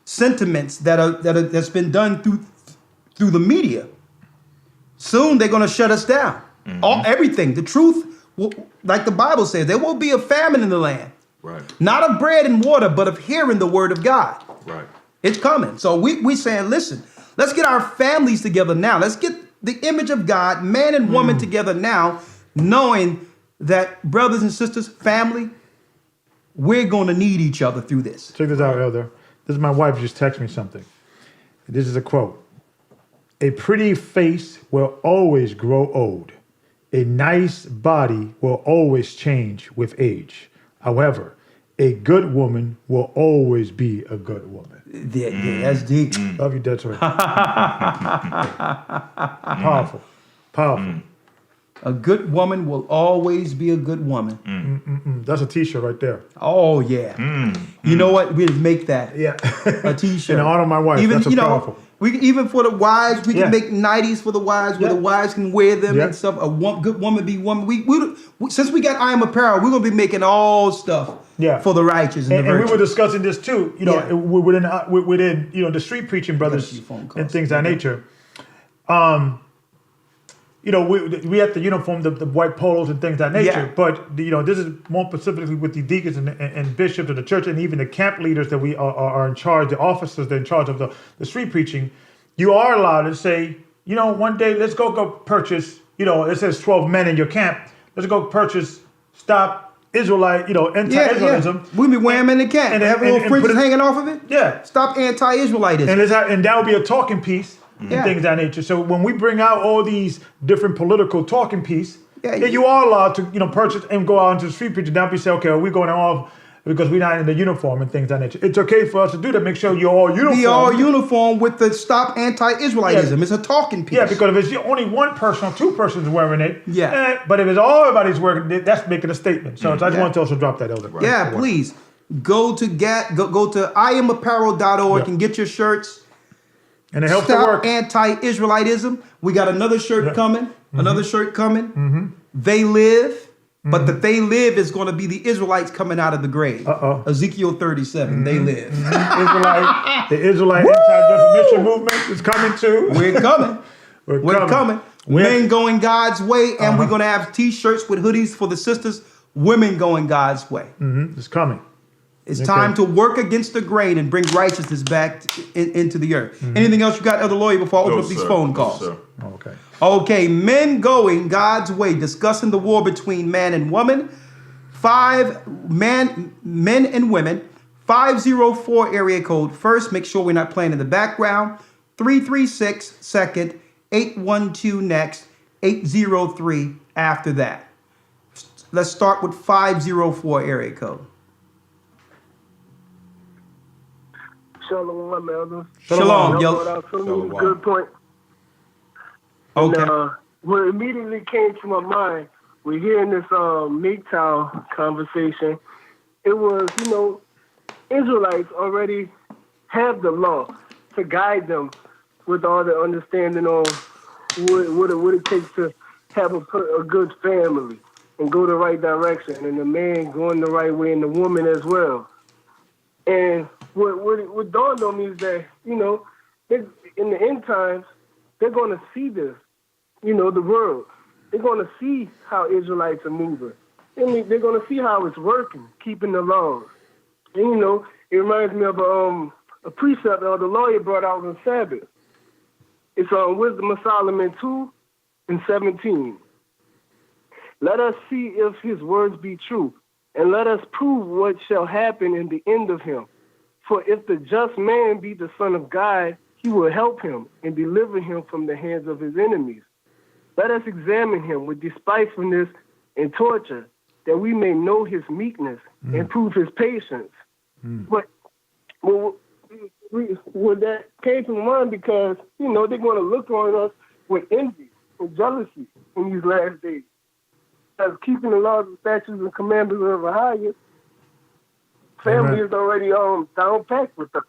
sentiments that's been done through the media, soon they're going to shut us down. Everything, the truth, like the Bible says, there will be a famine in the land, Right. not of bread and water, but of hearing the word of God. Right. It's coming. So we're saying, listen, let's get our families together now. Let's get the image of God, man and woman, together now, knowing that, brothers and sisters, family, we're going to need each other through this. Check this out, Elder. This is my wife just texted me something. This is a quote. A pretty face will always grow old. A nice body will always change with age. However, a good woman will always be a good woman. Yeah, that's deep. Love you, Detroit. Powerful. Powerful. A good woman will always be a good woman. That's a t-shirt right there. Oh, yeah. You know what? We'd make that Yeah. a T-shirt. In honor of my wife. Even, That's a powerful. we can, even for the wives, we Yeah. can make 90s for the wives where Yeah. the wives can wear them Yeah. and stuff. Good woman be woman. We since we got I Am Apparel, we're gonna be making all stuff Yeah. for the righteous and, And the we virtuous. were discussing this too, Yeah. within the street preaching brothers few phone calls. and things of that nature. We have to uniform the white polos and things of that nature. Yeah. But this is more specifically with the deacons and bishops of the church and even the camp leaders that we are in charge, the officers that are in charge of the street preaching. You are allowed to say, one day let's go purchase. It says 12 men in your camp. Let's go purchase. Stop Israelite. Anti-Israelism. We be wearing them in the camp. And- Have and- little and fringes put it- hanging off of it. Yeah. Stop anti-Israelitism. And that will be a talking piece and Yeah. things of that nature. So when we bring out all these different political talking piece, Yeah, you are allowed to purchase and go out into the street preaching. Now we say, okay, are we going off because we're not in the uniform and things of that nature? It's okay for us to do that. Make sure you're all uniform. Be all uniform with the stop anti-Israelitism. Yeah. It's a talking piece. Yeah, because if it's only one person or two persons wearing it, Yeah. but if it's all everybody's wearing it, that's making a statement. So I just Yeah. want to also drop that, Elder. Yeah, go to IamApparel.org Yeah. and get your shirts. And it helps to Stop work. anti-Israelitism. We got another shirt Yeah. coming. Another shirt coming. They live, but the they live is going to be the Israelites coming out of the grave. Uh-oh. Ezekiel 37. They live. The Israelite anti-defamation movement is coming too. We're coming. We're coming. Men going God's way, and we're going to have T-shirts with hoodies for the sisters. Women going God's way. It's coming. It's time to work against the grain and bring righteousness back into the earth. Anything else you got, Elder Lawyer, before I open up these phone calls? No, sir. Okay. Okay, men going God's way, discussing the war between man and woman. Men and women. 504 area code first. Make sure we're not playing in the background. 336 second. 812 next. 803 after that. Let's start with 504 area code. Shalom, Elder. Shalom. Y'all Yo. brought out so many Shalom. good points. Okay. And, what immediately came to my mind, we're hearing this MGTOW conversation. It was, Israelites already have the law to guide them with all the understanding on what it takes to have a good family. and go the right direction, and the man going the right way, and the woman as well. And what dawned on me is that, you know, in the end times, they're going to see this, you know, the world. They're going to see how Israelites are moving. I mean, they're going to see how it's working, keeping the laws. And, you know, it reminds me of a precept the lawyer brought out on Sabbath. It's on Wisdom of Solomon 2:17. Let us see if his words be true, and let us prove what shall happen in the end of him. For if the just man be the son of God, he will help him and deliver him from the hands of his enemies. Let us examine him with despitefulness and torture, that we may know his meekness and prove his patience. But that came to mind because, you know, they're going to look on us with envy and jealousy in these last days. As keeping the laws, statutes, and commandments of a higher, family is already down packed with them.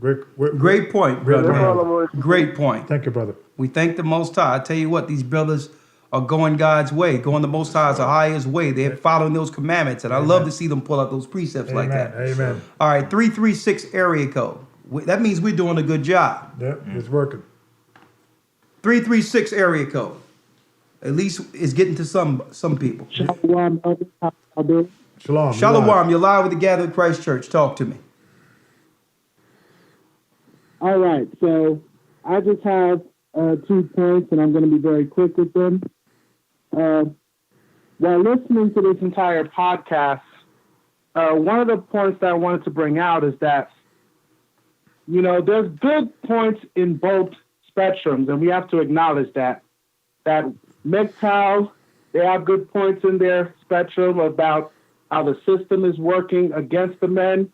Great point, brother. That's all I wanted to say. Great point. Thank you, brother. We thank the Most High. I tell you what, these brothers are going God's way, going the Most High's highest way. They're following those commandments, and I love to see them pull out those precepts like that. Amen. All right, 336 area code. That means we're doing a good job. Yep, it's working. 336 area code. At least it's getting to some people. Shalom, brother. How y'all doing? Shalom. Shalom, you're live with the Gathered Christ Church. Talk to me. All right, so I just have 2 points, and I'm going to be very quick with them. While listening to this entire podcast, one of the points that I wanted to bring out is that, you know, there's good points in both spectrums, and we have to acknowledge that. That MGTOW, they have good points in their spectrum about how the system is working against the men.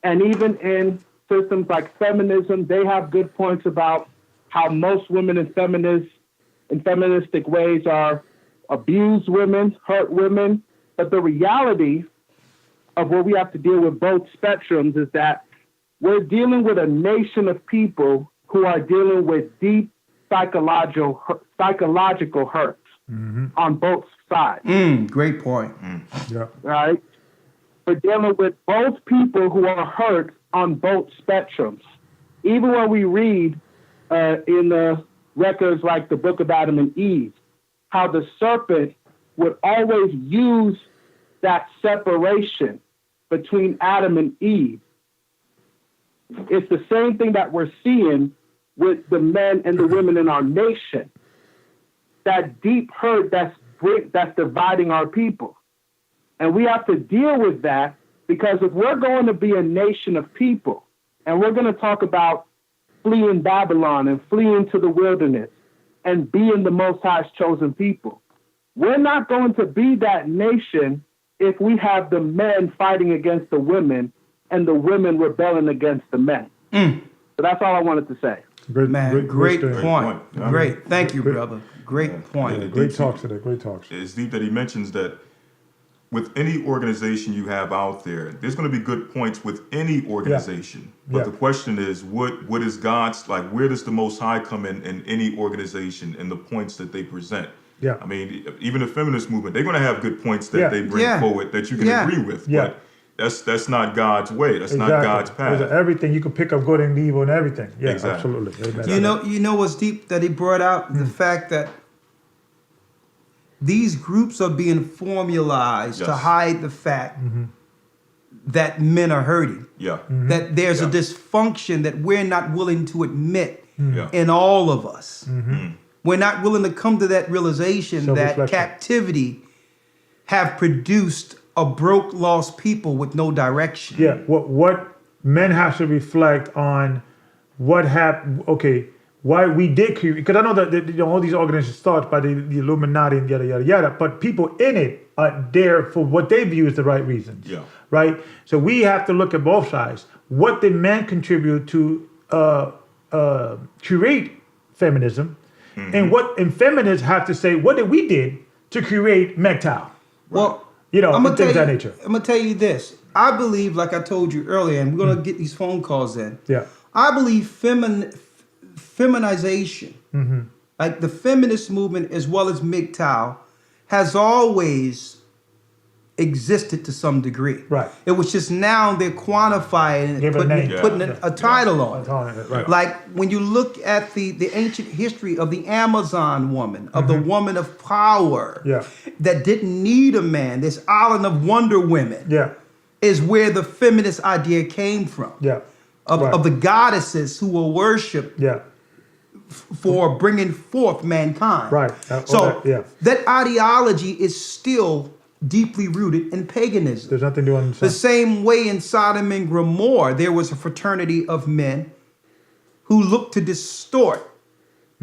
And even in systems like feminism, they have good points about how most women in feministic ways are abuse women, hurt women. But the reality of what we have to deal with both spectrums is that we're dealing with a nation of people who are dealing with deep psychological hurts on both sides. Great point. Yeah. Right? We're dealing with both people who are hurt on both spectrums. Even when we read in the records like the Book of Adam and Eve, how the serpent would always use that separation between Adam and Eve. It's the same thing that we're seeing with the men and the women in our nation. That deep hurt that's dividing our people. And we have to deal with that, because if we're going to be a nation of people, and we're going to talk about fleeing Babylon and fleeing to the wilderness and being the Most High's chosen people, we're not going to be that nation if we have the men fighting against the women and the women rebelling against the men. So that's all I wanted to say. Great point. Great. Thank you, brother. Great point. Yeah, Great talks today. Great talks. It's deep that he mentions that with any organization you have out there, there's going to be good points with any organization. But the question is, what is God's, like, where does the Most High come in any organization and the points that they present? Yeah. I mean, even the feminist movement, they're going to have good points that they bring forward that you can agree with. Yeah. But that's not God's way. That's not God's path. There's everything you can pick up good and evil and everything. Yeah, Exactly. absolutely. Amen. You know what's deep that he brought out? The fact that these groups are being formalized to hide the fact that men are hurting. Yeah. That there's a dysfunction that we're not willing to admit in all of us. We're not willing to come to that realization that captivity have produced a broke, lost people with no direction. Yeah, what men have to reflect on what happened. Okay, why we did create, because I know that all these organizations start by the Illuminati and yada yada yada, but people in it are there for what they view as the right reasons. Yeah. Right. So we have to look at both sides. What did men contribute to create feminism, and feminists have to say what did we did to create MGTOW? Well, I'm gonna things of that nature. I'm gonna tell you this. I believe, like I told you earlier, and we're gonna get these phone calls in. Yeah. I believe feminization, like the feminist movement as well as MGTOW, has always existed to some degree. Right. It was just now they're quantifying and Give it a name. putting Yeah. a title on it. Right. Like when you look at the ancient history of the Amazon woman, of the woman of power, Yeah. that didn't need a man, this island of Wonder Women, Yeah. is where the feminist idea came from. Yeah. Of, Right. of the goddesses who were worshipped Yeah. for bringing forth mankind. Right. So yeah. that ideology is still deeply rooted in paganism. There's nothing doing The same way in Sodom and Gomorrah, there was a fraternity of men who looked to distort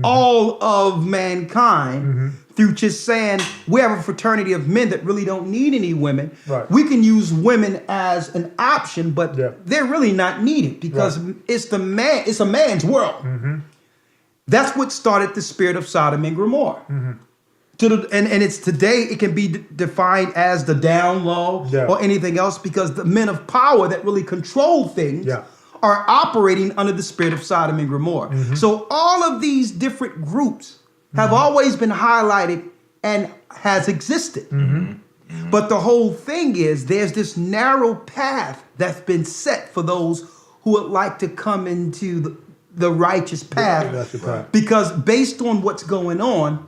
all of mankind through just saying, we have a fraternity of men that really don't need any women. Right. We can use women as an option, but Yeah. they're really not needed because Right. it's a man's world. That's what started the spirit of Sodom and Gomorrah. And it's today it can be defined as the down low Yeah. or anything else because the men of power that really control things Yeah. are operating under the spirit of Sodom and Gomorrah. So all of these different groups have always been highlighted and has existed. But the whole thing is there's this narrow path that's been set for those who would like to come into the righteous path. That's your path. Because based on what's going on,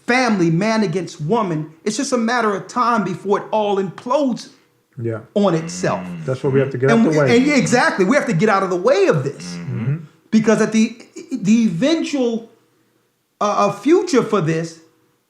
family, man against woman, it's just a matter of time before it all implodes Yeah. on itself. That's what we have to get out the way. And yeah, exactly, we have to get out of the way of this because at the eventual future for this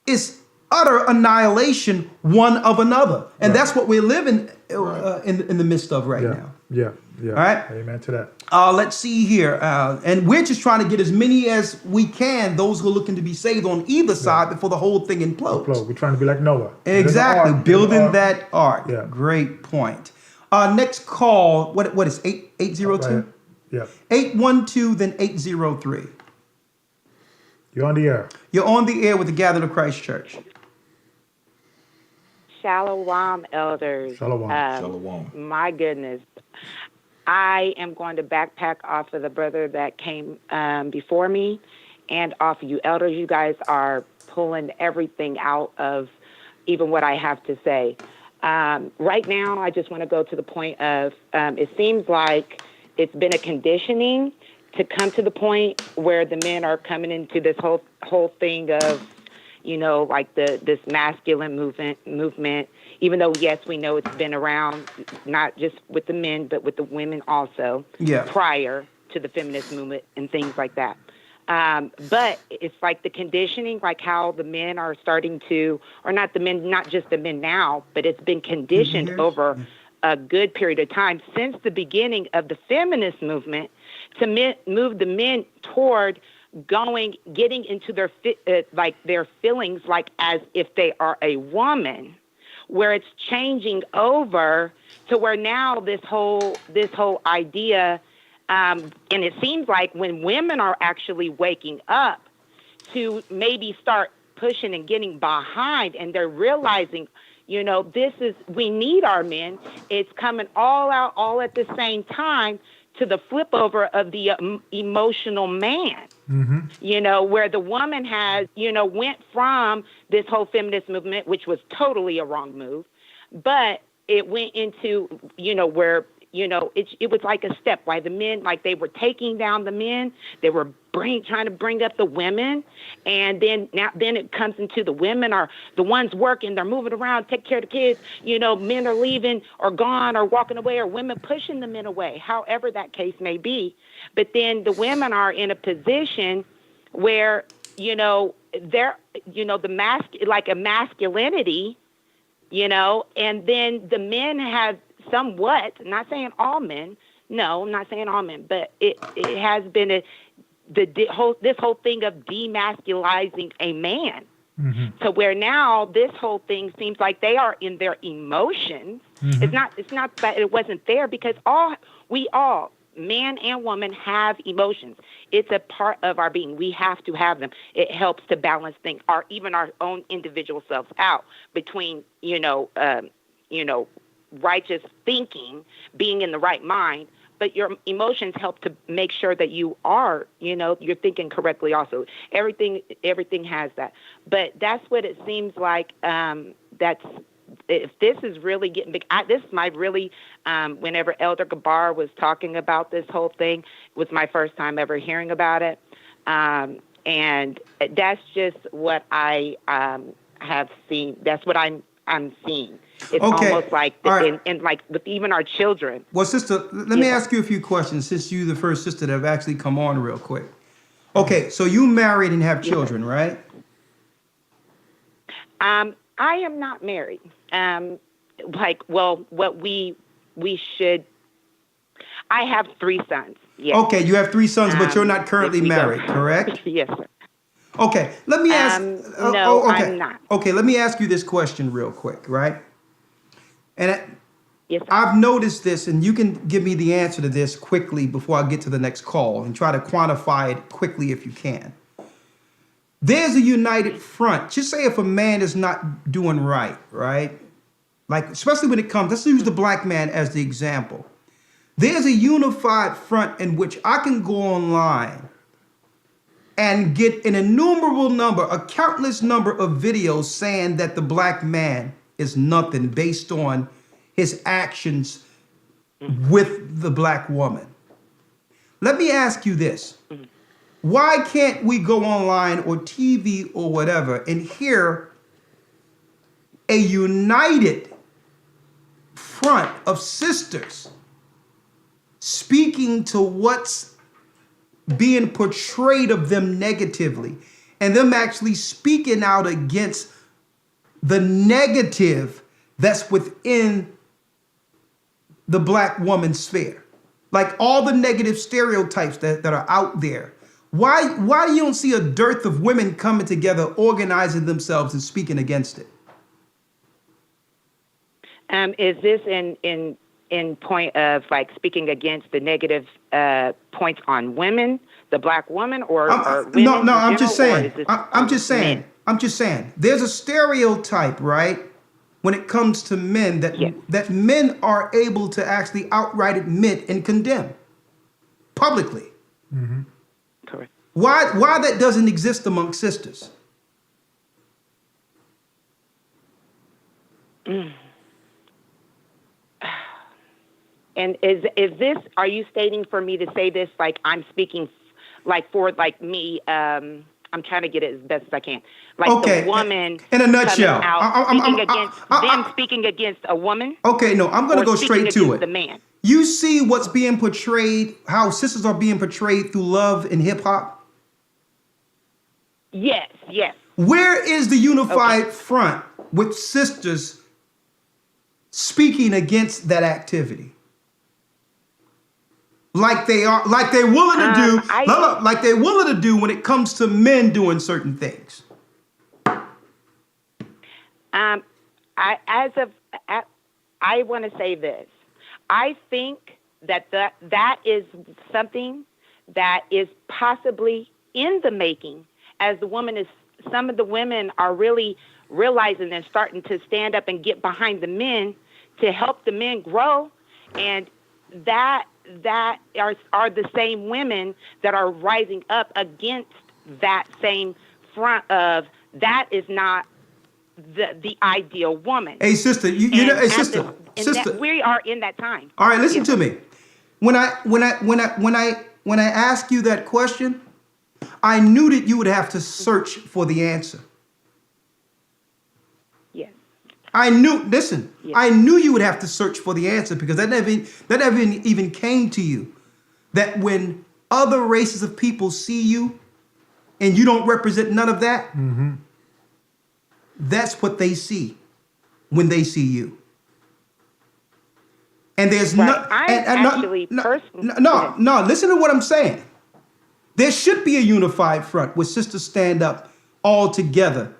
is utter annihilation one of another, and that's what we're living in the midst of right Yeah. now. Yeah. Yeah. All right. Amen to that. Let's see here, and we're just trying to get as many as we can, those who are looking to be saved on either side before the whole thing implodes. Flow. We're trying to be like Noah. Exactly, There's an ark. building There's an ark. that ark. Yeah. Great point. Next call. What is 8802? Right. Yeah. 812 then 803. You're on the air. You're on the air with the Gathering of Christ Church. Shalom, elders. Shalom. Shalom. My goodness. I am going to backpack off of the brother that came before me and off of you elders. You guys are pulling everything out of even what I have to say. Right now, I just want to go to the point of it seems like it's been a conditioning to come to the point where the men are coming into this whole thing of, you know, like this masculine movement, even though, yes, we know it's been around, not just with the men, but with the women also, prior to the feminist movement and things like that. But it's like the conditioning, like how the men are starting to, or not the men, not just the men now, but it's been conditioned over a good period of time since the beginning of the feminist movement to move the men toward getting into their their feelings like as if they are a woman, where it's changing over to where now this whole idea, and it seems like when women are actually waking up to maybe start pushing and getting behind, and they're realizing, you know, we need our men. It's coming all out all at the same time to the flip over of the emotional man. You know, where the woman has, you know, went from this whole feminist movement, which was totally a wrong move, but it went into, you know, where, you know, it was like a step why the men, like they were taking down the men, they were trying to bring up the women, and then it comes into the women are the ones working, they're moving around, take care of the kids, you know, men are leaving or gone or walking away, or women pushing the men away, however that case may be. But then the women are in a position where, you know, they're, you know, like a masculinity, you know, and then the men have somewhat, not saying all men, no, I'm not saying all men, but it has been this whole thing of demasculizing a man. So where now this whole thing seems like they are in their emotions. It's not that it wasn't there, because we all, man and woman, have emotions. It's a part of our being. We have to have them. It helps to balance things, or even our own individual selves out between, righteous thinking, being in the right mind, but your emotions help to make sure that you are, you're thinking correctly also. Everything has that. But that's what it seems like. If this is really getting big, this might really, whenever Elder Gabar was talking about this whole thing, it was my first time ever hearing about it. And that's just what I have seen. That's what I'm seeing. It's almost like, and like with even our children. Well, sister, let me ask you a few questions since you're the first sister that have actually come on real quick. Okay, so you married and have children, right? I am not married. What we should. I have 3 sons. Yes. Okay, you have 3 sons, but you're not currently married, correct? Yes, sir. Okay, let me ask. No, okay. I'm not. Okay, let me ask you this question real quick, right? And Yes, sir. I've noticed this, and you can give me the answer to this quickly before I get to the next call, and try to quantify it quickly if you can. There's a united front. Just say if a man is not doing right? Like, especially when it comes, let's use the black man as the example. There's a unified front in which I can go online and get an innumerable number, a countless number of videos saying that the black man is nothing based on his actions with the black woman. Let me ask you this. Why can't we go online or TV or whatever and hear a united front of sisters speaking to what's being portrayed of them negatively, and them actually speaking out against the negative that's within the black woman sphere? Like all the negative stereotypes that are out there. Why do you don't see a dearth of women coming together, organizing themselves and speaking against it? Is this in point of like speaking against the negative points on women, the black woman, or women? No, I'm general, just saying. Men? I'm just saying. There's a stereotype, right? When it comes to men, that men are able to actually outright admit and condemn publicly. Mm-hmm. Correct. Why that doesn't exist among sisters? And is this? Are you stating for me to say this like I'm speaking, like for like me? I'm trying to get it as best as I can. Like the woman in a nutshell, speaking against a woman. Okay, no, I'm going to go straight to it. The man. You see what's being portrayed, how sisters are being portrayed through love and hip hop? Yes. Where is the unified front with sisters speaking against that activity? Like they're willing to do, like they're willing to do when it comes to men doing certain things. I want to say this. I think that is something that is possibly in the making, as some of the women are really realizing and starting to stand up and get behind the men to help the men grow, and that are the same women that are rising up against that same front of that is not the ideal woman. Hey sister, sister, we are in that time. All right, listen to me. When I ask you that question, I knew that you would have to search for the answer. Yes. I knew you would have to search for the answer, because that never even came to you that when other races of people see you and you don't represent none of that, that's what they see when they see you. And there's no, listen to what I'm saying. There should be a unified front where sisters stand up all together,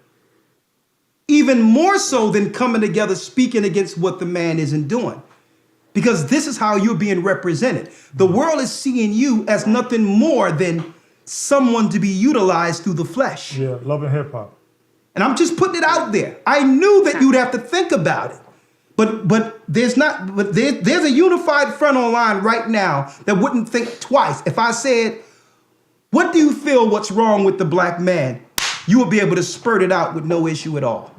even more so than coming together speaking against what the man isn't doing, because this is how you're being represented. The world is seeing you as nothing more than someone to be utilized through the flesh. Yeah, love and hip hop. And I'm just putting it out there. I knew that you'd have to think about it, But there's not. But there's a unified front online right now that wouldn't think twice. If I said, "What do you feel? What's wrong with the black man?" You would be able to spurt it out with no issue at all.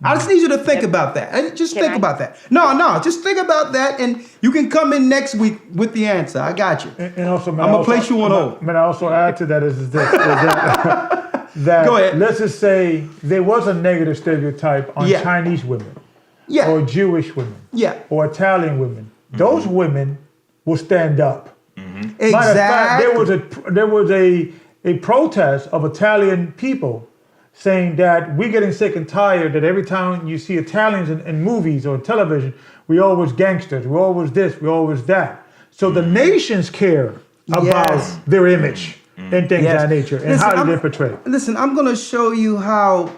I just need you to think about that. Just think about that. No, just think about that, and you can come in next week with the answer. I got you. And also, man, I'm gonna place you on hold. Man, I also add to that is that Go ahead. let's just say there was a negative stereotype on Yeah. Chinese women, Yeah. or Jewish women, Yeah. or Italian women. Those women will stand up. Exactly. Matter of fact, there was a protest of Italian people saying that we're getting sick and tired that every time you see Italians in movies or television, we always gangsters, we always this, we always that. So the nations care about their image and things of that nature, and how they portray. Listen, I'm going to show you how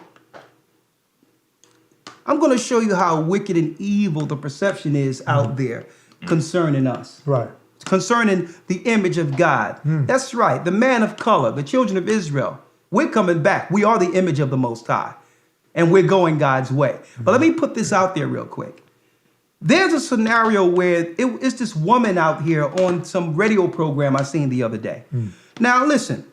wicked and evil the perception is out there concerning us. Right. Concerning the image of God. That's right. The man of color, the children of Israel, we're coming back. We are the image of the Most High, and we're going God's way. But let me put this out there real quick. There's a scenario where it's this woman out here on some radio program I seen the other day. Now, listen,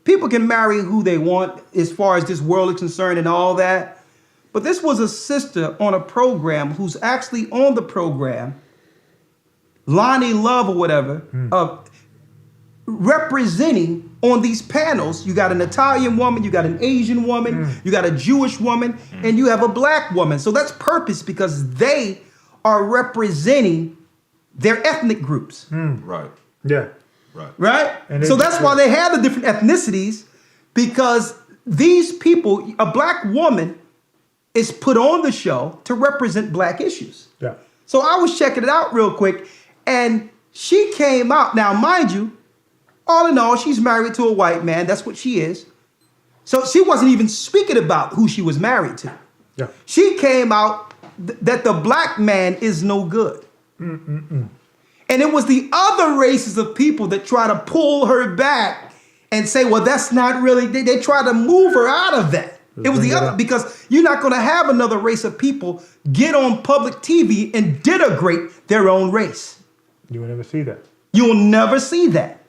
people can marry who they want as far as this world is concerned and all that. But this was a sister on a program who's actually on the program, Lonnie Love or whatever, representing on these panels. You got an Italian woman, you got an Asian woman, you got a Jewish woman, and you have a black woman. So that's purpose because they are representing their ethnic groups. Right. Yeah. Right? And So that's why they have the different ethnicities, because these people, a black woman is put on the show to represent black issues. Yeah. So I was checking it out real quick, and she came out. Now, mind you, all in all, she's married to a white man. That's what she is. So she wasn't even speaking about who she was married to. Yeah. She came out that the black man is no good. And it was the other races of people that try to pull her back and say, well, that's not really, they try to move her out of that. It was the other, because you're not going to have another race of people get on public TV and denigrate their own race. You will never see that. You'll never see that.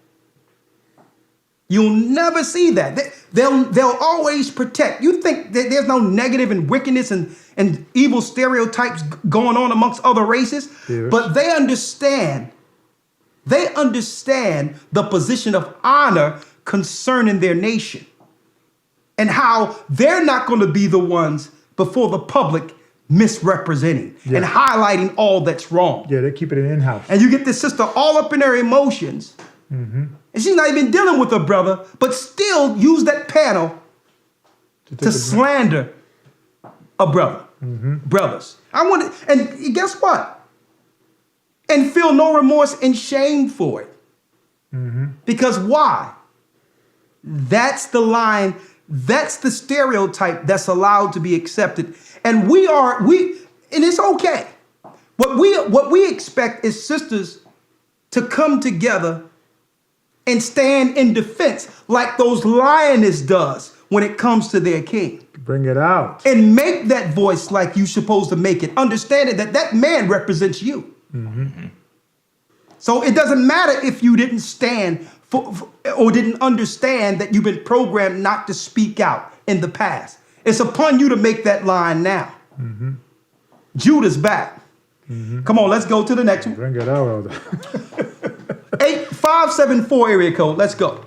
You'll never see that. They'll always protect. You think that there's no negative and wickedness and evil stereotypes going on amongst other races, Yes. but they understand. They understand the position of honor concerning their nation and how they're not going to be the ones before the public misrepresenting and highlighting all that's wrong. Yeah, they keep it in-house. And you get this sister all up in her emotions. And she's not even dealing with her brother, but still use that panel to slander a brother. Brothers. And guess what? And feel no remorse and shame for it. Because why? That's the line, that's the stereotype that's allowed to be accepted. And and it's okay. What we expect is sisters to come together and stand in defense like those lioness does when it comes to their king. Bring it out. And make that voice like you're supposed to make it. Understanding that that man represents you. So it doesn't matter if you didn't stand for or didn't understand that you've been programmed not to speak out in the past. It's upon you to make that line now. Judah's back. Come on, let's go to the next one. Bring it out, Elder. 8574 area code. Let's go.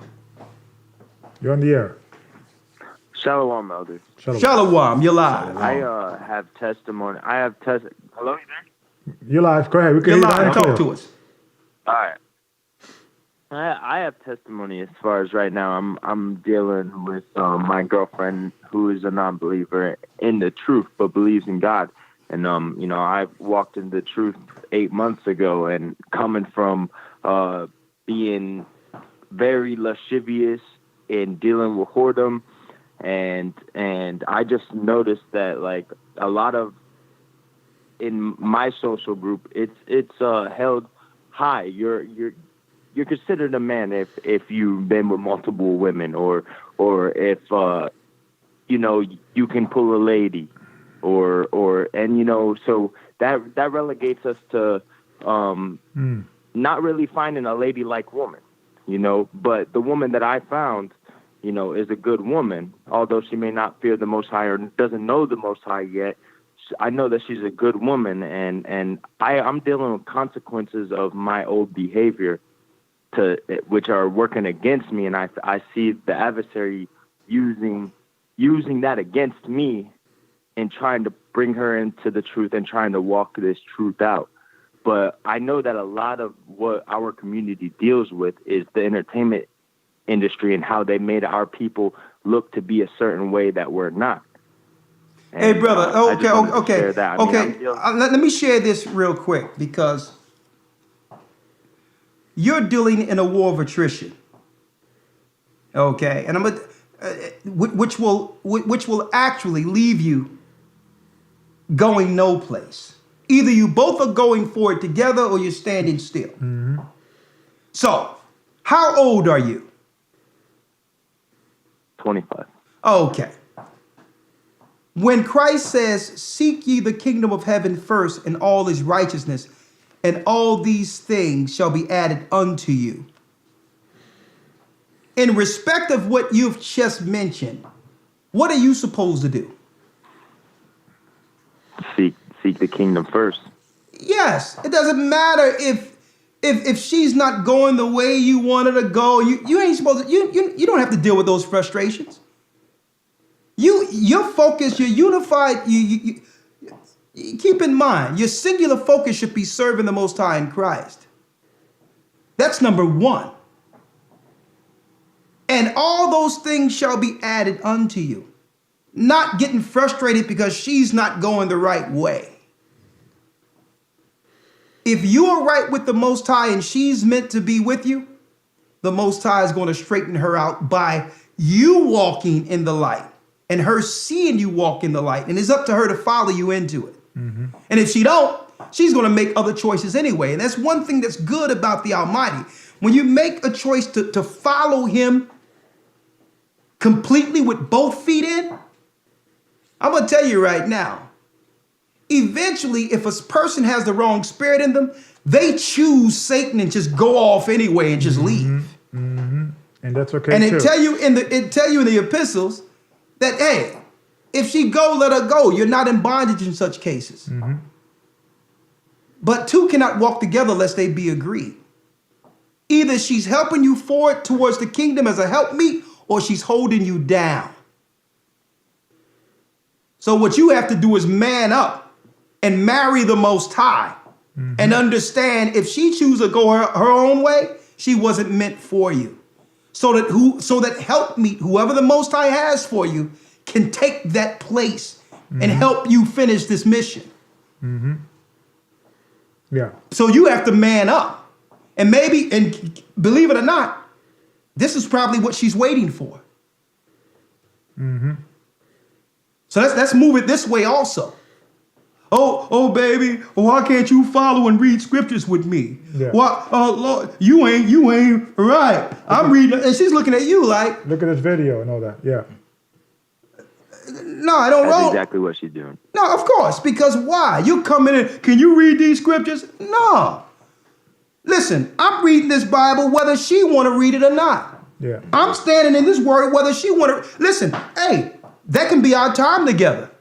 You're on the air. Shalom, Elder. Shalom, you're live. I have testimony. Hello, you there? You're live. Go ahead. We can You're hear you live. loud and Talk clear. to us. All right. I have testimony as far as right now. I'm dealing with my girlfriend who is a non-believer in the truth but believes in God. And I walked in the truth 8 months ago, and coming from being very lascivious and dealing with whoredom, and I just noticed that like a lot of in my social group, it's held high. You're considered a man if you've been with multiple women, or if you can pull a lady. and you know, so that relegates us to not really finding a ladylike woman, you know. But the woman that I found, you know, is a good woman, although she may not fear the Most High or doesn't know the Most High yet. I know that she's a good woman, and I'm dealing with consequences of my old behavior, which are working against me, and I see the adversary using that against me, and trying to bring her into the truth and trying to walk this truth out. But I know that a lot of what our community deals with is the entertainment industry and how they made our people look to be a certain way that we're not. And, hey, brother. Okay. Let me share this real quick, because you're dealing in a war of attrition. Okay, and I'm which will actually leave you going no place. Either you both are going forward together, or you're standing still. So, how old are you? 25. Okay. When Christ says, seek ye the kingdom of heaven first and all his righteousness, and all these things shall be added unto you. In respect of what you've just mentioned, what are you supposed to do? Seek the kingdom first. Yes. It doesn't matter if she's not going the way you want her to go. You ain't supposed to, you don't have to deal with those frustrations. Your focus, you're unified, you keep in mind, your singular focus should be serving the Most High in Christ. That's number one. And all those things shall be added unto you. Not getting frustrated because she's not going the right way. If you are right with the Most High and she's meant to be with you, the Most High is going to straighten her out by you walking in the light and her seeing you walk in the light. And it's up to her to follow you into it. And if she don't, she's going to make other choices anyway. And that's one thing that's good about the Almighty. When you make a choice to follow him completely with both feet in, I'm going to tell you right now, eventually, if a person has the wrong spirit in them, they choose Satan and just go off anyway and just leave. And that's okay. And too. it tell you in the epistles that, hey, if she go, let her go. You're not in bondage in such cases. But two cannot walk together lest they be agreed. Either she's helping you forward towards the kingdom as a helpmeet, or she's holding you down. So what you have to do is man up and marry the Most High and understand if she chooses to go her own way, she wasn't meant for you. So that helpmeet, whoever the Most High has for you, can take that place and help you finish this mission. Yeah. So you have to man up. And maybe, and believe it or not, this is probably what she's waiting for. So let's move it this way also. Oh, baby, why can't you follow and read scriptures with me? Yeah. Why, Lord, you ain't right. I'm reading, and she's looking at you like, look at this video and all that. Yeah. No, I don't That's roll. exactly what she's doing. No, of course, because why? You come in and, can you read these scriptures? No. Listen, I'm reading this Bible whether she want to read it or not. Yeah. I'm standing in this word whether she want to. Listen, hey, that can be our time together.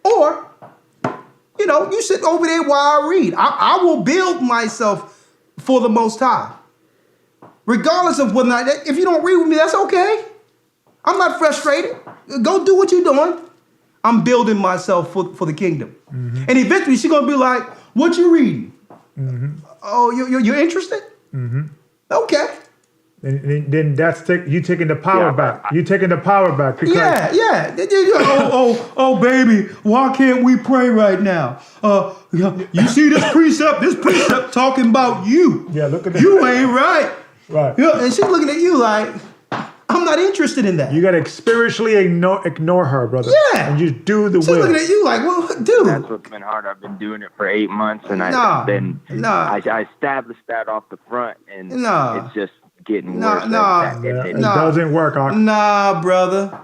Or, you know, you sit over there while I read. I will build myself for the Most High. Regardless of whether or not, if you don't read with me, that's okay. I'm not frustrated. Go do what you're doing. I'm building myself for the kingdom. And eventually she's going to be like, what you reading? Oh, you're interested? Okay. And then that's you taking the power back. You taking the power back because yeah. Oh, baby, why can't we pray right now? You see this precept talking about you. Yeah, look at this. You ain't right. Right. Yeah, and she's looking at you like, I'm not interested in that. You gotta spiritually ignore her, brother. Yeah. And just do the She's will. looking at you like, well, dude. That's what's been hard. I've been doing it for 8 months, and I established that off the front, and it's just getting worse. It doesn't work. Nah, brother.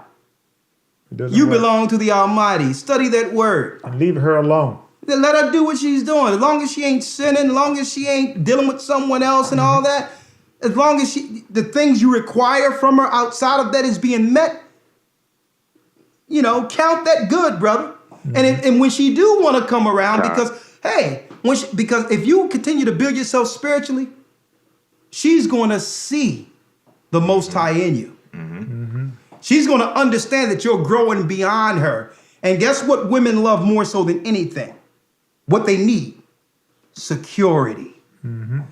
It doesn't You work. belong to the Almighty. Study that word. And leave her alone. Then let her do what she's doing. As long as she ain't sinning, as long as she ain't dealing with someone else and all that, as long as the things you require from her outside of that is being met, count that good, brother. And when she do want to come around, because because if you continue to build yourself spiritually, she's going to see the Most High in you. She's going to understand that you're growing beyond her. And guess what women love more so than anything? What they need? Security. And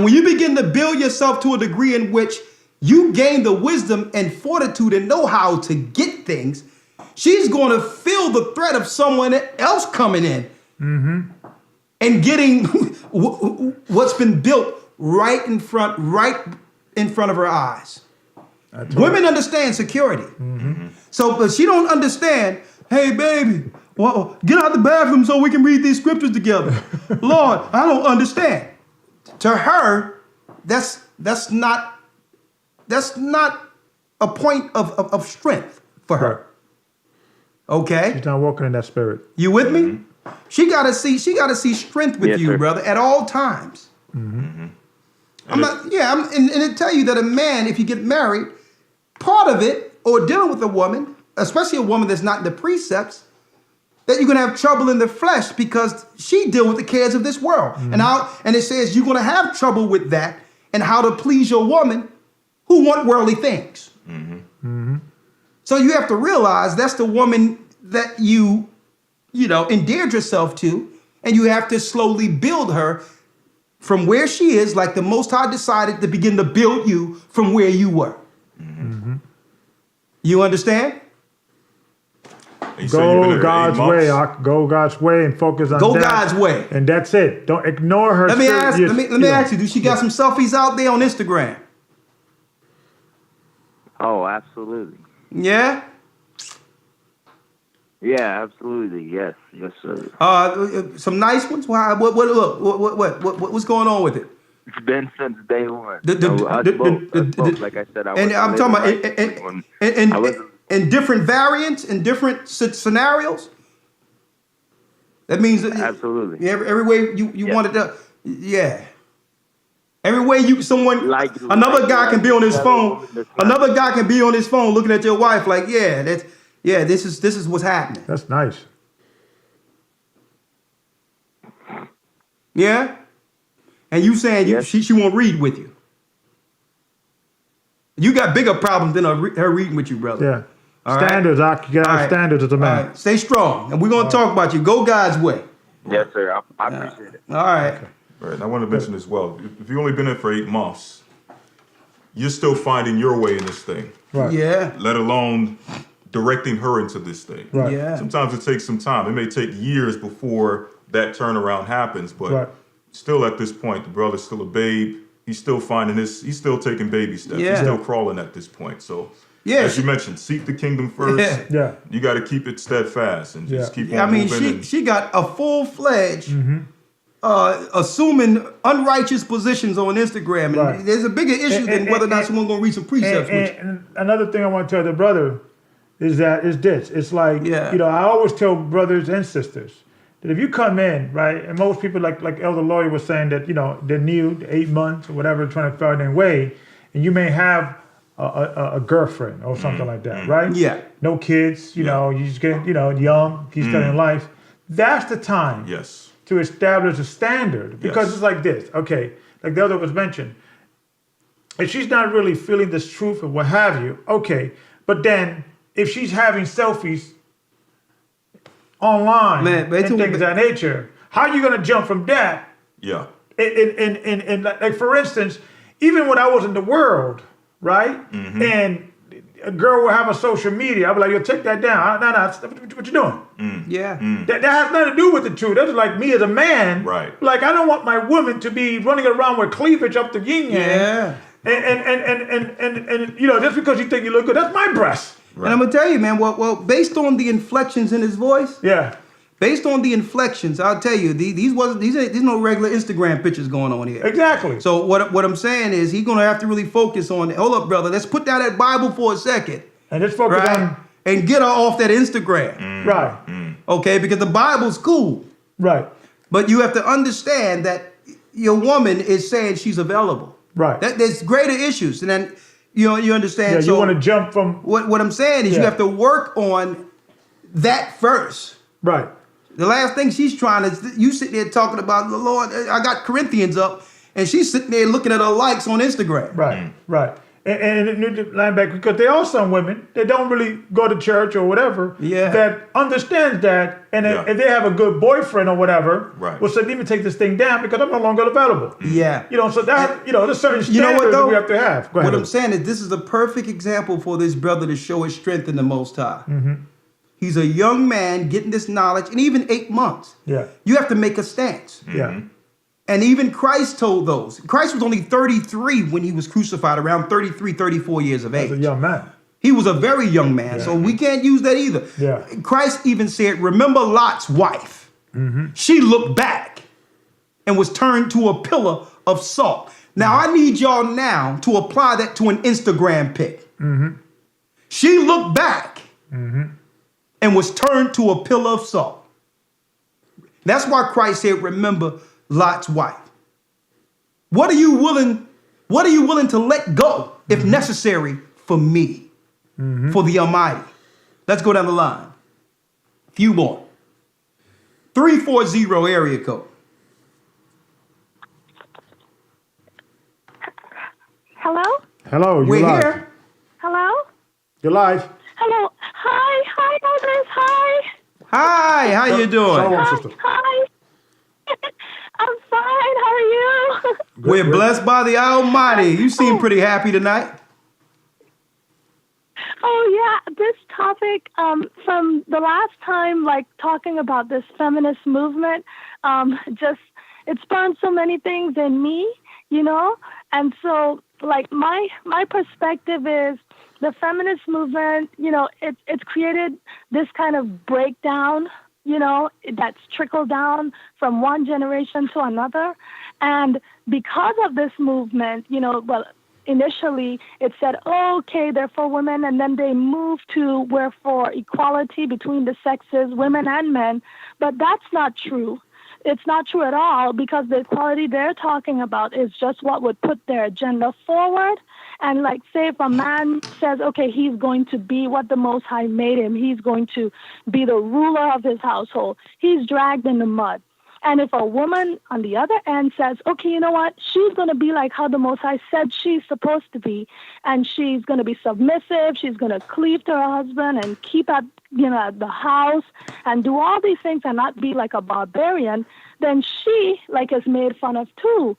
when you begin to build yourself to a degree in which you gain the wisdom and fortitude and know how to get things, she's going to feel the threat of someone else coming in and getting what's been built right in front of her eyes. Women understand security. So, but she don't understand, hey, baby, well, get out the bathroom so we can read these scriptures together. Lord, I don't understand. To her, that's not a point of strength for her. Okay? She's not walking in that spirit. You with me? She gotta see strength with you, brother, at all times. And it tell you that a man, if you get married, part of it, or dealing with a woman, especially a woman that's not in the precepts, that you're gonna have trouble in the flesh because she deal with the cares of this world. And it says you're gonna have trouble with that and how to please your woman who want worldly things. So you have to realize that's the woman that you endeared yourself to, and you have to slowly build her from where she is, like the Most High decided to begin to build you from where you were. You understand? Go God's way. Go God's way and focus on that. Go God's way. And that's it. Don't ignore her. Let me ask you, do she got some selfies out there on Instagram? Oh, absolutely. Yeah? Yeah, absolutely. Yes, sir. Some nice ones? What's going on with it? It's been since day one. Like I said, I'm talking about in different variants, in different scenarios. That means that absolutely. Every way you wanted to, yeah. Every way another guy can be on his phone. Another guy can be on his phone looking at your wife like, this is what's happening. That's nice. Yeah? And you saying she won't read with you. You got bigger problems than her reading with you, brother. Yeah. All standards, right? You got to have standards as a man. All right. Stay strong. And we're going to talk about you. Go God's way. Yes, sir. I appreciate it. All right. Okay. Right. And I want to mention as well, if you've only been in for 8 months, you're still finding your way in this thing. Right. Yeah. Let alone directing her into this thing. Right. Yeah. Sometimes it takes some time. It may take years before that turnaround happens, but still at this point, the brother's still a babe. He's still finding this. He's still taking baby steps. Yeah. He's still crawling at this point. So, Yeah. as you mentioned, seek the kingdom first. Yeah. Yeah. You got to keep it steadfast and just keep on I mean, moving. she got a full-fledged assuming unrighteous positions on Instagram. And Right. there's a bigger issue than whether or not someone's going to read some precepts with you. And another thing I want to tell the brother is this. It's like, I always tell brothers and sisters that if you come in, right, and most people, like Elder Lawyer was saying that, they're new, 8 months or whatever, trying to find their way, and you may have a girlfriend or something like that, right? Yeah. No kids, you just get, young, keep studying life. That's the time to establish a standard, because it's like this, okay, like the other was mentioned. If she's not really feeling this truth or what have you, okay, but then if she's having selfies online and things of that nature, how are you going to jump from that? Yeah. And like for instance, even when I was in the world, right, and a girl will have a social media, I'll be like, yo, take that down. No, what you doing? Yeah. That has nothing to do with the truth. That's like me as a man. Right. Like, I don't want my woman to be running around with cleavage up the yin yang. Yeah. And just because you think you look good, that's my breast. Right. And I'm gonna tell you, man. Well, based on the inflections in his voice, based on the inflections, I'll tell you, these no regular Instagram pictures going on here. Exactly. So what I'm saying is he's gonna have to really focus on. Hold up, brother. Let's put down that Bible for a second. And let's focus on and get her off that Instagram. Right. Okay, because the Bible's cool. Right. But you have to understand that your woman is saying she's available. Right. There's greater issues. And then you understand. Yeah, you so want to jump from what I'm saying is you Yeah. have to work on that first. right. The last thing she's trying is you sitting there talking about the Lord. I got Corinthians up, and she's sitting there looking at her likes on Instagram. Right, right. And linebacker, because there are some women that don't really go to church or whatever that understands that, and if they have a good boyfriend or whatever, will say, let me take this thing down because I'm no longer available. Yeah. So that, there's certain standards You know what, though? we have to have. Go ahead. What I'm saying is this is a perfect example for this brother to show his strength in the Most High. Mm-hmm. He's a young man getting this knowledge, and even 8 months. Yeah. You have to make a stance. Yeah. And even Christ told those. Christ was only 33 when he was crucified, around 33, 34 years of age. As a young man. He was a very young man, so we can't use that either. Yeah. Christ even said, remember Lot's wife. Mm-hmm. She looked back and was turned to a pillar of salt. Now, I need y'all now to apply that to an Instagram pic. Mm-hmm. She looked back and was turned to a pillar of salt. That's why Christ said, remember Lot's wife. What are you willing to let go, if necessary, for me, for the Almighty? Let's go down the line. Few more. 340 area code. Hello? Hello, you're We're live. here. Hello? You're live. Hello? Hi, brothers. Hi. Hi, how you doing? Shalom, sister. Hi. I'm fine. How are you? We're blessed by the Almighty. You seem pretty happy tonight. Oh yeah, this topic from the last time, like talking about this feminist movement, just it spawned so many things in me, and so like my perspective is the feminist movement, it's created this kind of breakdown, that's trickled down from one generation to another, and because of this movement, initially it said, okay, they're for women, and then they moved to we're for equality between the sexes, women and men. But that's not true. It's not true at all, because the equality they're talking about is just what would put their agenda forward. And like, say if a man says, okay, he's going to be what the Most High made him, he's going to be the ruler of his household, he's dragged in the mud. And if a woman on the other end says, okay, you know what, she's going to be like how the Most High said she's supposed to be, and she's going to be submissive, she's going to cleave to her husband and keep at the house and do all these things and not be like a barbarian, then she is made fun of too.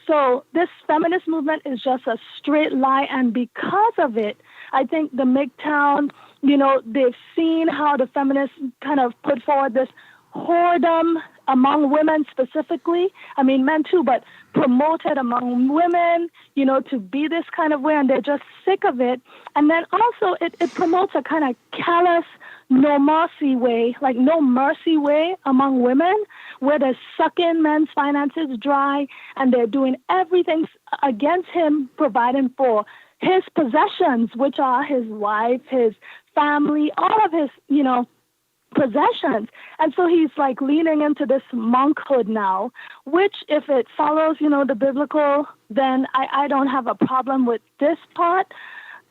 So this feminist movement is just a straight lie, and because of it, I think the MGTOW, they've seen how the feminists kind of put forward this whoredom among women specifically, I mean men too, but promoted among women, to be this kind of way, and they're just sick of it. And then also it promotes a kind of callous, no mercy way among women, where they're sucking men's finances dry, and they're doing everything against him, providing for his possessions, which are his wife, his family, all of his, possessions. And so he's leaning into this monkhood now, which if it follows, the biblical, then I don't have a problem with this part.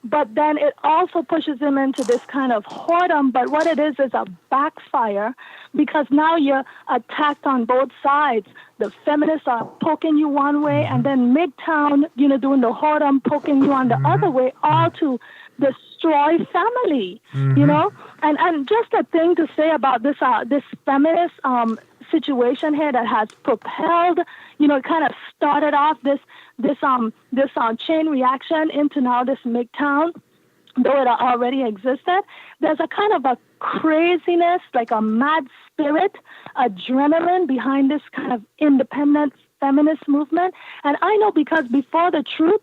But then it also pushes him into this kind of whoredom. But what it is a backfire, because now you're attacked on both sides. The feminists are poking you one way, and then MGTOW, doing the whoredom, poking you on the other way, all to destroy family, And just a thing to say about this feminist situation here that has propelled, it kind of started off this chain reaction into now this MGTOW, though it already existed. There's a kind of a craziness, like a mad spirit, adrenaline behind this kind of independent feminist movement. And I know because before the truth,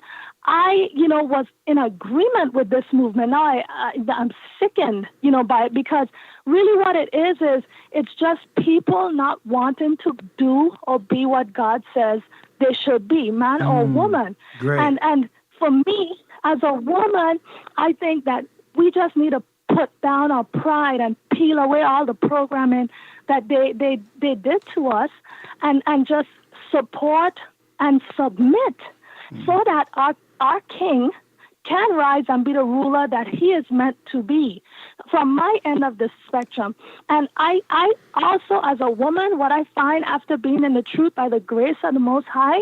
I, was in agreement with this movement. Now I'm sickened, by it, because really what it is it's just people not wanting to do or be what God says they should be, man or woman. Great. And for me, as a woman, I think that we just need to put down our pride and peel away all the programming that they did to us, and just support and submit so that our king can rise and be the ruler that he is meant to be from my end of the spectrum. And I also, as a woman, what I find after being in the truth by the grace of the Most High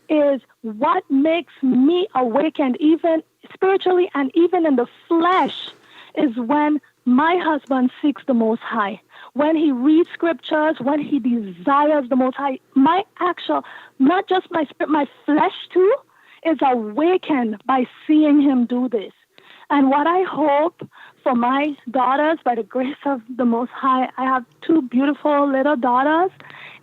is what makes me awakened, even spiritually and even in the flesh, is when my husband seeks the Most High, when he reads scriptures, when he desires the Most High. My actual, not just my spirit, my flesh too, is awakened by seeing him do this. And what I hope for my daughters, by the grace of the Most High, I have 2 beautiful little daughters,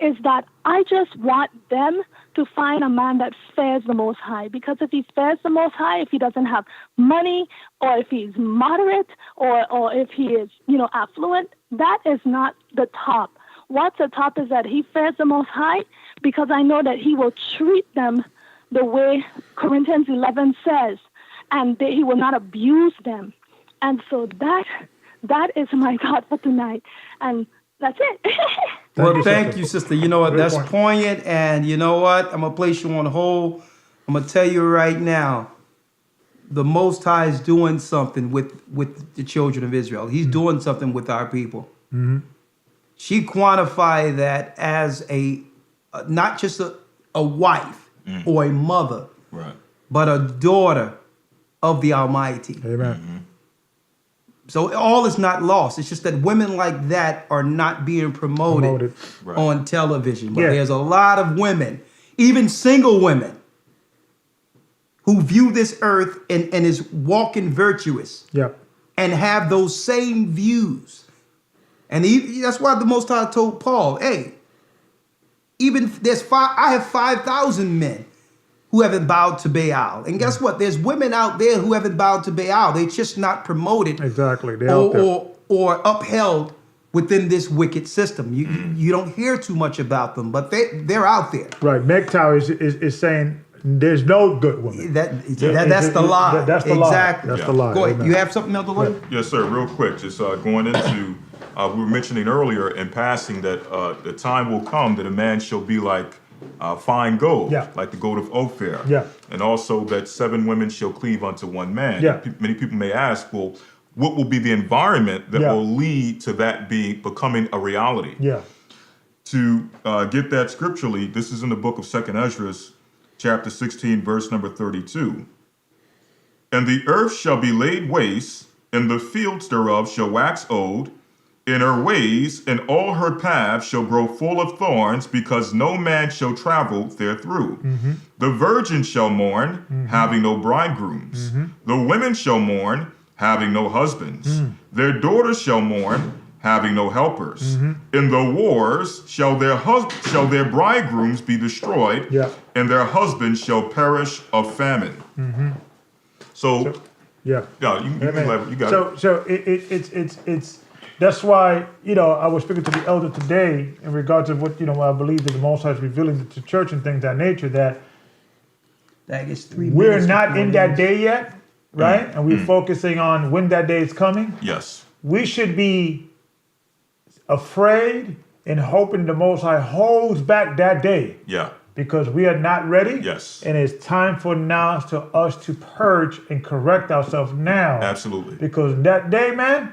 is that I just want them to find a man that fears the Most High. Because if he fears the Most High, if he doesn't have money, or if he's moderate, or if he is, affluent, that is not the top. What's the top is that he fears the Most High, because I know that he will treat them the way Corinthians 11 says, and he will not abuse them. And so that is my God for tonight. And that's it. Thank you, sister. You know what? That's poignant. And you know what? I'm going to place you on hold. I'm going to tell you right now, the Most High is doing something with the children of Israel. He's doing something with our people. Mm-hmm. She quantified that as not just a wife or a mother, Right. but a daughter of the Almighty. Amen. Mm-hmm. So all is not lost. It's just that women like that are not being promoted. Right. On television. But Yeah. there's a lot of women, even single women, who view this earth and is walking virtuous Yep. and have those same views. And that's why the Most High told Paul, hey, even I have 5,000 men who haven't bowed to Baal. And guess what? There's women out there who haven't bowed to Baal. They're just not promoted Exactly. They're out there. or upheld within this wicked system. You don't hear too much about them, but they're out there. Right. MGTOW is saying there's no good woman. That's the lie. That's the lie. Exactly. That's the lie. Go ahead. Amen. You have something else to learn? Yes, sir. Real quick, just going into, we were mentioning earlier in passing that the time will come that a man shall be like fine gold, Yeah. like the gold of Ophir. Yeah. And also that 7 women shall cleave unto one man. Yeah. Many people may ask, well, what will be the environment that Yeah. will lead to that becoming a reality? Yeah. To get that scripturally, this is in the book of 2nd Ezra, chapter 16, verse number 32. And the earth shall be laid waste, and the fields thereof shall wax old, in her ways and all her paths shall grow full of thorns, because no man shall travel therethrough. Mm-hmm. The virgin shall mourn, having no bridegrooms. Mm-hmm. The women shall mourn, having no husbands. Mm. Their daughters shall mourn, having no helpers. Mm-hmm. In the wars shall their bridegrooms be destroyed, Yeah. and their husbands shall perish of famine. Mm-hmm. So Yeah. yeah, you got it. So it's that's why, I was speaking to the elder today in regards to what, what I believe that the Most High is revealing to church and things of that nature, that That is 3 we're minutes not before in it that ends. day yet, right? And we're focusing on when that day is coming. Yes. We should be afraid and hoping the Most High holds back that day, Yeah. because we are not ready. Yes. And it's time for now to us to purge and correct ourselves now. Absolutely. Because that day, man,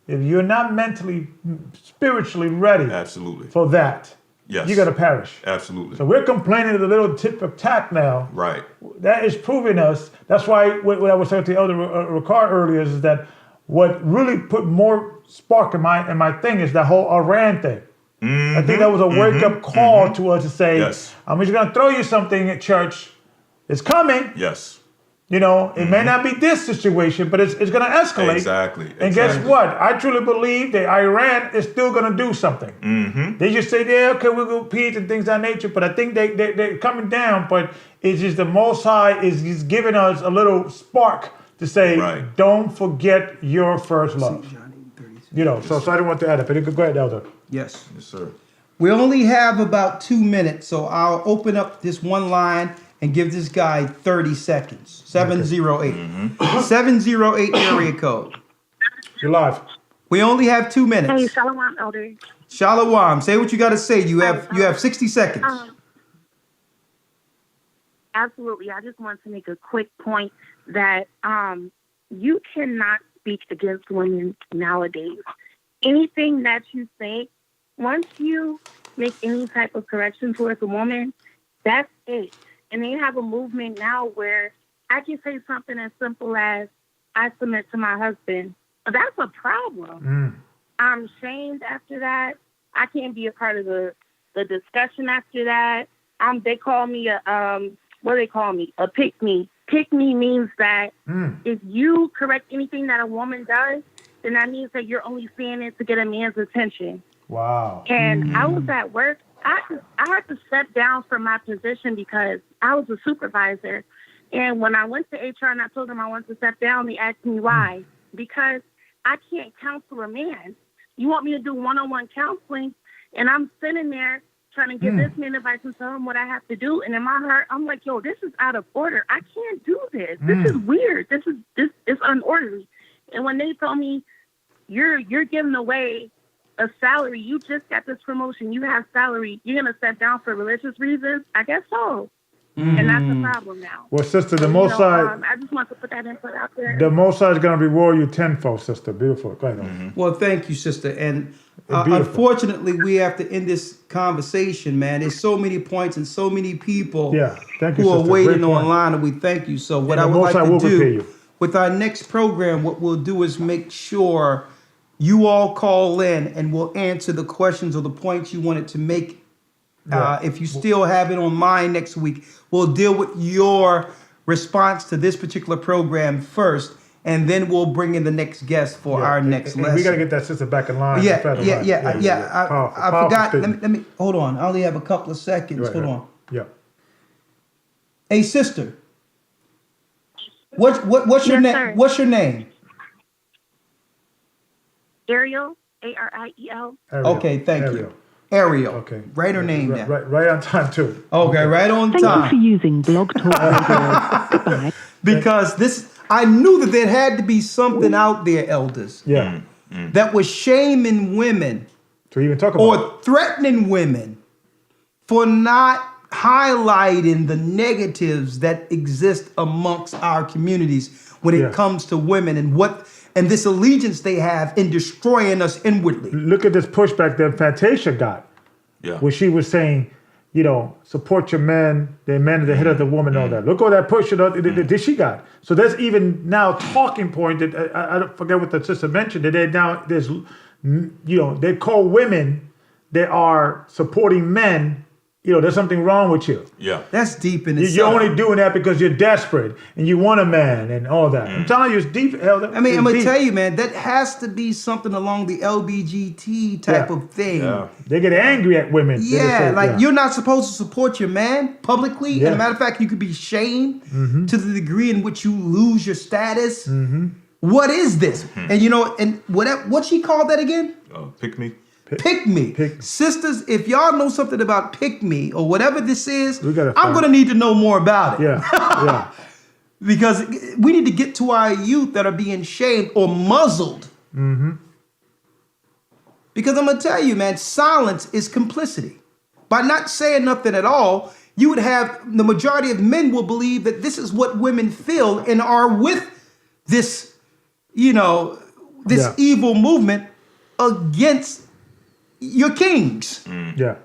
if you're not mentally, spiritually ready Absolutely. for that, Yes. you're going to perish. Absolutely. So we're complaining of the little tip of tack now. Right. That is proving us. That's why what I was saying to the elder Ricard earlier is that what really put more spark in my thing is that whole Iran thing. I think that was a wake-up call to us to say, Yes. I'm just going to throw you something at church. It's coming. Yes. It may not be this situation, but it's going to escalate. Exactly. And guess what? I truly believe that Iran is still going to do something. Mm-hmm. They just say, yeah, okay, we'll go peace and things of that nature. But I think they're coming down. But it's just the Most High is just giving us a little spark to say, Right. don't forget your first love. So I didn't want to add it. But go ahead, Elder. Yes. Yes, sir. We only have about 2 minutes, so I'll open up this one line and give this guy 30 seconds. 708. 708 area code. You're live. We only have 2 minutes. Hey, Shalom, Elder. Shalom. Say what you got to say. You have 60 seconds. Absolutely. I just want to make a quick point that you cannot speak against women nowadays. Anything that you say, once you make any type of correction towards a woman, that's it. And they have a movement now where I can say something as simple as, I submit to my husband. That's a problem. I'm shamed after that. I can't be a part of the discussion after that. They call me what do they call me? A pick me. Pick me means that if you correct anything that a woman does, then that means that you're only saying it to get a man's attention. Wow. And I was at work. I had to step down from my position because I was a supervisor. And when I went to HR and I told them I wanted to step down, they asked me why. Because I can't counsel a man. You want me to do one-on-one counseling, and I'm sitting there trying to give this man advice and tell him what I have to do. And in my heart, I'm like, yo, this is out of order. I can't do this. This is weird. This is unorderly. And when they told me, you're giving away a salary, you just got this promotion, you have salary, you're going to step down for religious reasons, I guess so. And that's a problem now. Well, sister, the Most High, I just want to put that input out there. the Most High is going to reward you tenfold, sister. Beautiful. Go ahead. Well, thank you, sister. And unfortunately, we have to end this conversation, man. There's so many points and so many people Thank you, who are sister. waiting Great point. online, and we thank you. So what And I the would Most like High will to prepare do you. with our next program, what we'll do is make sure you all call in and we'll answer the questions or the points you wanted to make. If you still have it on mind next week, we'll deal with your response to this particular program first, and then we'll bring in the next guest for our next lesson. We got to get that sister back in line. Yeah. Powerful, I powerful forgot. statement. Let me hold on. I only have a couple of seconds. Right, hold right. on. Yeah. Hey, sister. What's your Yes, name? sir. What's your name? Ariel, Ariel. Okay, thank you. Ariel. Okay. Write her name down. Right on time too. Okay, right on Thank time. you for using Blog Talk Radio. Goodbye. Because I knew that there had to be something out there, elders, that was shaming women to even talk about or threatening women for not highlighting the negatives that exist amongst our communities when it comes to women and this allegiance they have in destroying us inwardly. Look at this pushback that Fantasia got. Yeah. Where she was saying, support your men, the men are the head of the woman, all that. Look all that push that she got. So there's even now talking point that I don't forget what the sister mentioned, that they call women that are supporting men, there's something wrong with you. Yeah. That's deep in itself. You're only doing that because you're desperate and you want a man and all that. I'm telling you, it's deep, Elder. I mean, I'm It's going to deep. tell you, man, that has to be something along the LBGT type of thing. Yeah. They get angry at women. They Yeah, say, like you're not supposed to support your man publicly. Yeah. And a matter of fact, you could be shamed to the degree in which you lose your status. What is this? And and what she called that again? Pick me. Pick me. Sisters, if y'all know something about pick me or whatever this is, I'm find- going to need to know more about it. Yeah. Because we need to get to our youth that are being shamed or muzzled. Because I'm going to tell you, man, silence is complicity. By not saying nothing at all, you would have the majority of men will believe that this is what women feel and are with this, evil movement against your kings. Yeah.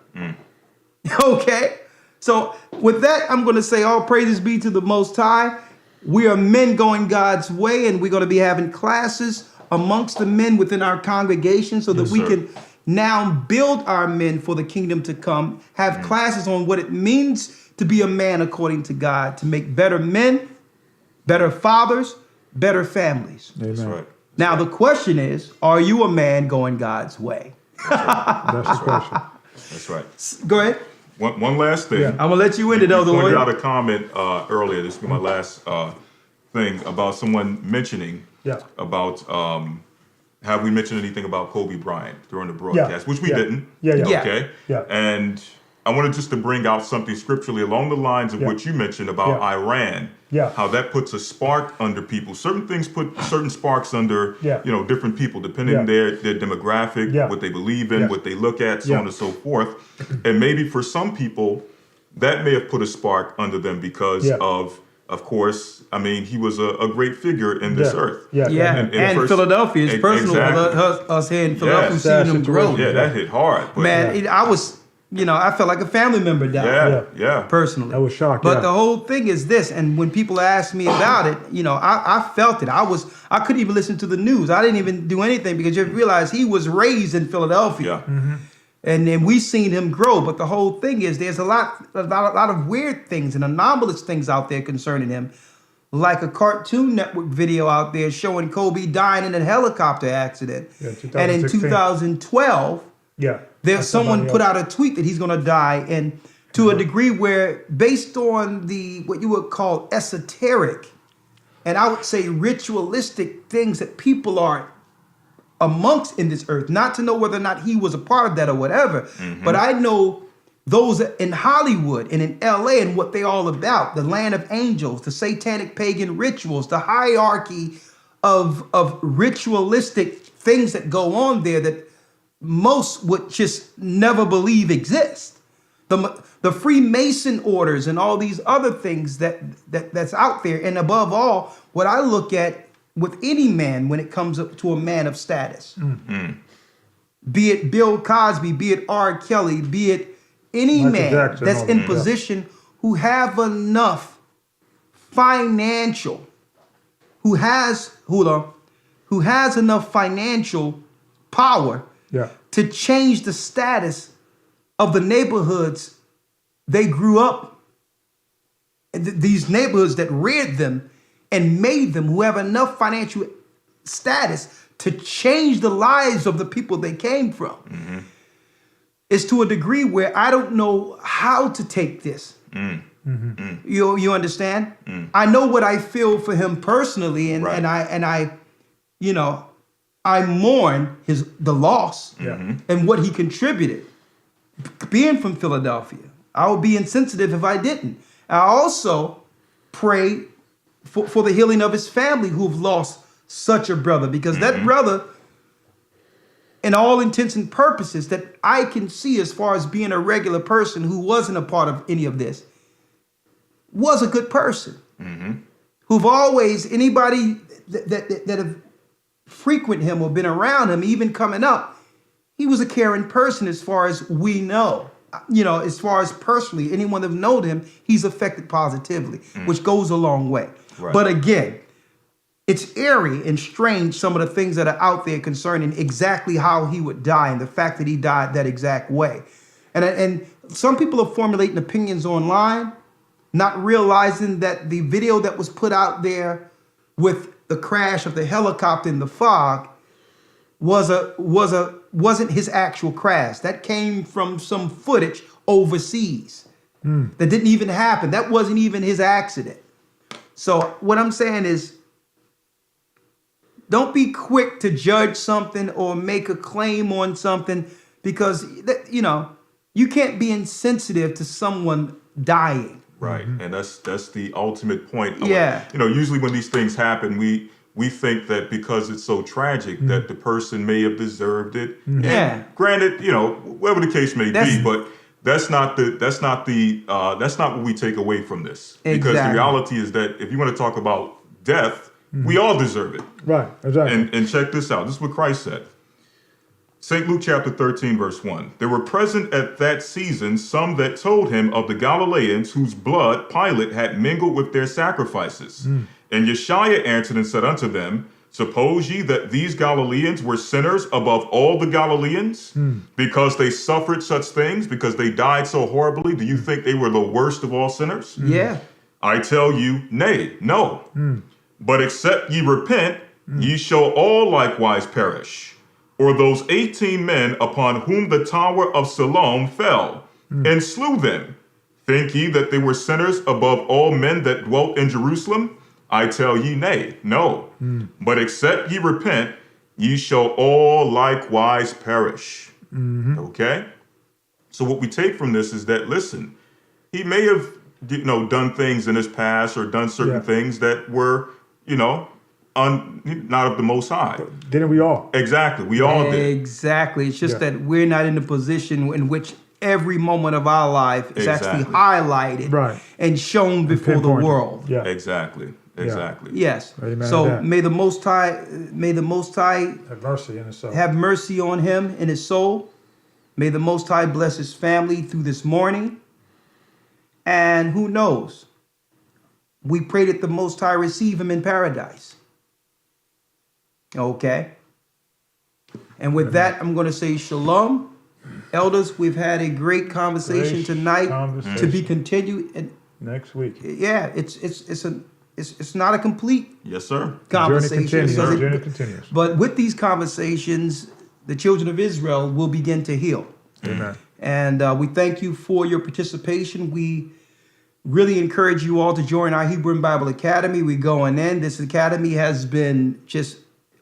Okay? So with that, I'm going to say all praises be to the Most High. We are men going God's way, and we're going to be having classes amongst the men within our congregation so that we can now build our men for the kingdom to come, have classes on what it means to be a man according to God, to make better men, better fathers, better families. Amen. That's right. Now, the question is, are you a man going God's way? That's the question. That's right. Go ahead. One last thing. I'm gonna let you in it, Elder You pointed Lloyd. out a comment earlier. This will be my last thing about someone mentioning about have we mentioned anything about Kobe Bryant during the broadcast, which we didn't. Yeah. Okay. Yeah. And I wanted just to bring out something scripturally along the lines of what you mentioned about Iran. Yeah. How that puts a spark under people. Certain things put certain sparks under, different people, depending their demographic, what they believe in, what they look at, so on and so forth. And maybe for some people, that may have put a spark under them because of course, I mean, he was a great figure in this earth. And Philadelphia is personal. Us here in Philadelphia, seeing him grow. Yeah, that hit hard. But Man, I was, I felt like a family member died. Personally. I was shocked. But the whole thing is this, and when people ask me about it, I felt it. I couldn't even listen to the news. I didn't even do anything because you realize he was raised in Philadelphia. And then we seen him grow. But the whole thing is there's a lot of weird things and anomalous things out there concerning him. Like a Cartoon Network video out there showing Kobe dying in a helicopter accident. And in 2012, there's someone put out a tweet that he's going to die, and to a degree where, based on what you would call esoteric, and I would say ritualistic things that people are amongst in this earth, not to know whether or not he was a part of that or whatever, but I know those in Hollywood and in LA and what they all about, the land of angels, the satanic pagan rituals, the hierarchy of ritualistic things that go on there that most would just never believe exist. The Freemason orders and all these other things that's out there. And above all, what I look at with any man when it comes up to a man of status, be it Bill Cosby, be it R. Kelly, be it any Michael man Jackson, that's in position who have enough financial, who has enough financial power to change the status of the neighborhoods they grew up, these neighborhoods that reared them and made them, who have enough financial status to change the lives of the people they came from. It's to a degree where I don't know how to take this. You understand? I know what I feel for him personally, and I mourn the loss and what he contributed. Being from Philadelphia, I would be insensitive if I didn't. I also pray for the healing of his family who've lost such a brother, because that brother, in all intents and purposes that I can see as far as being a regular person who wasn't a part of any of this, was a good person. Who've always, anybody that have frequent him or been around him, even coming up, he was a caring person as far as we know. As far as personally, anyone that known him, he's affected positively, which goes a long way. But again, it's eerie and strange, some of the things that are out there concerning exactly how he would die and the fact that he died that exact way. And some people are formulating opinions online, not realizing that the video that was put out there with the crash of the helicopter in the fog wasn't his actual crash. That came from some footage overseas that didn't even happen. That wasn't even his accident. So what I'm saying is, don't be quick to judge something or make a claim on something, because you can't be insensitive to someone dying. Right, and that's the ultimate point. Yeah. Usually when these things happen, we think that because it's so tragic that the person may have deserved it. Yeah. And granted, whatever the case may be, but that's not what we take away from this. Because the reality is that if you want to talk about death, we all deserve it. Right, exactly. And check this out. This is what Christ said. St. Luke chapter 13, verse 1. There were present at that season some that told him of the Galileans whose blood Pilate had mingled with their sacrifices. And Yeshua answered and said unto them, Suppose ye that these Galileans were sinners above all the Galileans, because they suffered such things, because they died so horribly? Do you think they were the worst of all sinners? Yeah. I tell you, nay, no. But except ye repent, ye shall all likewise perish. Or those 18 men upon whom the tower of Siloam fell, and slew them. Think ye that they were sinners above all men that dwelt in Jerusalem? I tell ye, nay, no. But except ye repent, ye shall all likewise perish. Okay? So what we take from this is that, listen, he may have, done things in his past or done certain things that were, not of the Most High. But didn't we all? Exactly. We all did. Exactly. It's just that we're not in the position in which every moment of our life is actually highlighted and shown before the world. Yeah. Exactly. Yes. Amen so may the Most High have mercy in his soul. Have mercy on him in his soul. May the Most High bless his family through this morning. And who knows? We pray that the Most High receive him in paradise. Okay. And with that, I'm going to say shalom. Elders, we've had a great conversation tonight to be continued. And next week. Yeah, it's not a complete conversation. Journey continues. But with these conversations, the children of Israel will begin to heal. Amen. And we thank you for your participation. We really encourage you all to join our Hebrew and Bible Academy. We're going in. This academy has been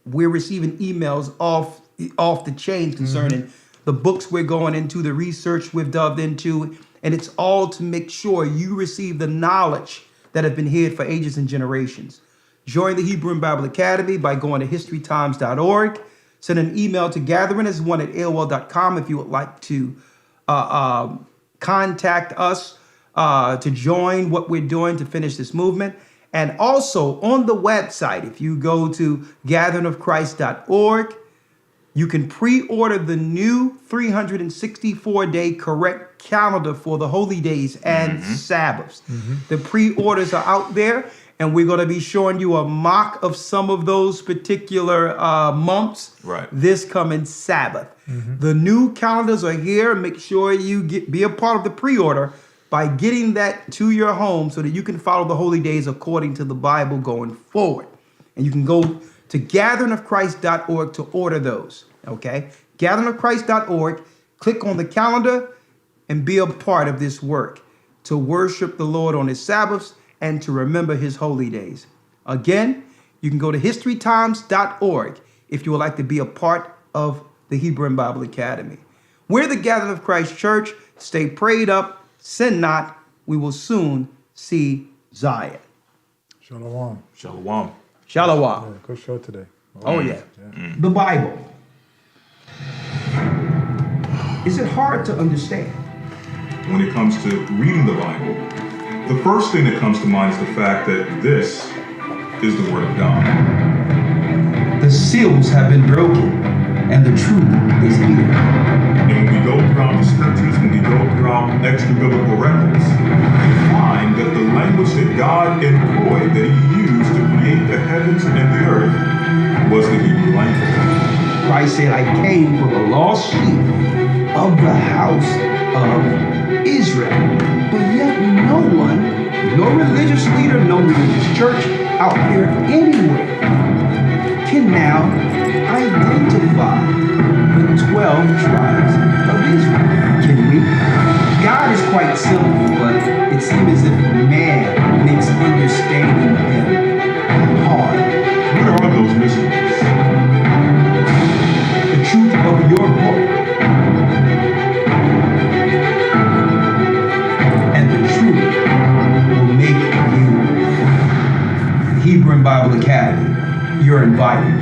we're receiving emails off the chain concerning the books we're going into, the research we've delved into, and it's all to make sure you receive the knowledge that have been hid for ages and generations. Join the Hebrew and Bible Academy by going to historytimes.org. Send an email to gatheringas1@aol.com if you would like to contact us to join what we're doing to finish this movement. And also on the website, if you go to gatheringofchrist.org, you can pre-order the new 364-day correct calendar for the holy days and Sabbaths. The pre-orders are out there, and we're going to be showing you a mock of some of those particular months this coming Sabbath. The new calendars are here. Make sure you be a part of the pre-order by getting that to your home so that you can follow the holy days according to the Bible going forward. And you can go to gatheringofchrist.org to order those, okay? Gatheringofchrist.org, click on the calendar and be a part of this work to worship the Lord on his Sabbaths and to remember his holy days. Again, you can go to historytimes.org if you would like to be a part of the Hebrew and Bible Academy. We're the Gathering of Christ Church. Stay prayed up. Sin not, we will soon see Zion. Shalom. Shalom. Shalom. Yeah, go show today. Oh, yeah. The Bible. Is it hard to understand? When it comes to reading the Bible, the first thing that comes to mind is the fact that this is the Word of God. The seals have been broken, and the truth is here. And when we go throughout the scriptures, when we go throughout extra biblical records, we find that the language that God employed, that he used to create the heavens and the earth, was the Hebrew language. Christ said, I came for the lost sheep of the house of Israel. But yet no one, no religious leader, no religious church out there anywhere can now identify the 12 tribes of Israel. Can we? God is quite simple, but it seems as if man makes understanding him hard. What are those mysteries? The truth of your book and the truth will make you. Hebrew and Bible Academy, you're invited.